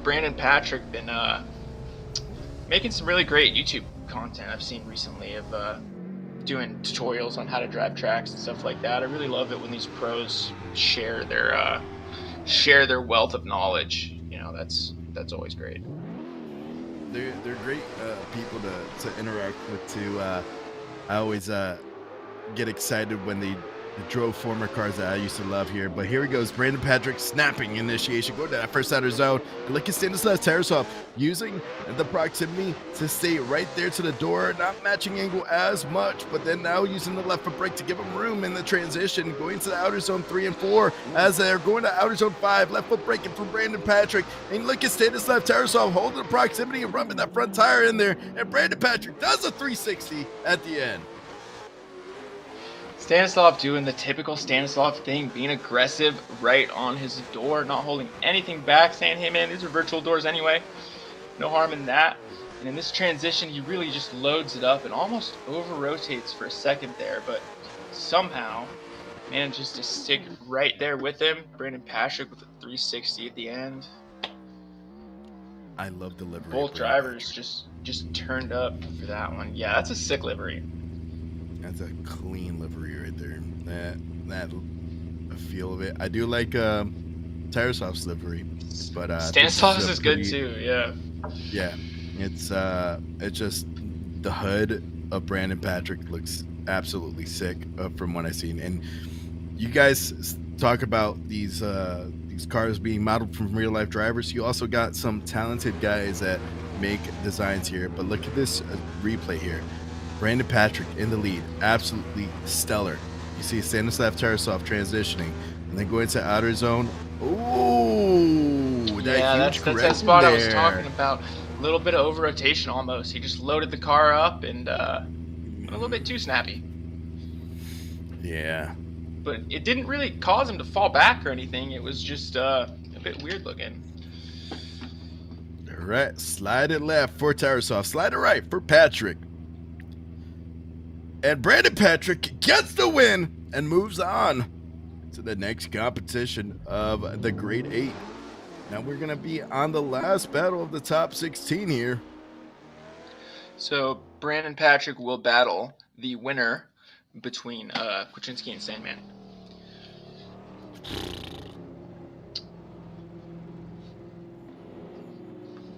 Brandon Patrick been making some really great YouTube content I've seen recently of doing tutorials on how to drive tracks and stuff like that. I really love it when these pros share their wealth of knowledge. You know, that's always great. They're great people to interact with too. I always get excited when they drove former cars that I used to love here. But here he goes, Brandon Patrick snapping initiation, going to that first outer zone. And look at Stanislav Tarasov using the proximity to stay right there to the door, not matching angle as much, but then now using the left foot brake to give him room in the transition, going to the outer zone 3 and 4 as they're going to outer zone 5, left foot braking from Brandon Patrick. And look at Stanislav Tarasov holding the proximity and rubbing that front tire in there. And Brandon Patrick does a 360 at the end. Stanislav doing the typical Stanislav thing, being aggressive right on his door, not holding anything back, saying, hey man, these are virtual doors anyway. No harm in that. And in this transition, he really just loads it up and almost over-rotates for a second there, but somehow manages to stick right there with him. Brandon Patrick with a 360 at the end. I love the livery. Both drivers just turned up for that one. Yeah, that's a sick livery. That's a clean livery right there. That feel of it. I do like Tarasoff's livery, but I think this Stanislaus a is good pretty- too. Yeah. Yeah, it's just the hood of Brandon Patrick looks absolutely sick from what I've seen. And you guys talk about these cars being modeled from real life drivers. You also got some talented guys that make designs here. But look at this replay here. Brandon Patrick in the lead, absolutely stellar. You see Stanislav Tarasov transitioning, and then going to outer zone. Ooh, That's that spot I was talking about. A little bit of over rotation almost. He just loaded the car up and a little bit too snappy. Yeah. But it didn't really cause him to fall back or anything. It was just a bit weird looking. All right, slide it left for Tarasov, slide it right for Patrick. And Brandon Patrick gets the win and moves on to the next competition of the Grade 8. Now we're going to be on the last battle of the top 16 here. So Brandon Patrick will battle the winner between Kwaczynski and Sandman.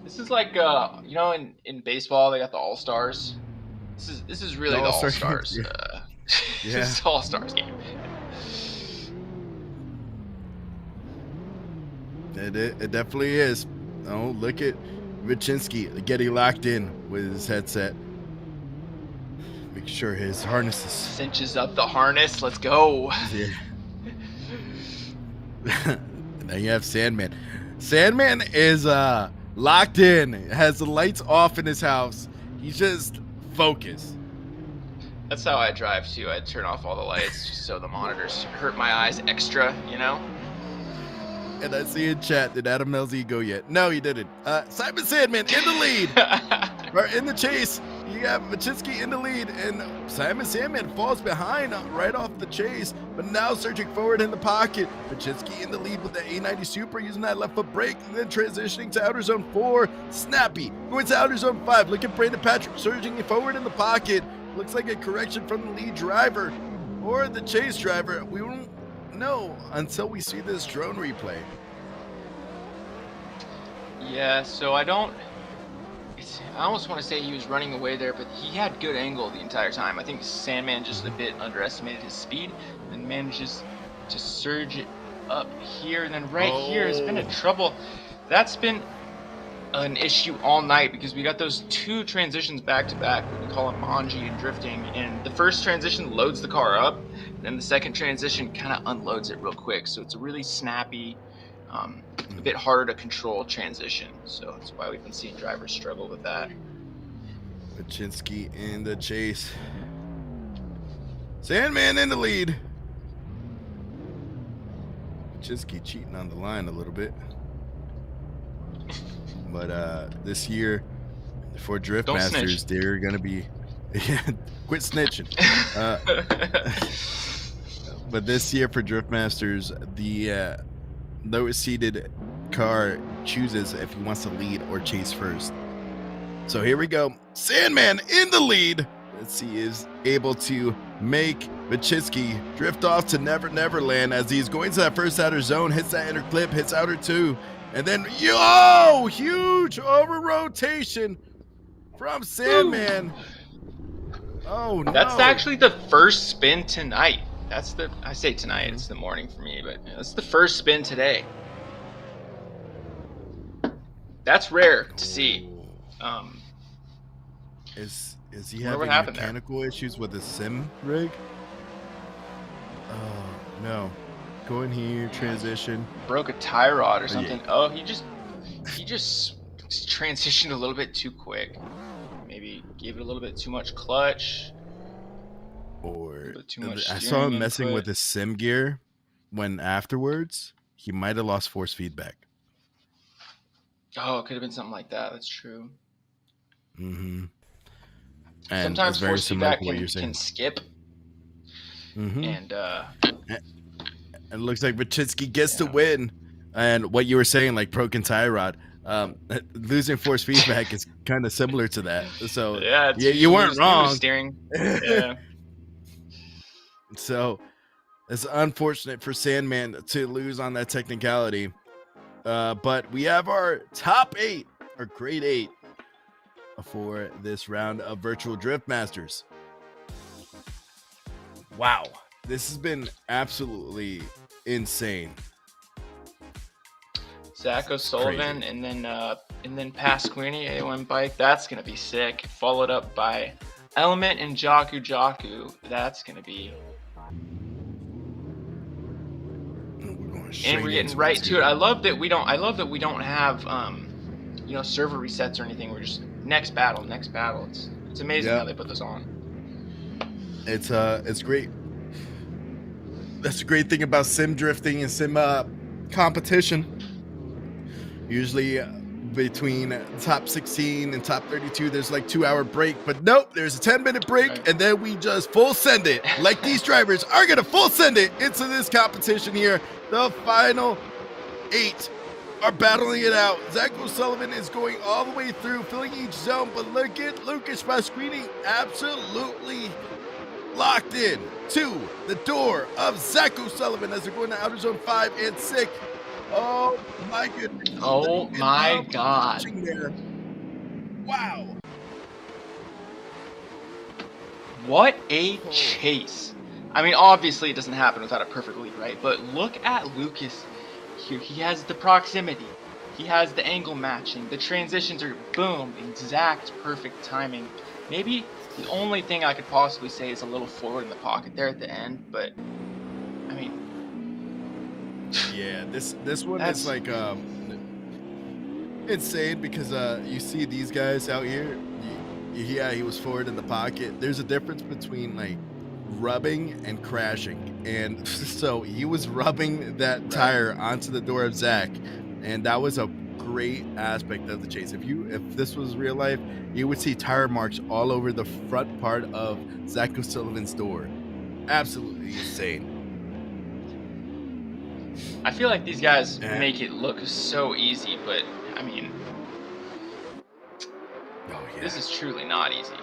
This is like in baseball they got the All-Stars. This is really the All-Stars. Yeah. It's the All-Stars game. It definitely is. Oh, look at Kwaczynski getting locked in with his headset. Make sure his harness is... Cinches up the harness. Let's go. Yeah. And then you have Sandman. Sandman is locked in, has the lights off in his house. He's just focused. That's how I drive too. I turn off all the lights just so the monitors hurt my eyes extra, you know? And I see in chat, did Adam LZ go yet? No, he didn't. Simon Sandman in the lead. Or in the chase. You have Kwaczynski in the lead, and Simon Sandman falls behind right off the chase, but now surging forward in the pocket. Kwaczynski in the lead with the A90 Super, using that left foot brake, and then transitioning to outer zone 4. Snappy going to outer zone 5. Look at Brandon Patrick surging forward in the pocket. Looks like a correction from the lead driver or the chase driver. We won't know until we see this drone replay. Yeah, so I almost want to say he was running away there, but he had good angle the entire time. I think Sandman just a bit underestimated his speed and manages to surge it up here, and then here has been a trouble. That's been an issue all night because we got those two transitions back to back. We call them manji and drifting, and the first transition loads the car up, and then the second transition kind of unloads it real quick. So it's a really snappy, a bit harder to control transition. So that's why we've been seeing drivers struggle with that. Kwaczynski in the chase. Sandman in the lead. Kwaczynski cheating on the line a little bit. But this year for Drift Don't Masters, snitch. they're gonna be quit snitching. But this year for Drift Masters, the lowest seated car chooses if he wants to lead or chase first. So here we go. Sandman in the lead. Let's see, is able to make Kwaczynski drift off to Never Never Land as he's going to that first outer zone, hits that inner clip, hits outer 2. And then, huge over rotation from Sandman. Oh, no. That's actually the first spin tonight. I say tonight, it's the morning for me, but that's the first spin today. That's rare to see. Is he Wonder what having happened there. mechanical issues with his sim rig? Oh, no. Go in here, transition. Broke a tie rod or something. Oh, he just transitioned a little bit too quick. Maybe gave it a little bit too much clutch. Or Too much I saw him steering messing input. with his sim gear when afterwards he might have lost force feedback. Oh, it could have been something like that. That's true. Mm-hmm. And Sometimes it's very force similar feedback to what you're saying. can skip. Mm-hmm. And It looks like Kwaczynski gets the win. And what you were saying, like broken tie rod, losing force feedback is kind of similar to that. So yeah, you weren't wrong. Steering. Yeah. So It's unfortunate for Sandman to lose on that technicality. But we have our top 8, or grade 8, for this round of Virtual Drift Masters. Wow, this has been absolutely insane. Zach O'Sullivan and then Pasquini A1 bike. That's gonna be sick. Followed up by Element and Jaku. That's gonna be. And we're getting right to it. I love that we don't have server resets or anything. We're just next battle. It's amazing how they put this on. It's great. That's the great thing about sim drifting and sim competition. Usually between top 16 and top 32, there's like 2-hour break, but nope, there's a 10-minute break, and then we just full send it. Like these drivers are gonna full send it into this competition here. The final 8 are battling it out. Zach O'Sullivan is going all the way through, filling each zone, but look at Lucas Pasquini absolutely locked in to the door of Zach O'Sullivan as they're going to outer zone 5 and 6. Oh my goodness. Oh my God. Wow. What a chase. I mean, obviously it doesn't happen without a perfect lead, right? But look at Lucas here. He has the proximity. He has the angle matching. The transitions are boom, exact perfect timing. Maybe the only thing I could possibly say is a little forward in the pocket there at the end, but I mean, yeah, this one is like insane because you see these guys out here. Yeah, he was forward in the pocket. There's a difference between like rubbing and crashing, and so he was rubbing that tire onto the door of Zach, and that was a great aspect of the chase. If this was real life, you would see tire marks all over the front part of Zach O'Sullivan's door. Absolutely insane. I feel like these guys make it look so easy, but I mean, this is truly not easy.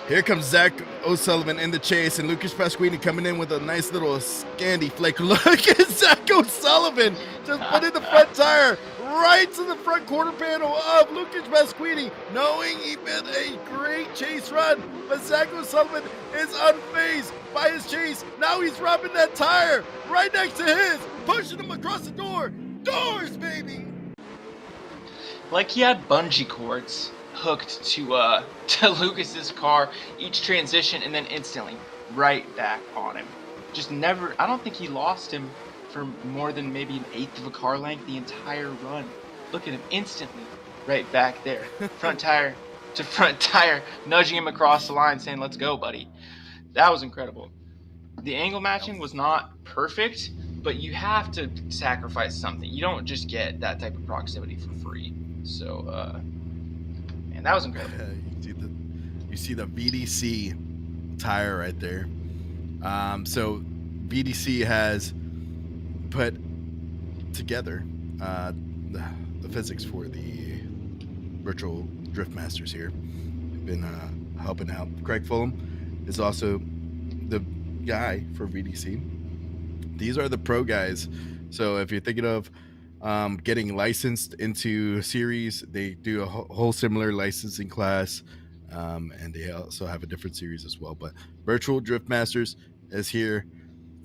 Here comes Zach O'Sullivan in the chase, and Lucas Pasquini coming in with a nice little Scandi flake. Look at Zach O'Sullivan just put in the front tire right to the front quarter panel of Lucas Pasquini, knowing he made a great chase run. But Zach O'Sullivan is unfazed by his chase. Now he's rubbing that tire right next to his, pushing him across the door. Doors, baby! Like he had bungee cords hooked to Lucas's car each transition, and then instantly right back on him. Just never. I don't think he lost him for more than maybe an eighth of a car length the entire run. Look at him instantly right back there, front tire to front tire, nudging him across the line, saying, "Let's go, buddy." That was incredible. The angle matching was not perfect, but you have to sacrifice something. You don't just get that type of proximity for free. So, and that was incredible. You see the VDC tire right there. So VDC has put together the physics for the virtual drift masters here. They've been helping out. Craig Fulham is also the guy for VDC. These are the pro guys. So if you're thinking of getting licensed into series, they do a whole similar licensing class, and they also have a different series as well. But Virtual Drift Masters is here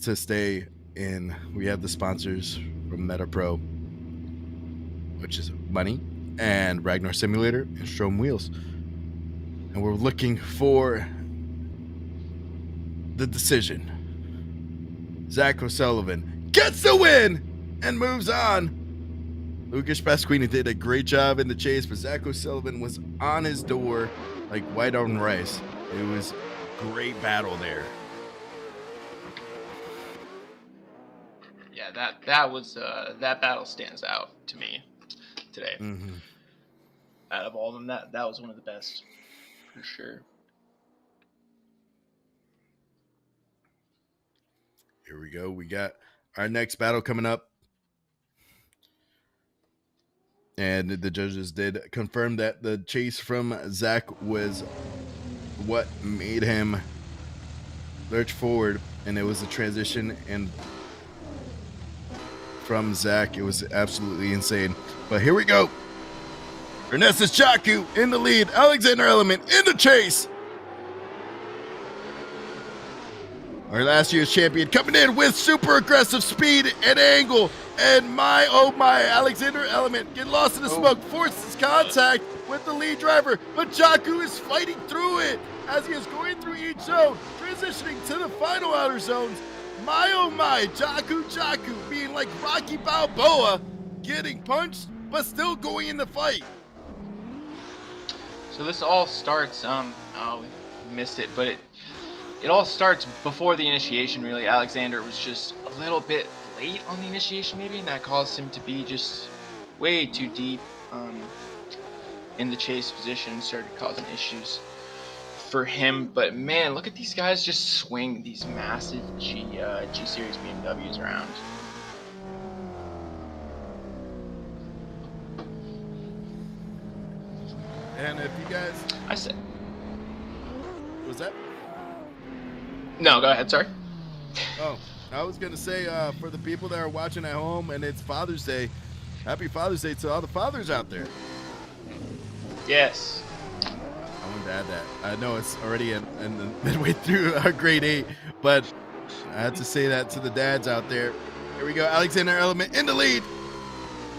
to stay in. We have the sponsors from Meta Pro, which is Money, and Ragnar Simulator, and Strom Wheels. And we're looking for the decision. Zach O'Sullivan gets the win and moves on. Lucas Pasquini did a great job in the chase, but Zach O'Sullivan was on his door like white on rice. It was a great battle there. Yeah, that was that battle stands out to me today. Mm-hmm. Out of all of them, that was one of the best for sure. Here we go. We got our next battle coming up. And the judges did confirm that the chase from Zach was what made him lurch forward and it was a transition, and from Zach, it was absolutely insane. But here we go. Ernestus Chaku in the lead. Alexander Element in the chase. Our last year's champion coming in with super aggressive speed and angle. And my, oh my, Alexander Element getting lost in the smoke, forces contact with the lead driver. But Chaku is fighting through it as he is going through each zone, transitioning to the final outer zones. My, oh my, Chaku being like Rocky Balboa, getting punched, but still going in the fight. So this all starts, oh, missed it, but it all starts before the initiation, really. Alexander was just a little bit late on the initiation, maybe, and that caused him to be just way too deep in the chase position, started causing issues for him. But man, look at these guys just swing these massive G Series BMWs around. And if you guys, I said, was that? No, go ahead, sorry. Oh, I was gonna say for the people that are watching at home, and it's Father's Day. Happy Father's Day to all the fathers out there. Yes. I wanted to add that. I know it's already in the midway through our grade 8, but I had to say that to the dads out there. Here we go, Alexander Element in the lead.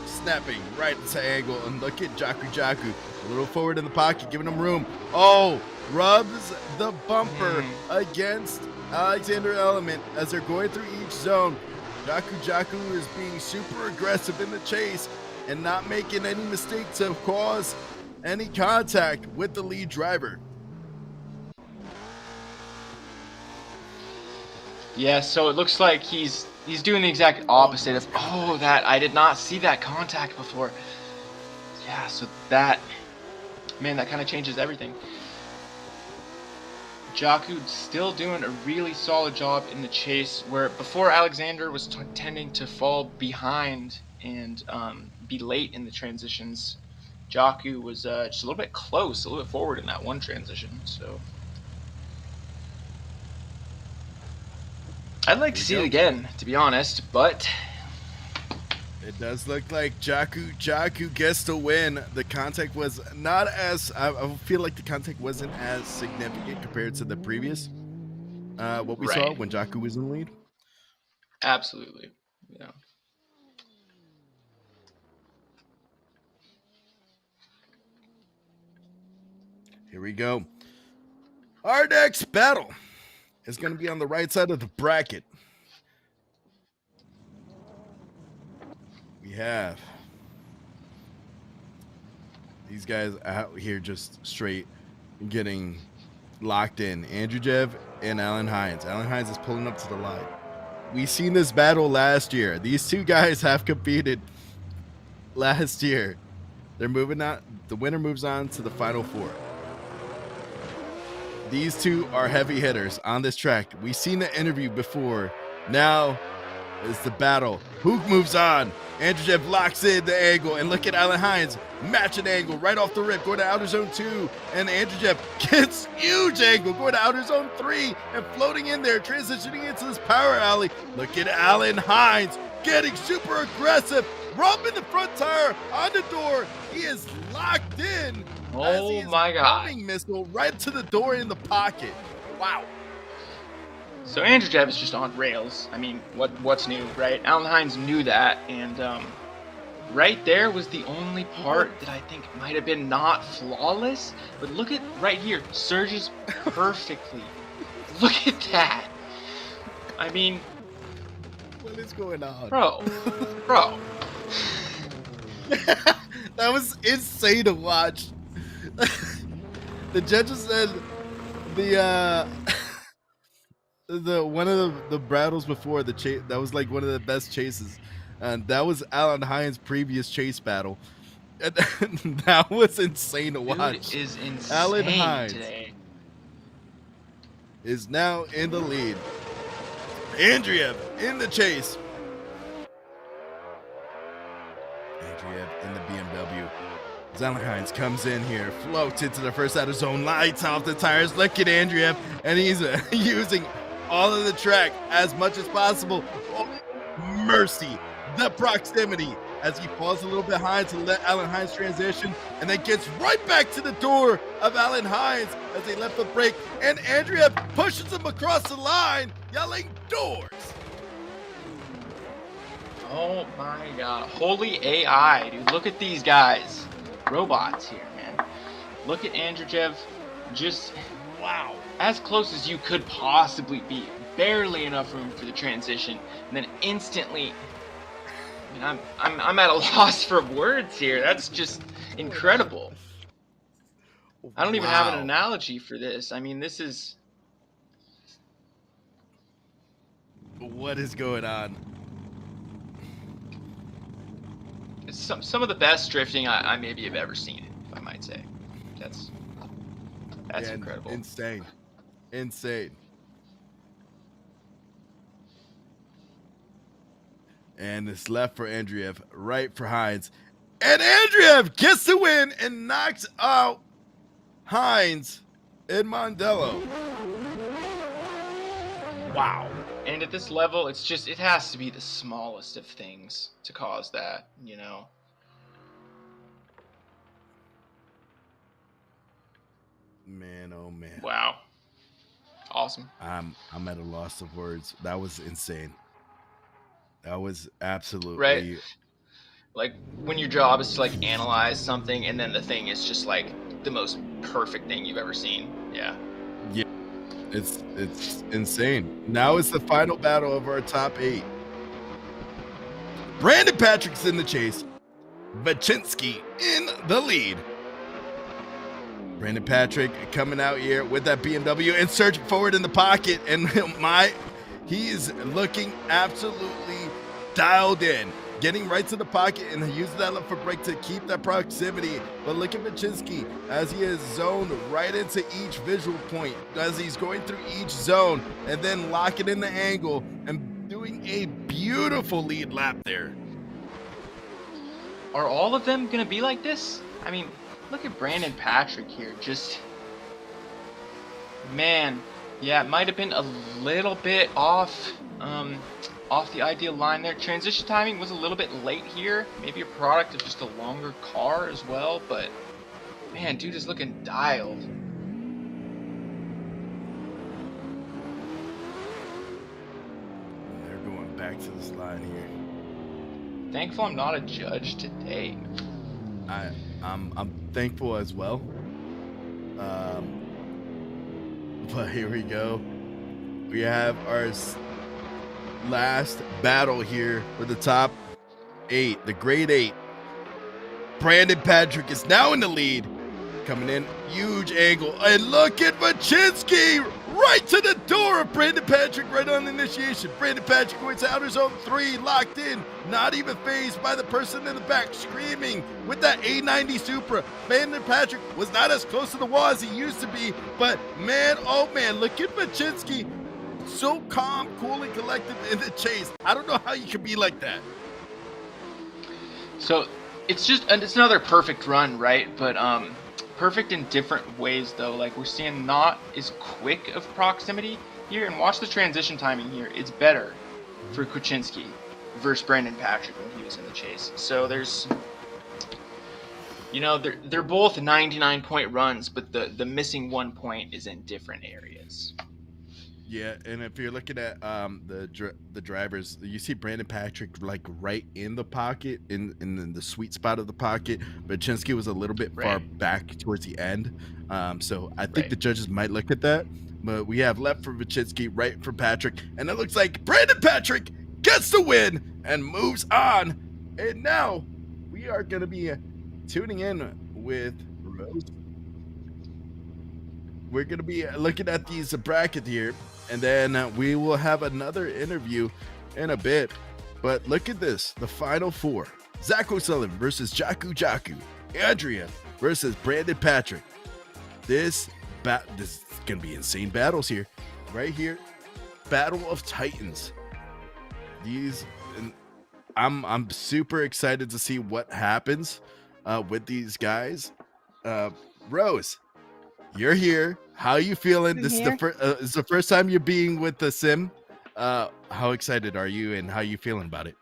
Snapping right into angle, and look at Jaku. A little forward in the pocket, giving him room. Oh, rubs the bumper against Alexander Element as they're going through each zone. Jaku is being super aggressive in the chase and not making any mistakes to cause any contact with the lead driver. Yeah, so it looks like he's doing the exact opposite of, oh, that, I did not see that contact before. Yeah, so that, man, that kind of changes everything. Jaku still doing a really solid job in the chase, where before Alexander was tending to fall behind and be late in the transitions. Jaku was just a little bit close, a little bit forward in that one transition. So I'd like to see it again, to be honest, but it does look like Jaku gets the win. The contact was not as, I feel like the contact wasn't as significant compared to the previous, what we saw when Jaku was in the lead. Absolutely, yeah. Here we go. Our next battle is going to be on the right side of the bracket. We have these guys out here just straight getting locked in. Andrew Jev and Alan Hines. Alan Hines is pulling up to the line. We've seen this battle last year. These two guys have competed last year. They're moving on. The winner moves on to the final 4. These two are heavy hitters on this track. We've seen the interview before. Now is the battle. Who moves on? Andrew Jeff locks in the angle, and look at Alan Hines matching angle right off the rip, going to outer zone 2, and Andrew Jeff gets huge angle, going to outer zone 3, and floating in there, transitioning into this power alley. Look at Alan Hines getting super aggressive, rubbing the front tire on the door. He is locked in. Oh my God! Missile right to the door in the pocket. Wow. So Andrew Jeff is just on rails. I mean, what's new, right? Alan Hines knew that, and right there was the only part that I think might have been not flawless. But look at right here, surges perfectly. Look at that. I mean, what is going on, bro? That was insane to watch. The judges said the one of the battles before the chase, that was like one of the best chases, and that was Alan Hines' previous chase battle. And that was insane to watch. Dude is insane. Alan Hines today is now in the lead. Andreev in the chase. Andreev in the BMW. Alan Hines comes in here, floats into the first outer zone, lights off the tires. Look at Andreev, and he's using all of the track as much as possible. Oh, mercy, the proximity as he falls a little behind to let Alan Hines transition and then gets right back to the door of Alan Hines as they left the break. And Andrea pushes him across the line, yelling doors. Oh my god. Holy AI, dude. Look at these guys. Robots here, man. Look at Andrejev. Just, wow. As close as you could possibly be. Barely enough room for the transition. And then instantly, I mean, I'm at a loss for words here. That's just incredible. I don't even have an analogy for this. I mean, this is... What is going on? It's some of the best drifting I maybe have ever seen, if I might say. That's incredible. Insane. And it's left for Andreev, right for Hines. And Andreev gets the win and knocks out Hines and Mondello. Wow. And at this level, it has to be the smallest of things to cause that, you know? Man, oh man. Wow. Awesome. I'm at a loss of words. That was insane. That was absolutely right. Like when your job is to like analyze something, and then the thing is just like the most perfect thing you've ever seen. Yeah. Yeah. It's insane. Now it's the final battle of our top 8. Brandon Patrick's in the chase. Vachinsky in the lead. Brandon Patrick coming out here with that BMW and surging forward in the pocket, and he is looking absolutely dialed in, getting right to the pocket and using that left foot brake to keep that proximity. But look at Vachinsky as he is zoned right into each visual point as he's going through each zone and then locking in the angle and doing a beautiful lead lap there. Are all of them gonna be like this? I mean, look at Brandon Patrick here. Just, man, yeah, it might have been a little bit off the ideal line there. Transition timing was a little bit late here. Maybe a product of just a longer car as well, but man, dude is looking dialed. They're going back to this line here. Thankful I'm not a judge today. I'm thankful as well. But here we go. We have our last battle here for the top 8, the grade 8. Brandon Patrick is now in the lead. Coming in, huge angle. And look at Vachinsky right to the door of Brandon Patrick right on the initiation. Brandon Patrick going to outer zone 3, locked in, not even phased by the person in the back, screaming with that A90 Supra. Brandon Patrick was not as close to the wall as he used to be, but man, oh man, look at Vachinsky. So calm, cool, and collected in the chase. I don't know how you can be like that. So it's another perfect run, right? But perfect in different ways though. Like we're seeing not as quick of proximity here, and watch the transition timing here. It's better for Kuczynski versus Brandon Patrick when he was in the chase. So there's, you know, they're both 99-point runs, but the missing 1 point is in different areas. Yeah, and if you're looking at the drivers, you see Brandon Patrick like right in the pocket, in the sweet spot of the pocket. But Vachinsky was a little bit far back towards the end. So I think the judges might look at that. But we have left for Vachinsky, right for Patrick. And it looks like Brandon Patrick gets the win and moves on. And now we are going to be tuning in with Rose. We're going to be looking at these bracket here. And then we will have another interview in a bit. But look at this. The final 4. Zach O'Sullivan versus Jaku. Andrea versus Brandon Patrick. This is going to be insane battles here. Right here. Battle of Titans. I'm super excited to see what happens with these guys. Rose, you're here. How you feeling? I'm This here. is the first time you're being with the sim. How excited are you, and how you feeling about it?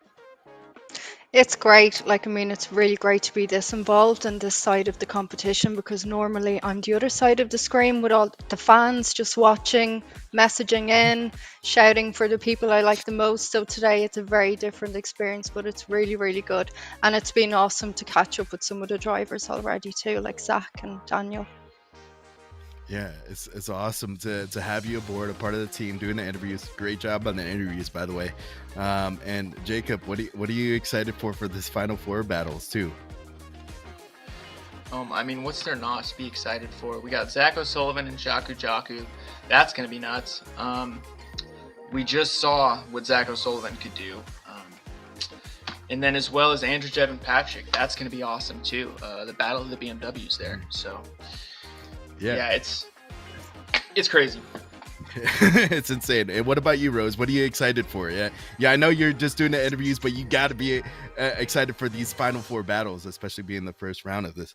It's great. Like, I mean, it's really great to be this involved in this side of the competition because normally I'm the other side of the screen with all the fans just watching, messaging in, shouting for the people I like the most. So today it's a very different experience, but it's really, really good. And it's been awesome to catch up with some of the drivers already too, like Zach and Daniel. Yeah, it's awesome to have you aboard, a part of the team, doing the interviews. Great job on the interviews, by the way. And Jacob, what are you excited for this Final Four battles too? I mean, what's there not to be excited for? We got Zach O'Sullivan and Jaku Jaku. That's going to be nuts. We just saw what Zach O'Sullivan could do. And then as well as Andrew Jevin Patrick. That's going to be awesome too. The battle of the BMWs there. So yeah, it's crazy. It's insane. And what about you, Rose? What are you excited for? Yeah, I know you're just doing the interviews, but you got to be excited for these Final Four battles, especially being the first round of this.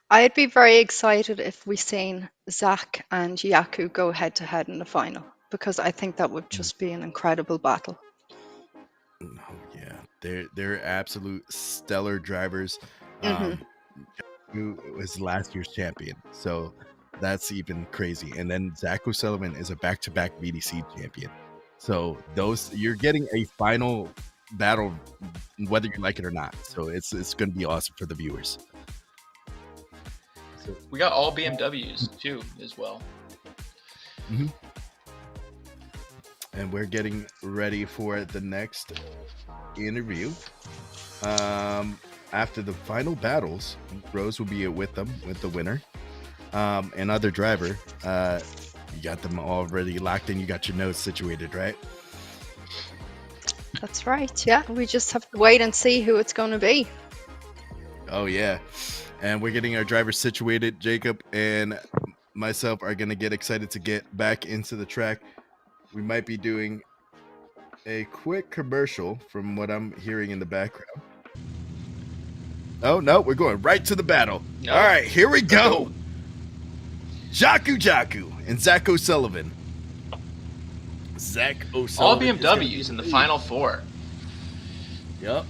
I'd be very excited if we seen Zach and Yaku go head to head in the final because I think that would just be an incredible battle. Oh yeah, they're absolute stellar drivers. Who was last year's champion, so that's even crazy. And then Zach O'Sullivan is a back-to-back VDC champion. So you're getting a final battle, whether you like it or not. So it's going to be awesome for the viewers. So, we got all BMWs too, as well. Mm-hmm. And we're getting ready for the next interview. After the final battles, Rose will be with them, with the winner. Another driver. You got them already locked in. You got your notes situated, right? That's right. Yeah, we just have to wait and see who it's going to be. Oh yeah, and we're getting our drivers situated. Jacob and myself are going to get excited to get back into the track. We might be doing a quick commercial from what I'm hearing in the background. Oh, no, we're going right to the battle. No. All right, here we go. Jaku Jaku and Zach O'Sullivan. Zach O'Sullivan. All BMWs in the Final Four. Yep.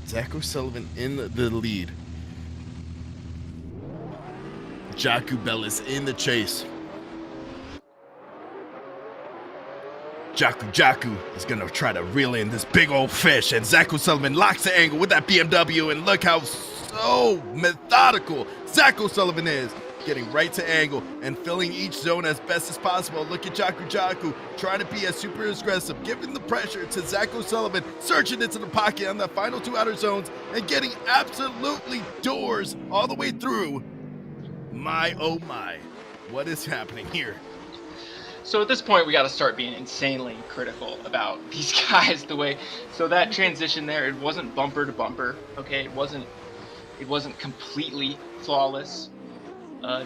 Zach O'Sullivan in the lead. Jaku Bellis in the chase. Jaku is going to try to reel in this big old fish, and Zach O'Sullivan locks the angle with that BMW, and look how so methodical Zach O'Sullivan is, getting right to angle and filling each zone as best as possible. Look at Jaku trying to be as super aggressive, giving the pressure to Zach O'Sullivan, searching into the pocket on the final two outer zones, and getting absolutely doors all the way through. My, oh my, what is happening here? So at this point, we got to start being insanely critical about these guys. So that transition there, it wasn't bumper to bumper. Okay, it wasn't completely flawless.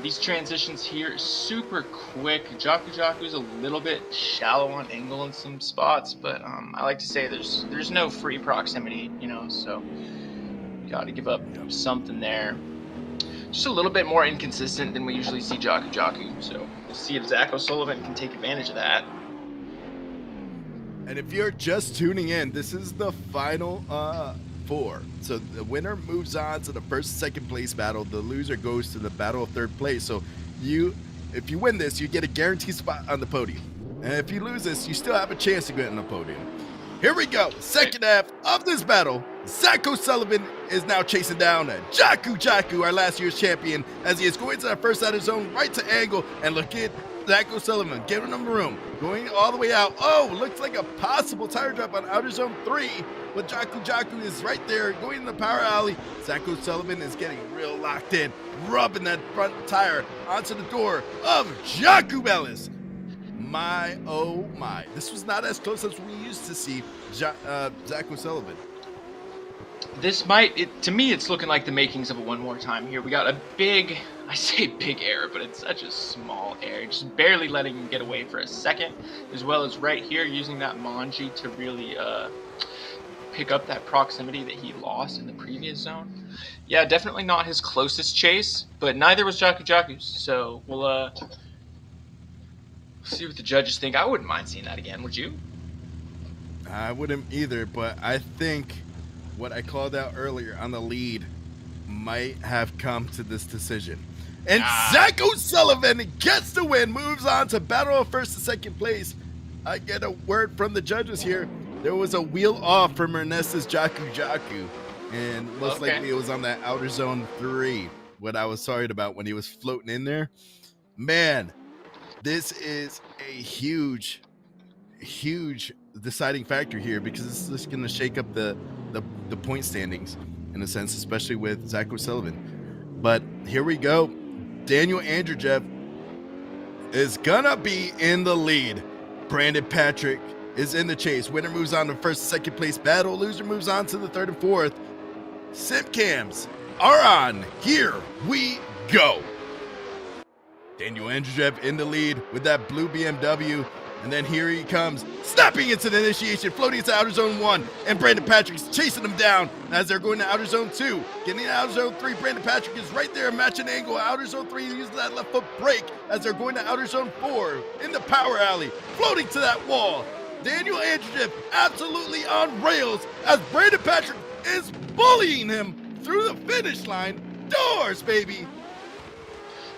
These transitions here, super quick. Jaku's a little bit shallow on angle in some spots, but I like to say there's no free proximity, so you got to give up something there. Just a little bit more inconsistent than we usually see Jaku. So we'll see if Zach O'Sullivan can take advantage of that. And if you're just tuning in, this is the final four. So the winner moves on to the first and second place battle. The loser goes to the battle of third place. So if you win this, you get a guaranteed spot on the podium. And if you lose this, you still have a chance to get on the podium. Here we go. Second half of this battle. Zach O'Sullivan is now chasing down Jaku, our last year's champion, as he is going to the first outer zone, right to angle. And look at Zach O'Sullivan giving him room, going all the way out. Oh, looks like a possible tire drop on outer zone 3. But Jaku is right there, going in the power alley. Zach O'Sullivan is getting real locked in, rubbing that front tire onto the door of Jaku Bellis. My, oh my. This was not as close as we used to see Zach O'Sullivan. To me, it's looking like the makings of a one more time here. We got a big, I say big error, but it's such a small error. Just barely letting him get away for a second, as well as right here using that Manji to really pick up that proximity that he lost in the previous zone. Yeah, definitely not his closest chase, but neither was Jaku Jaku's. So we'll see what the judges think. I wouldn't mind seeing that again. Would you? I wouldn't either, but I think what I called out earlier on the lead might have come to this decision. And Zach O'Sullivan gets the win, moves on to battle of first and second place. I get a word from the judges here. There was a wheel off from Ernestus Jaku Jaku, and most likely it was on that outer zone 3, what I was sorry about when he was floating in there. Man, this is a huge deciding factor here, because this is just going to shake up the point standings in a sense, especially with Zach O'Sullivan. But here we go. Daniel Andrejev is going to be in the lead. Brandon Patrick is in the chase. Winner moves on to first and second place battle. Loser moves on to the third and fourth. Simp cams are on. Here we go. Daniel Andrejev in the lead with that blue BMW. And then here he comes, snapping into the initiation, floating into outer zone 1, and Brandon Patrick's chasing him down as they're going to outer zone 2. Getting to outer zone 3, Brandon Patrick is right there, matching angle. Outer zone 3, using that left foot brake as they're going to outer zone 4 in the power alley, floating to that wall. Daniel Andrejev absolutely on rails as Brandon Patrick is bullying him through the finish line. Doors, baby.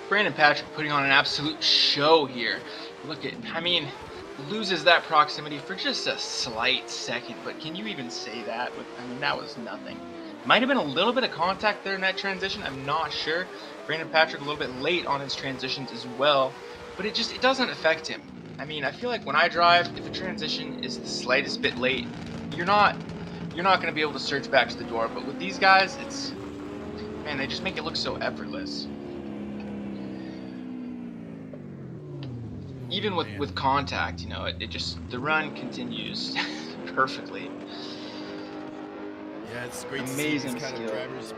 Brandon Patrick putting on an absolute show here. Look at, I mean, loses that proximity for just a slight second, but can you even say that? I mean, that was nothing. Might have been a little bit of contact there in that transition, I'm not sure. Brandon Patrick a little bit late on his transitions as well, but it doesn't affect him. I mean, I feel like when I drive, if a transition is the slightest bit late, you're not going to be able to surge back to the door, but with these guys, man, they just make it look so effortless. Even with contact, you know, the run continues perfectly. Yeah, it's great Amazing to see these kind skill. of drivers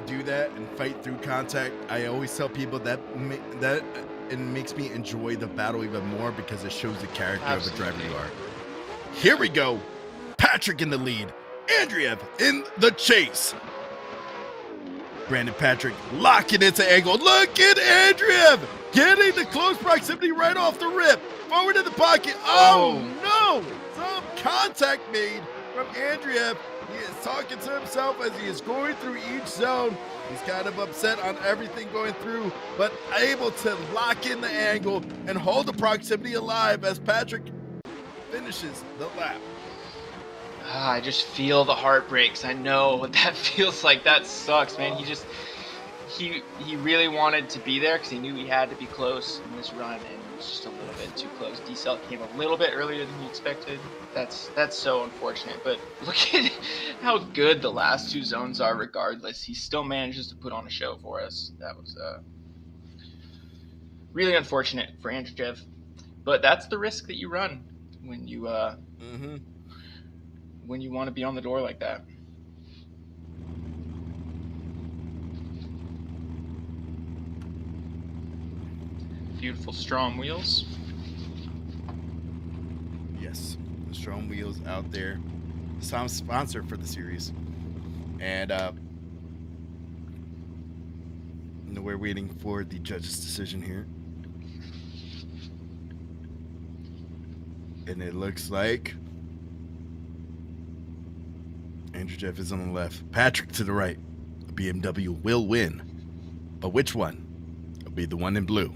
do that and fight through contact. I always tell people that it makes me enjoy the battle even more, because it shows the character of a driver you are. Here we go. Patrick in the lead. Andreev in the chase. Brandon Patrick locking into angle. Look at Andreev getting the close proximity right off the rip. Forward in the pocket. Oh no! Some contact made from Andreev. He is talking to himself as he is going through each zone. He's kind of upset on everything going through, but able to lock in the angle and hold the proximity alive as Patrick finishes the lap. I just feel the heartbreaks. I know what that feels like. That sucks, man. He really wanted to be there because he knew he had to be close in this run, and it was just a little bit too close. Decel came a little bit earlier than he expected. That's so unfortunate. But look at how good the last two zones are regardless. He still manages to put on a show for us. That was really unfortunate for Andrejev. But that's the risk that you run when you when you want to be on the door like that. Beautiful Strom wheels. Yes, the Strom wheels out there. Some sponsor for the series. And we're waiting for the judge's decision here. And it looks like Andrejev is on the left. Patrick to the right. The BMW will win. But which one? It'll be the one in blue.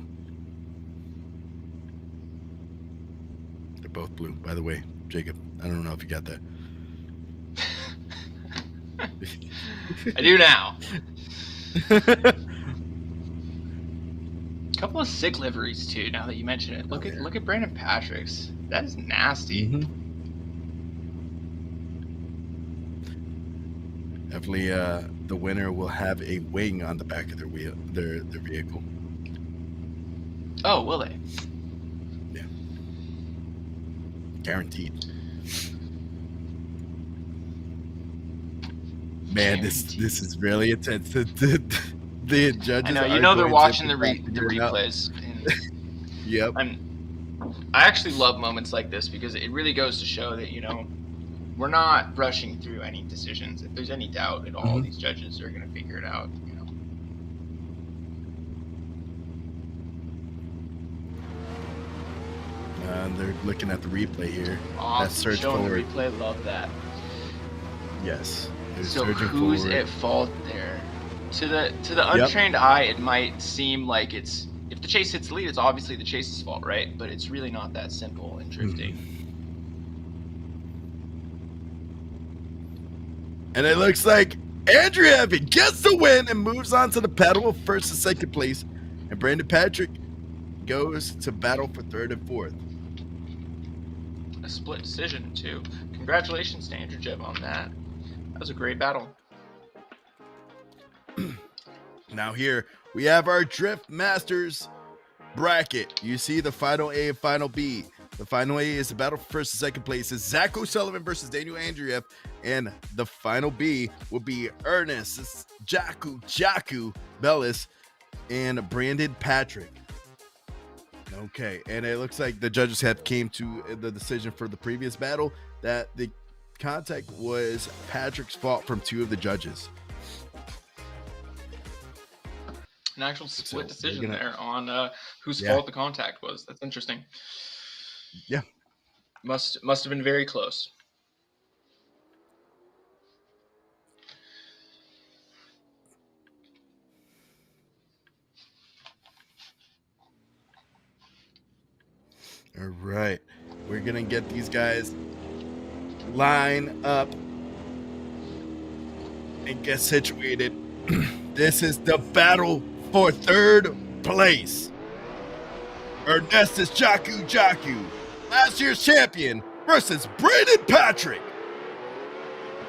They're both blue, by the way. Jacob, I don't know if you got that. I do now. Couple of sick liveries too, now that you mention it. Look at Brandon Patrick's. That is nasty. Definitely, the winner will have a wing on the back of their vehicle. Oh, will they? Yeah, guaranteed. Man, this is really intense. The judges. I know. You are know they're going watching to the figure it out. replays. Yep. I actually love moments like this because it really goes to show that we're not rushing through any decisions. If there's any doubt at all, these judges are going to figure it out. You know. They're looking at the replay here. Awesome. Search Showing forward. the replay, love that. Yes. They're So searching who's forward. at fault there? To the untrained eye, it might seem like it's, if the chase hits the lead, it's obviously the chase's fault, right? But it's really not that simple in drifting. And it looks like Andreev gets the win and moves on to the battle of first and second place. And Brandon Patrick goes to battle for third and fourth. A split decision, too. Congratulations to Andreev on that. That was a great battle. Now here we have our Drift Masters bracket. You see the final A and final B. The final A is the battle for first and second place. Is Zach O'Sullivan versus Daniel Andreev. And the final B will be Ernest Jaku Bellis and Brandon Patrick. Okay, and it looks like the judges have came to the decision for the previous battle that the contact was Patrick's fault from two of the judges. An actual split So decision there on whose Yeah. fault the contact was. That's interesting. Yeah. Must have been very close. All right, we're gonna get these guys line up and get situated. This is the battle for third place. Ernestus Jaku, last year's champion, versus Brandon Patrick.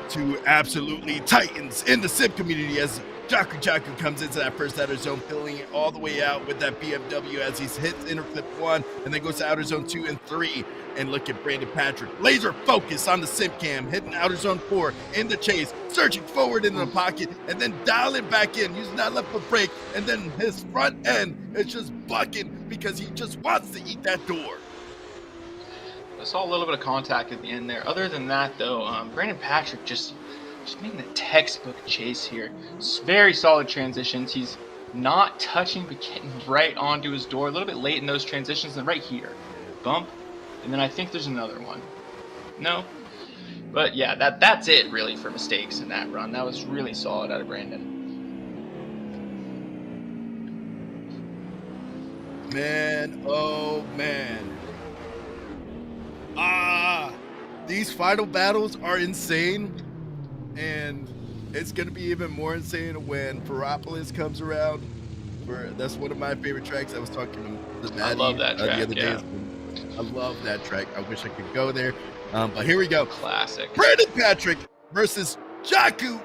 Two absolutely titans in the sim community as Jaku comes into that first outer zone, filling it all the way out with that BMW as he hits inner clip 1 and then goes to outer zone 2 and 3. And look at Brandon Patrick, laser focus on the sim cam, hitting outer zone 4 in the chase, surging forward into the pocket, and then dialing back in, using that left foot brake, and then his front end is just bucking because he just wants to eat that door. I saw a little bit of contact at the end there. Other than that, though, Brandon Patrick just making the textbook chase here. It's very solid transitions. He's not touching, but getting right onto his door. A little bit late in those transitions, and right here, bump, and then I think there's another one. No, but yeah, that's it really for mistakes in that run. That was really solid out of Brandon. Man, oh man. These final battles are insane, and it's gonna be even more insane when Ferropolis comes around. That's one of my favorite tracks. I was talking to Maddie I love that track, the other yeah. day. I love that track. I wish I could go there, but here we go. Classic. Brandon Patrick versus Jaku.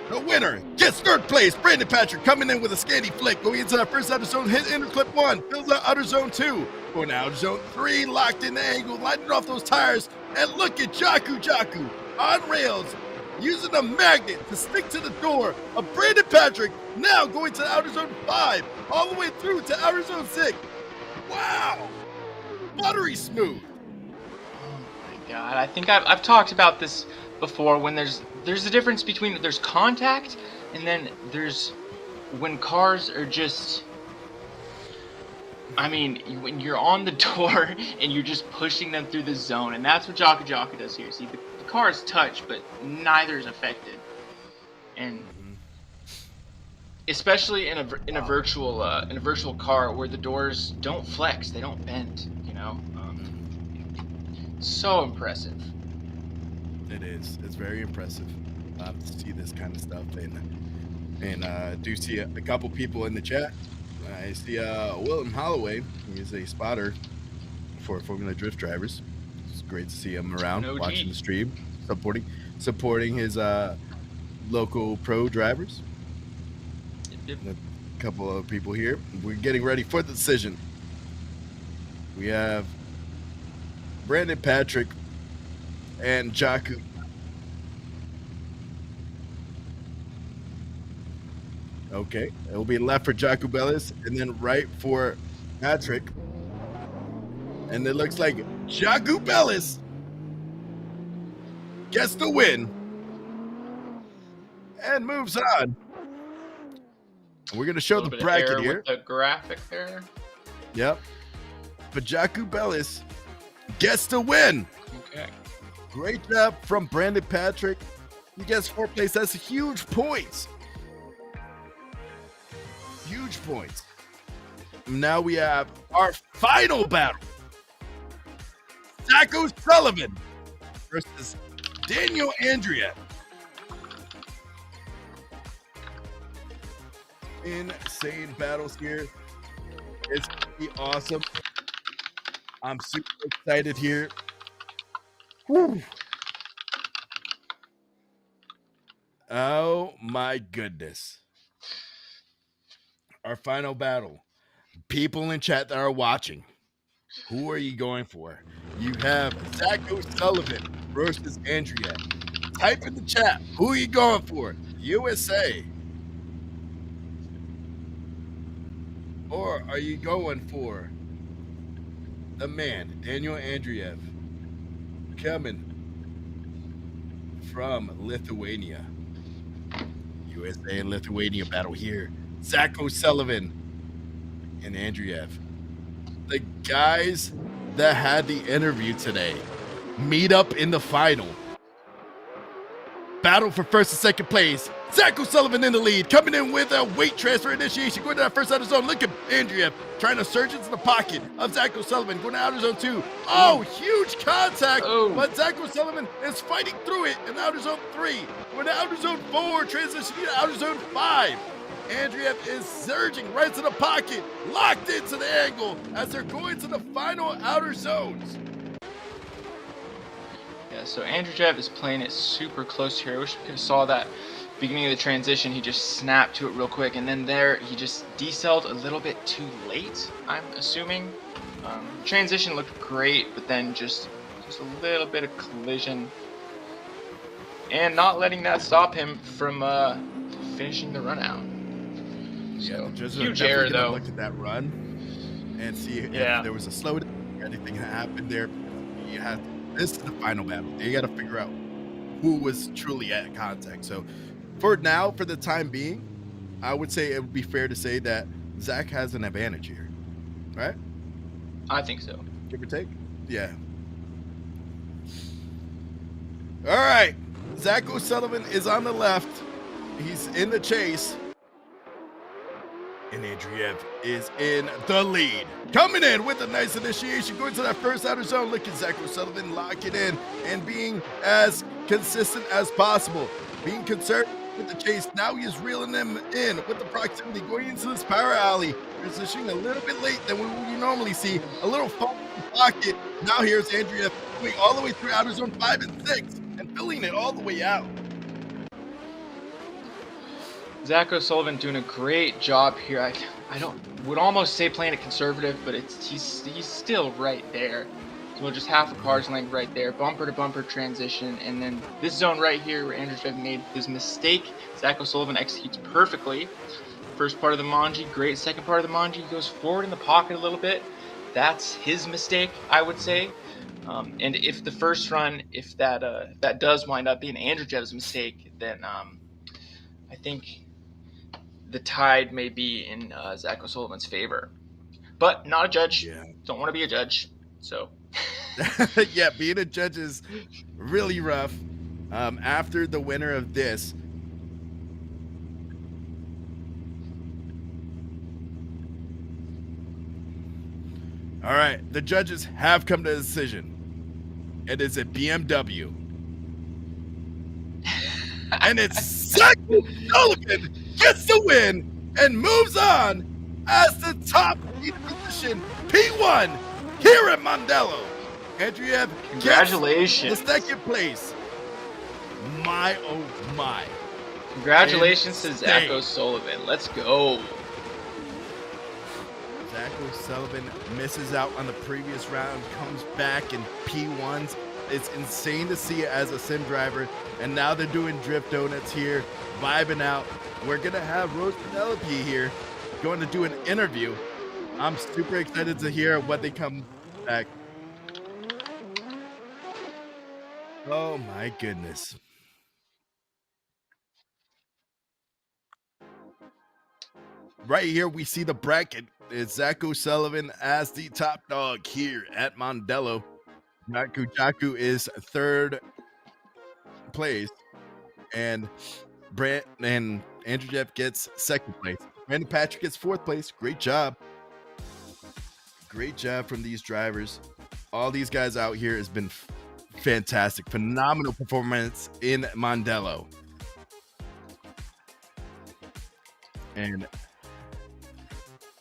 The winner gets third place. Brandon Patrick coming in with a scanty flick, going into that first outer zone, hit inner clip 1, fills out outer zone 2, going to outer zone 3, locked in the angle, lighting off those tires, and look at Jaku on rails, using a magnet to stick to the door of Brandon Patrick, now going to outer zone 5, all the way through to outer zone 6. Wow! Buttery smooth. Oh my god, I think I've talked about this before. When there's a difference between there's contact and then there's when cars are just, I mean, when you're on the door and you're just pushing them through the zone, and that's what Jaku does here. See, the cars touch, but neither is affected, and especially in a virtual car where the doors don't flex, they don't bend. You know, so impressive. It is. It's very impressive to see this kind of stuff, and do see a couple people in the chat. I see William Holloway. He's a spotter for Formula Drift drivers. It's great to see him around, OG. watching the stream, supporting his local pro drivers. Yep. A couple of people here. We're getting ready for the decision. We have Brandon Patrick and Jaku. Okay, it will be left for Jaku Bellis and then right for Patrick. And it looks like Jaku Bellis gets the win and moves on. We're going to A show little the bit of bracket error here. with the graphic there. Yep. But Jaku Bellis gets the win. Okay. Great job from Brandon Patrick. He gets 4th place. That's huge points. Huge points. Now we have our final battle. Zach O'Sullivan versus Daniel Andrea. Insane battles here. It's gonna be awesome. I'm super excited here. Whew. Oh my goodness. Our final battle. People in chat that are watching, who are you going for? You have Zach O'Sullivan versus Andrea. Type in the chat. Who are you going for? USA? Or are you going for the man, Daniel Andreev, coming from Lithuania? USA and Lithuania battle here. Zach O'Sullivan and Andreev. The guys that had the interview today meet up in the final. Battle for 1st and 2nd place. Zach O'Sullivan in the lead, coming in with a weight transfer initiation, going to that first outer zone. Look at Andreev trying to surge into the pocket of Zach O'Sullivan, going to outer zone 2. Oh, huge contact, but Zach O'Sullivan is fighting through it in outer zone 3. Going to outer zone 4, transitioning to outer zone 5. Andreev is surging right to the pocket, locked into the angle as they're going to the final outer zones. Yeah, so Andreev is playing it super close here. I wish we could have saw that beginning of the transition. He just snapped to it real quick, and then there he just decelled a little bit too late, I'm assuming. Transition looked great, but then just a little bit of collision, and not letting that stop him from finishing the run out. So, just huge error though. Look at that run and see if there was a slowdown or anything happened there. You have this is the final battle. You got to figure out who was truly at contact. So for now, for the time being, I would say it would be fair to say that Zach has an advantage here, right? I think so. Give or take? Yeah. All right. Zach O'Sullivan is on the left. He's in the chase. And Andreev is in the lead. Coming in with a nice initiation, going to that first outer zone. Look at Zach O'Sullivan locking in and being as consistent as possible. Being concerned with the chase. Now he is reeling them in with the proximity, going into this power alley. Transitioning a little bit late than what you normally see. A little fall in the pocket. Now here's Andreev going all the way through outer zone 5 and 6 and filling it all the way out. Zach O'Sullivan doing a great job here. I would almost say playing it conservative, but he's still right there. So just half a car's length right there, bumper to bumper transition, and then this zone right here where Andreev made his mistake, Zach O'Sullivan executes perfectly. First part of the Manji, great. Second part of the Manji, he goes forward in the pocket a little bit. That's his mistake, I would say. And if the first run, if that does wind up being Andreev's mistake, then I think the tide may be in Zach O'Sullivan's favor. But not a judge. Yeah. Don't want to be a judge. So. Yeah, being a judge is really rough. After the winner of this, all right, the judges have come to a decision. It is a BMW. And it's Zach O'Sullivan gets the win and moves on as the top position P1 here at Mondello. Andreev Congratulations. gets the second place. My oh my. Congratulations to Zach O'Sullivan. Let's go. Zach O'Sullivan misses out on the previous round, comes back in P1s. It's insane to see it as a sim driver. And now they're doing drift donuts here, vibing out. We're going to have Rose Penelope here going to do an interview. I'm super excited to hear what they come back. Oh my goodness. Right here, we see the bracket. It's Zach O'Sullivan as the top dog here at Mondello. Jaku is third place, and Brant and Andrew Jeff gets second place. Brandon Patrick gets fourth place. Great job. Great job from these drivers. All these guys out here has been fantastic. Phenomenal performance in Mondello.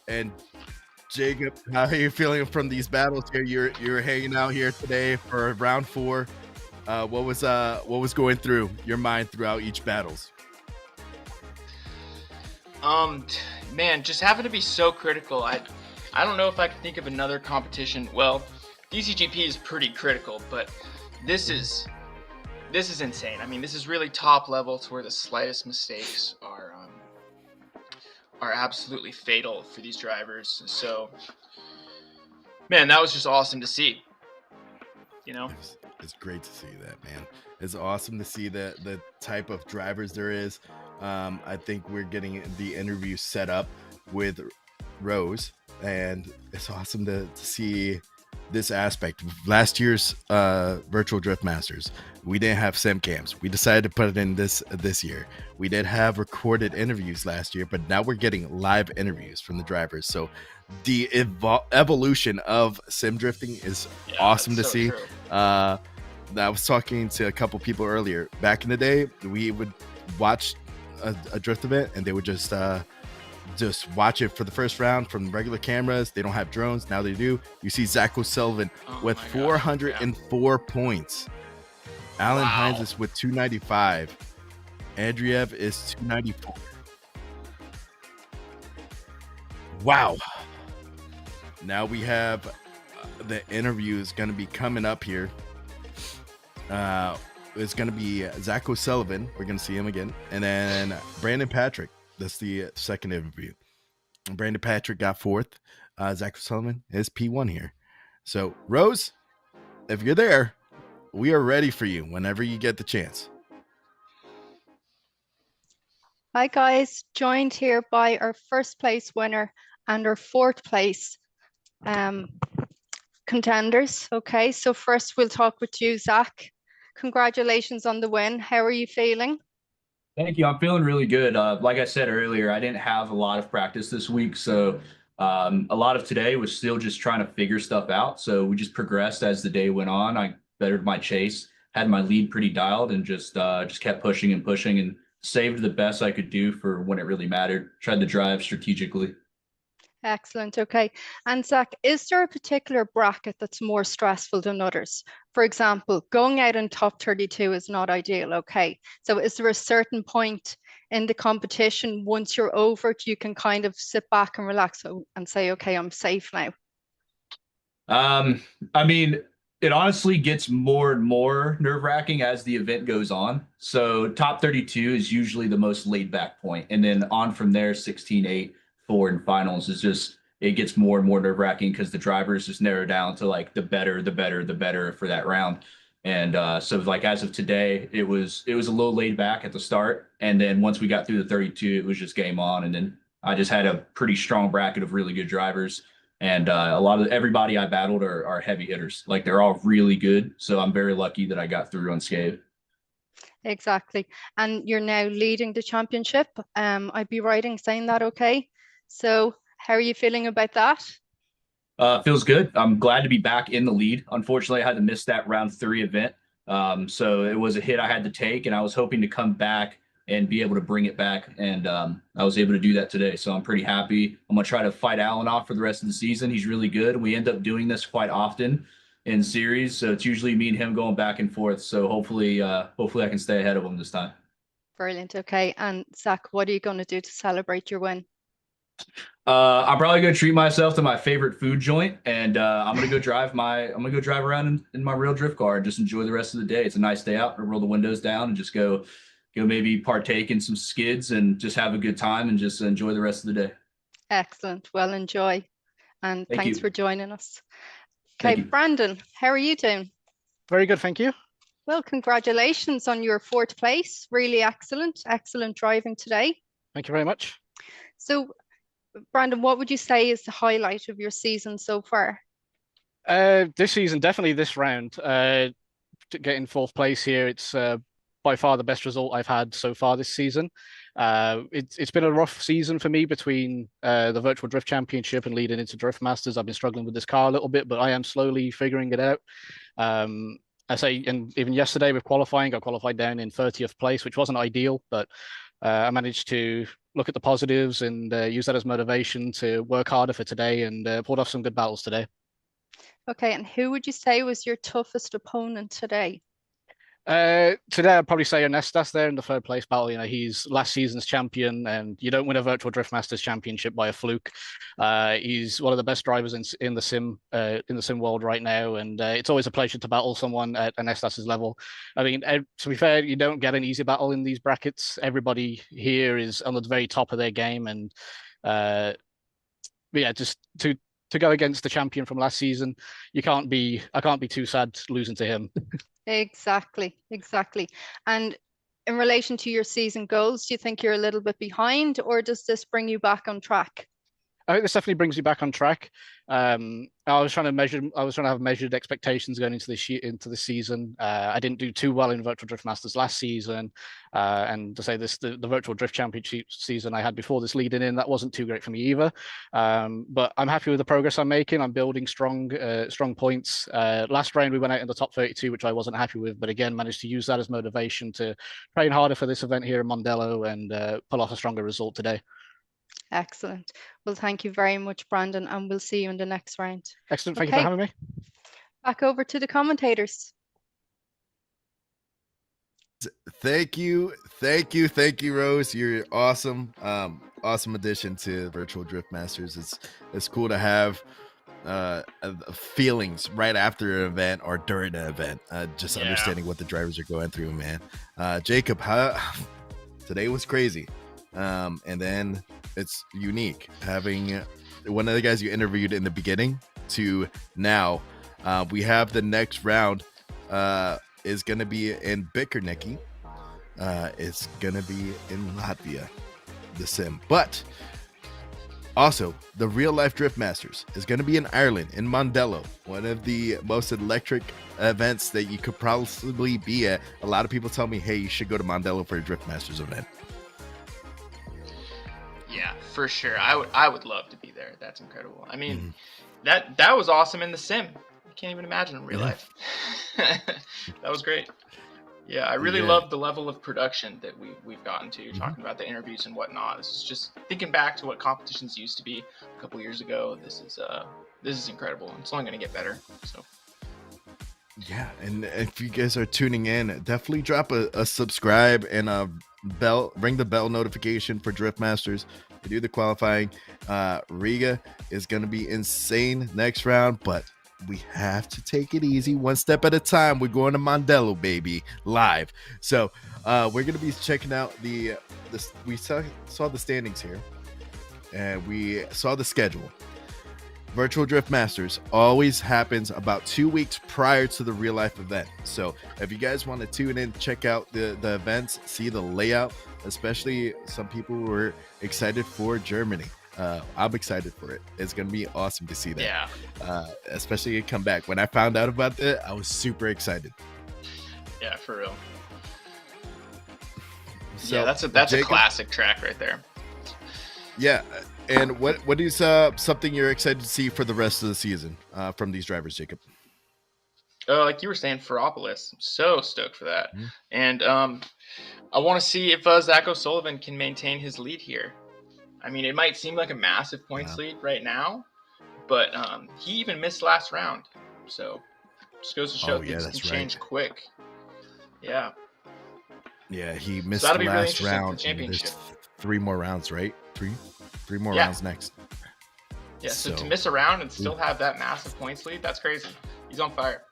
And Jacob, how are you feeling from these battles here? You're hanging out here today for round 4. What was going through your mind throughout each battles? Man, just having to be so critical. I don't know if I can think of another competition. Well, DCGP is pretty critical, but this is insane. I mean, this is really top level to where the slightest mistakes are absolutely fatal for these drivers. So, man, that was just awesome to see. You know, it's great to see that, man. It's awesome to see the type of drivers there is. I think we're getting the interview set up with Rose, and it's awesome to see this aspect. Last year's virtual drift masters, we didn't have sim cams. We decided to put it in this year. We did have recorded interviews last year, but now we're getting live interviews from the drivers. So the evolution of sim drifting is awesome to see. I was talking to a couple people earlier. Back in the day, we would watch a drift event, and they would just watch it for the first round from regular cameras. They don't have drones. Now they do. You see Zach O'Sullivan with 404 points. Alan Hines is with 295. Andreev is 294. Wow. Now we have the interview is going to be coming up here. It's going to be Zach O'Sullivan. We're going to see him again. And then Brandon Patrick. That's the second interview. Brandon Patrick got fourth. Zach O'Sullivan is P1 here. So, Rose, if you're there, we are ready for you whenever you get the chance. Hi, guys. Joined here by our first place winner and our fourth place contenders. Okay, so first we'll talk with you, Zach. Congratulations on the win. How are you feeling? Thank you. I'm feeling really good. Like I said earlier, I didn't have a lot of practice this week, so a lot of today was still just trying to figure stuff out. So we just progressed as the day went on. I bettered my chase, had my lead pretty dialed, and just kept pushing and saved the best I could do for when it really mattered. Tried to drive strategically. Excellent. Okay. And Zach, is there a particular bracket that's more stressful than others? For example, going out in top 32 is not ideal. Okay. So is there a certain point in the competition once you're over it, you can kind of sit back and relax and say, okay, I'm safe now? I mean, it honestly gets more and more nerve-wracking as the event goes on. So top 32 is usually the most laid back point. And then on from there, 16, 8, 4 and finals is just, it gets more and more nerve-wracking because the drivers just narrow down to like the better for that round. And so like as of today, it was a little laid back at the start. And then once we got through the 32, it was just game on. And then I just had a pretty strong bracket of really good drivers. And a lot of everybody I battled are heavy hitters. Like they're all really good. So I'm very lucky that I got through unscathed. Exactly. And you're now leading the championship. I'd be right in saying that, okay? So how are you feeling about that? Feels good. I'm glad to be back in the lead. Unfortunately, I had to miss that round 3 event. So it was a hit I had to take, and I was hoping to come back and be able to bring it back. And I was able to do that today. So I'm pretty happy. I'm going to try to fight Alan off for the rest of the season. He's really good. We end up doing this quite often in series. So it's usually me and him going back and forth. So hopefully I can stay ahead of him this time. Brilliant. Okay. And Zach, what are you going to do to celebrate your win? I'm probably gonna treat myself to my favorite food joint, and I'm gonna go drive around in my real drift car and just enjoy the rest of the day. It's a nice day out. Roll the windows down and just go maybe partake in some skids and just have a good time and just enjoy the rest of the day. Excellent. Well, enjoy, and thanks for joining us. Okay, Thank you. Brandon, how are you doing? Very good, thank you. Well, congratulations on your 4th place. Really excellent driving today. Thank you very much. So, Brandon, what would you say is the highlight of your season so far? This season, definitely this round. Getting 4th place here, it's by far the best result I've had so far this season. It's been a rough season for me between the Virtual Drift Championship and leading into Drift Masters. I've been struggling with this car a little bit, but I am slowly figuring it out. I say, and even yesterday with qualifying, I qualified down in 30th place, which wasn't ideal, but I managed to look at the positives and use that as motivation to work harder for today, and pulled off some good battles today. Okay, and who would you say was your toughest opponent today? Today I'd probably say Ernestas there in the 3rd place battle. You know, he's last season's champion, and you don't win a Virtual Drift Masters championship by a fluke. He's one of the best drivers in the sim world right now, and it's always a pleasure to battle someone at Ernestas's level. I mean, to be fair, you don't get an easy battle in these brackets. Everybody here is on the very top of their game, and yeah, just to go against the champion from last season, I can't be too sad losing to him. Exactly. And in relation to your season goals, do you think you're a little bit behind, or does this bring you back on track? I think this definitely brings me back on track. I was trying to have measured expectations going into the season. I didn't do too well in Virtual Drift Masters last season, and to say this, the Virtual Drift Championship season I had before this leading in, that wasn't too great for me either. But I'm happy with the progress I'm making. I'm building strong points. Last round we went out in the top 32, which I wasn't happy with, but again managed to use that as motivation to train harder for this event here in Mondello and pull off a stronger result today. Excellent. Well, thank you very much, Brandon, and we'll see you in the next round. Excellent. Thank you for having me. Back over to the commentators. Thank you, Rose. You're awesome. Awesome addition to Virtual Drift Masters. It's cool to have feelings right after an event or during an event. Just understanding what the drivers are going through, man. Jacob, today was crazy. And then it's unique having one of the guys you interviewed in the beginning to now. We have the next round is going to be in Bikernicki. It's going to be in Latvia, the sim. But also, the Real Life Drift Masters is going to be in Ireland, in Mondello, one of the most electric events that you could possibly be at. A lot of people tell me, hey, you should go to Mondello for a Drift Masters event. Yeah, for sure. I would love to be there. That's incredible. I mean, that was awesome in the sim. I can't even imagine in real life. That was great. Yeah, I really love the level of production that we've gotten to, talking about the interviews and whatnot. This is just thinking back to what competitions used to be a couple years ago. This is incredible. It's only going to get better. So. Yeah, and if you guys are tuning in, definitely drop a subscribe and a bell, ring the bell notification for Drift Masters. We do the qualifying. Riga is going to be insane next round, but we have to take it easy, one step at a time. We're going to Mondello, baby, live. So we're going to be checking out we saw the standings here, and we saw the schedule. Virtual Drift Masters always happens about 2 weeks prior to the real life event. So if you guys want to tune in, check out the events, see the layout, especially some people were excited for Germany. I'm excited for it. It's going to be awesome to see that. Yeah. Especially a comeback. When I found out about that, I was super excited. Yeah, for real. So, yeah, that's Jacob, a classic track right there. Yeah. And what is something you're excited to see for the rest of the season from these drivers, Jacob? Like you were saying, Ferropolis. I'm so stoked for that. And I want to see if Zach O'Sullivan can maintain his lead here. I mean, it might seem like a massive points lead right now, but he even missed last round. So just goes to show things can change quick. Yeah. Yeah, he missed the last round. There's 3 more rounds, right? Three more rounds next. Yeah, so to miss a round and still have that massive points lead, that's crazy. He's on fire.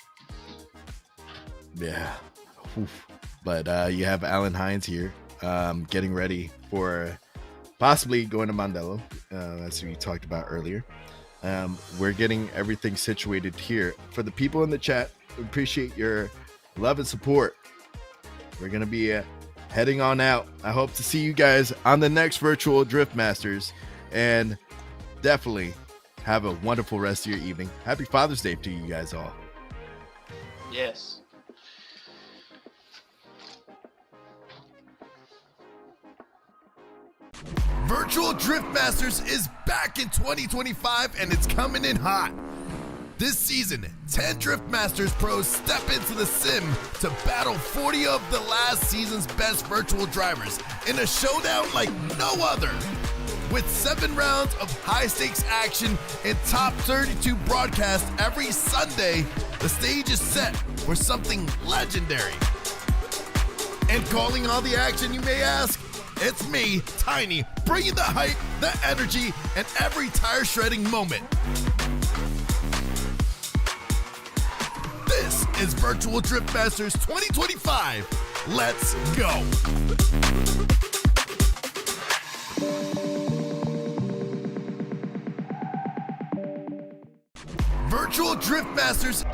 Yeah. Oof. But you have Alan Hines here getting ready for possibly going to Mondello, as we talked about earlier. We're getting everything situated here. For the people in the chat, appreciate your love and support. We're going to be heading on out. I hope to see you guys on the next virtual Drift Masters, and definitely have a wonderful rest of your evening. Happy Father's Day to you guys all. Yes. Virtual Drift Masters is back in 2025, and it's coming in hot. This season, 10 Drift Masters pros step into the sim to battle 40 of the last season's best virtual drivers in a showdown like no other. With 7 rounds of high-stakes action and top 32 broadcasts every Sunday, the stage is set for something legendary. And calling all the action, you may ask? It's me, Tiny, bringing the hype, the energy, and every tire-shredding moment. This is Virtual Drift Masters 2025. Let's go. Virtual Drift Masters